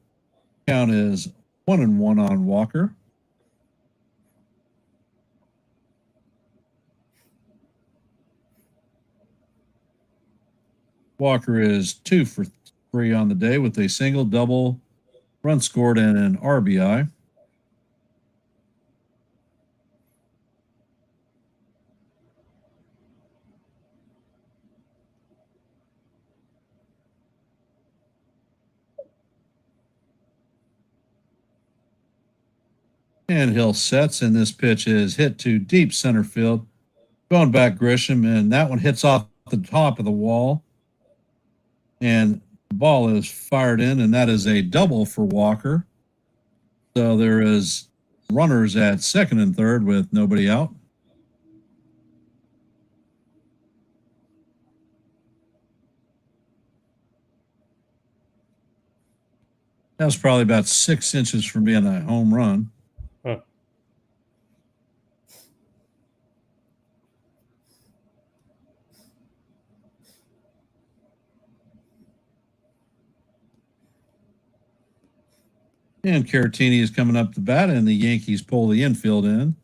Count is 1-1 on Walker. Walker is 2 for 3 on the day with a single, double, run scored, and an RBI. And Hill sets, and this pitch is hit to deep center field. Going back Grisham, and that one hits off the top of the wall. And the ball is fired in, and that is a double for Walker. So there is runners at second and third with nobody out. That was probably about 6 inches from being a home run. Huh. And Caratini is coming up to bat, and the Yankees pull the infield in.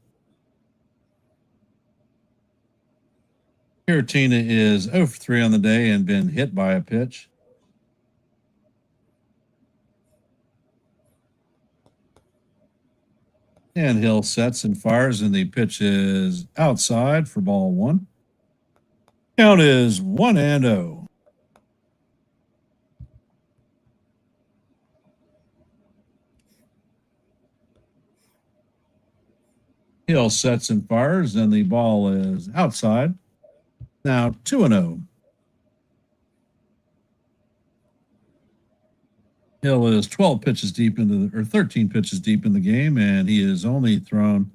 Caratini is 0 for 3 on the day and been hit by a pitch. And Hill sets and fires, and the pitch is outside for ball 1. Count is 1-0. Hill sets and fires, and the ball is outside. Now 2-0. Hill is 12 pitches deep into the, or 13 pitches deep in the game, and he has only thrown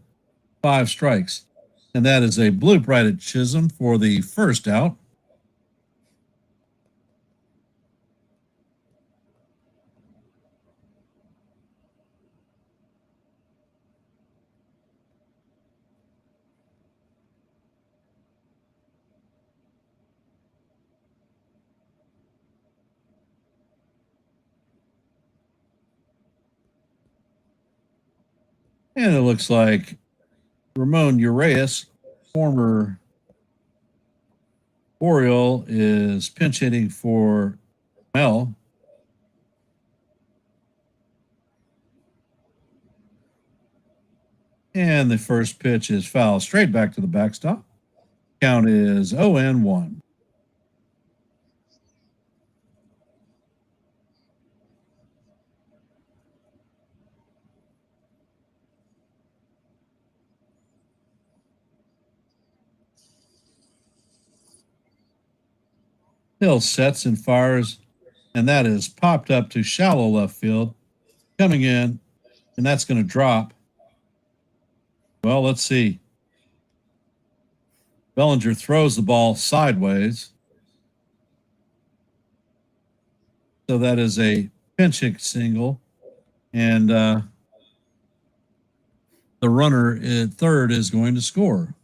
5 strikes. And that is a bloop right at Chisholm for the first out. And it looks like Ramon Urias, former Oriole, is pinch hitting for Mel. And the first pitch is foul straight back to the backstop. Count is 0-1. Hill sets and fires, and that is popped up to shallow left field. Coming in, and that's going to drop. Well, let's see. Bellinger throws the ball sideways. So that is a pinch hit single. And the runner at third is going to score.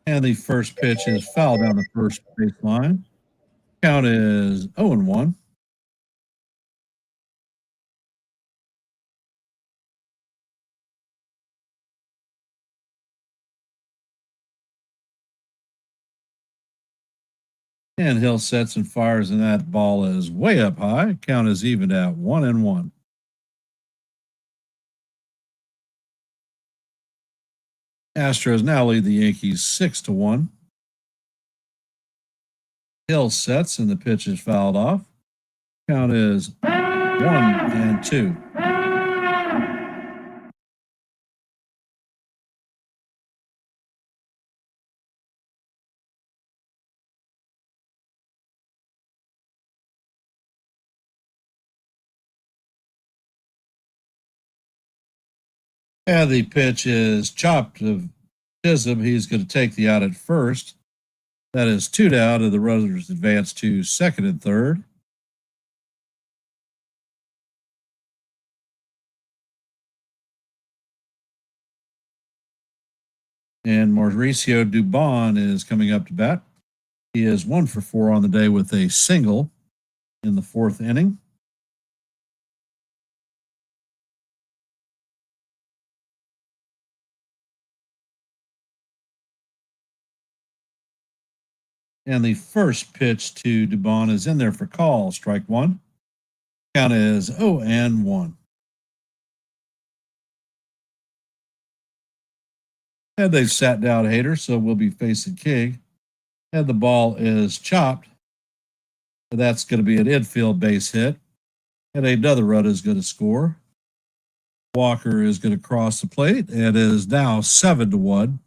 And the first pitch is foul down the first baseline. Count is 0-1. And Hill sets and fires, and that ball is way up high. Count is even at 1-1. Astros now lead the Yankees 6-1. Hill sets, and the pitch is fouled off. Count is 1-2. And the pitch is chopped of Chisholm. He's going to take the out at first. That is 2 down, and the runners advance to second and third. And Mauricio Dubon is coming up to bat. He is 1 for 4 on the day with a single in the fourth inning. And the first pitch to Dubon is in there for call, strike one. Count is 0-1. And they've sat down Hader, so we'll be facing King. And the ball is chopped. That's going to be an infield base hit. And another run is going to score. Walker is going to cross the plate, and it is now 7-1.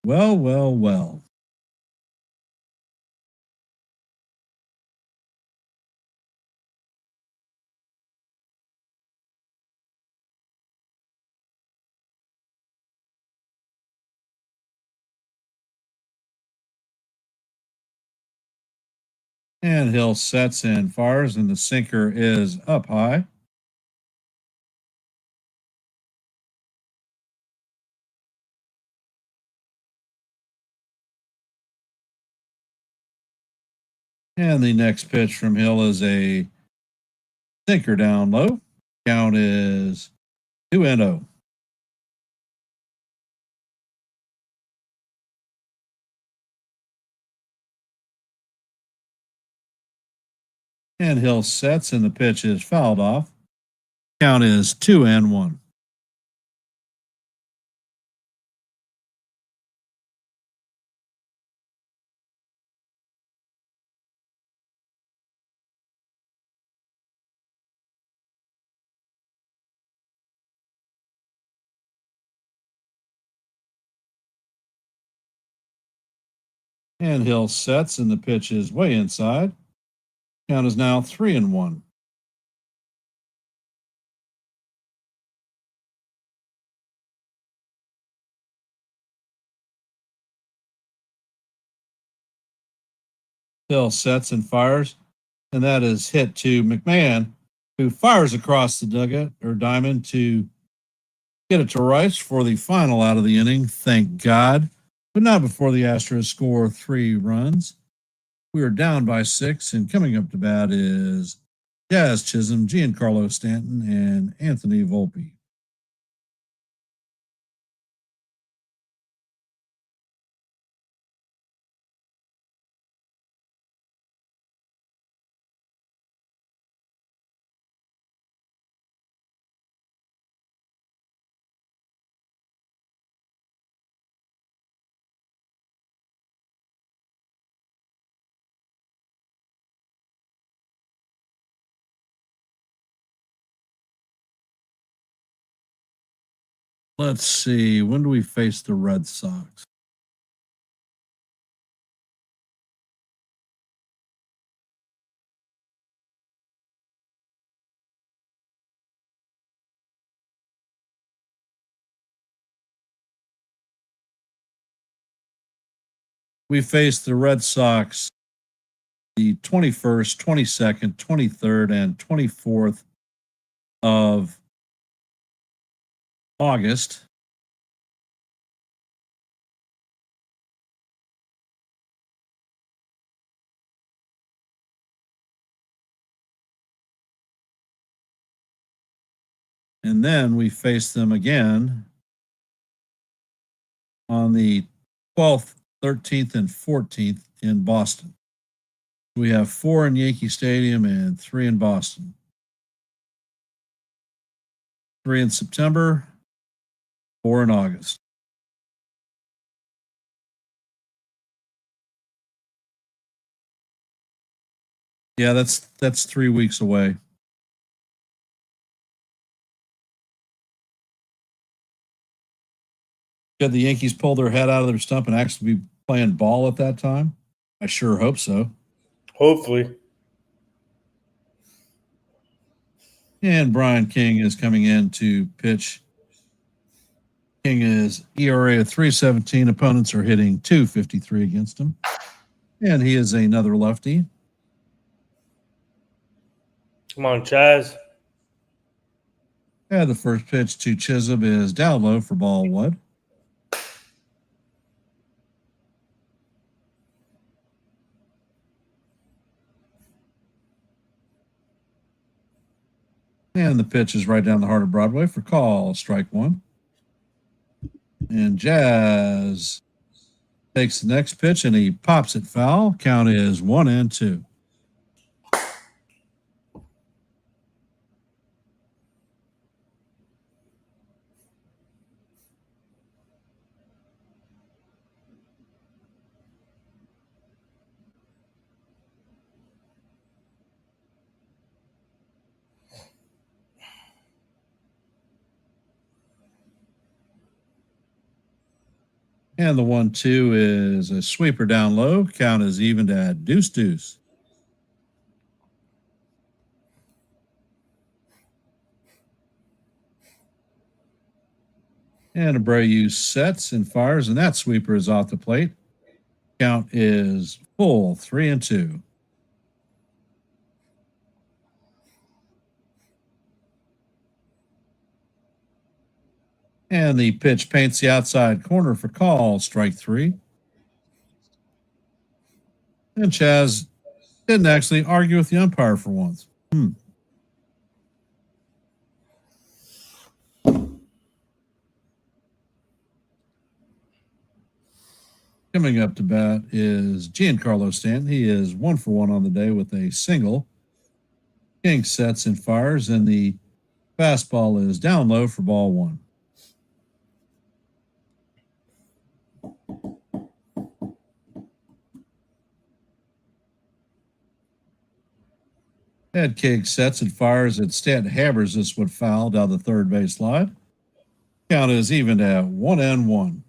Well. And Hill sets and fires, and the sinker is up high. And the next pitch from Hill is a sinker down low. Count is 2-0. And Hill sets, and the pitch is fouled off. Count is 2-1. And Hill sets, and the pitch is way inside. Count is now 3-1. Hill sets and fires, and that is hit to McMahon, who fires across the dugout or diamond to Get it to Rice for the final out of the inning. Thank God. But not before the Astros score 3 runs. We are down by 6, and coming up to bat is Jazz Chisholm, Giancarlo Stanton, and Anthony Volpe. Let's see. When do we face the Red Sox? We face the Red Sox the 21st, 22nd, 23rd, and 24th of August. And then we face them again on the 12th, 13th, and 14th in Boston. We have 4 in Yankee Stadium and 3 in Boston. 3 in September, 4 in August. Yeah, that's 3 weeks away. Could the Yankees pull their head out of their stump and actually be playing ball at that time? I sure hope so. Hopefully. And Brian King is coming in to pitch. King is ERA of 3.17. Opponents are hitting 2.53 against him. And he is another lefty. Come on, Chaz. And the first pitch to Chisholm is down low for ball 1. And the pitch is right down the heart of Broadway for call, strike 1. And Jazz takes the next pitch and he pops it foul. Count is 1-2. And the 1-2 is a sweeper down low. Count is evened at 2-2. And Abreu sets and fires, and that sweeper is off the plate. Count is full, 3-2. And the pitch paints the outside corner for call, strike 3. And Chaz didn't actually argue with the umpire for once. Coming up to bat is Giancarlo Stanton. He is 1 for 1 on the day with a single. King sets and fires, and the fastball is down low for ball 1. Head King sets and fires, and Stanton hammers this one foul down the third base line. Count is even at 1-1.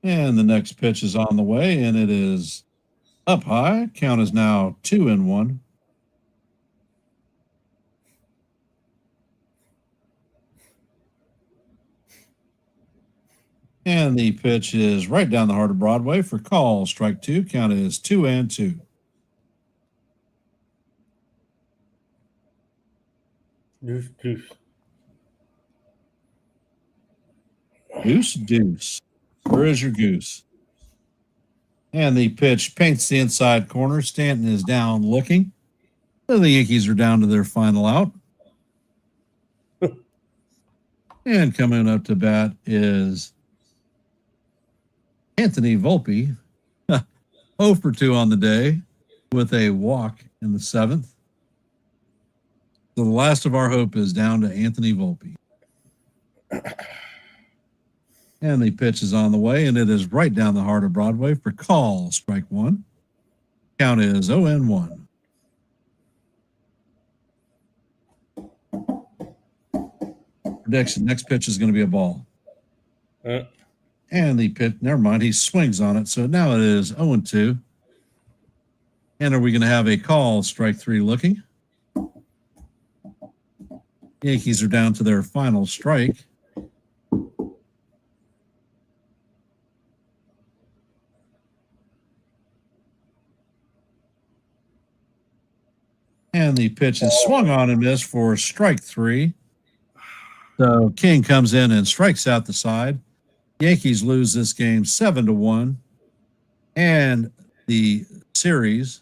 And the next pitch is on the way, and it is up high. Count is now 2-1. And the pitch is right down the heart of Broadway for call. Strike two. Count is 2-2. Deuce, deuce. Deuce, deuce. Where is your goose? And the pitch paints the inside corner. Stanton is down looking. So the Yankees are down to their final out. And coming up to bat is Anthony Volpe. 0 for 2 on the day with a walk in the 7th. So the last of our hope is down to Anthony Volpe. And the pitch is on the way, and it is right down the heart of Broadway for call. Strike one. Count is 0-1. Prediction: next pitch is going to be a ball. And the pitch, never mind, he swings on it. So now it is 0-2. And are we going to have a call? Strike three looking. Yankees are down to their final strike. And the pitch is swung on and missed for strike three. So King comes in and strikes out the side. Yankees lose this game 7-1. And the series,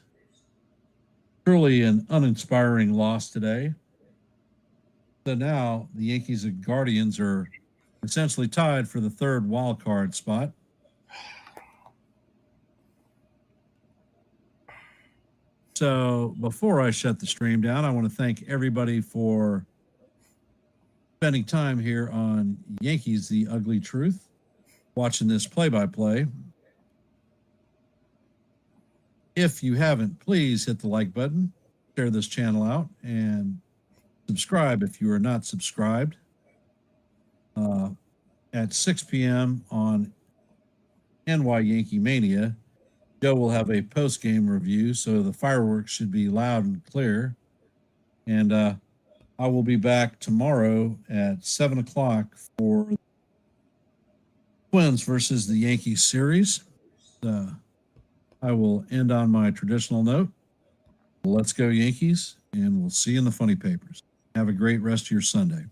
truly an uninspiring loss today. So now the Yankees and Guardians are essentially tied for the third wild card spot. So before I shut the stream down, I want to thank everybody for spending time here on Yankees, The Ugly Truth, watching this play-by-play. If you haven't, please hit the like button, share this channel out, and subscribe if you are not subscribed. At 6 p.m. on NY Yankee Mania, Joe will have a post-game review, so the fireworks should be loud and clear. And I will be back tomorrow at 7 o'clock for Twins versus the Yankees series. I will end on my traditional note. Let's go Yankees, and we'll see you in the funny papers. Have a great rest of your Sunday.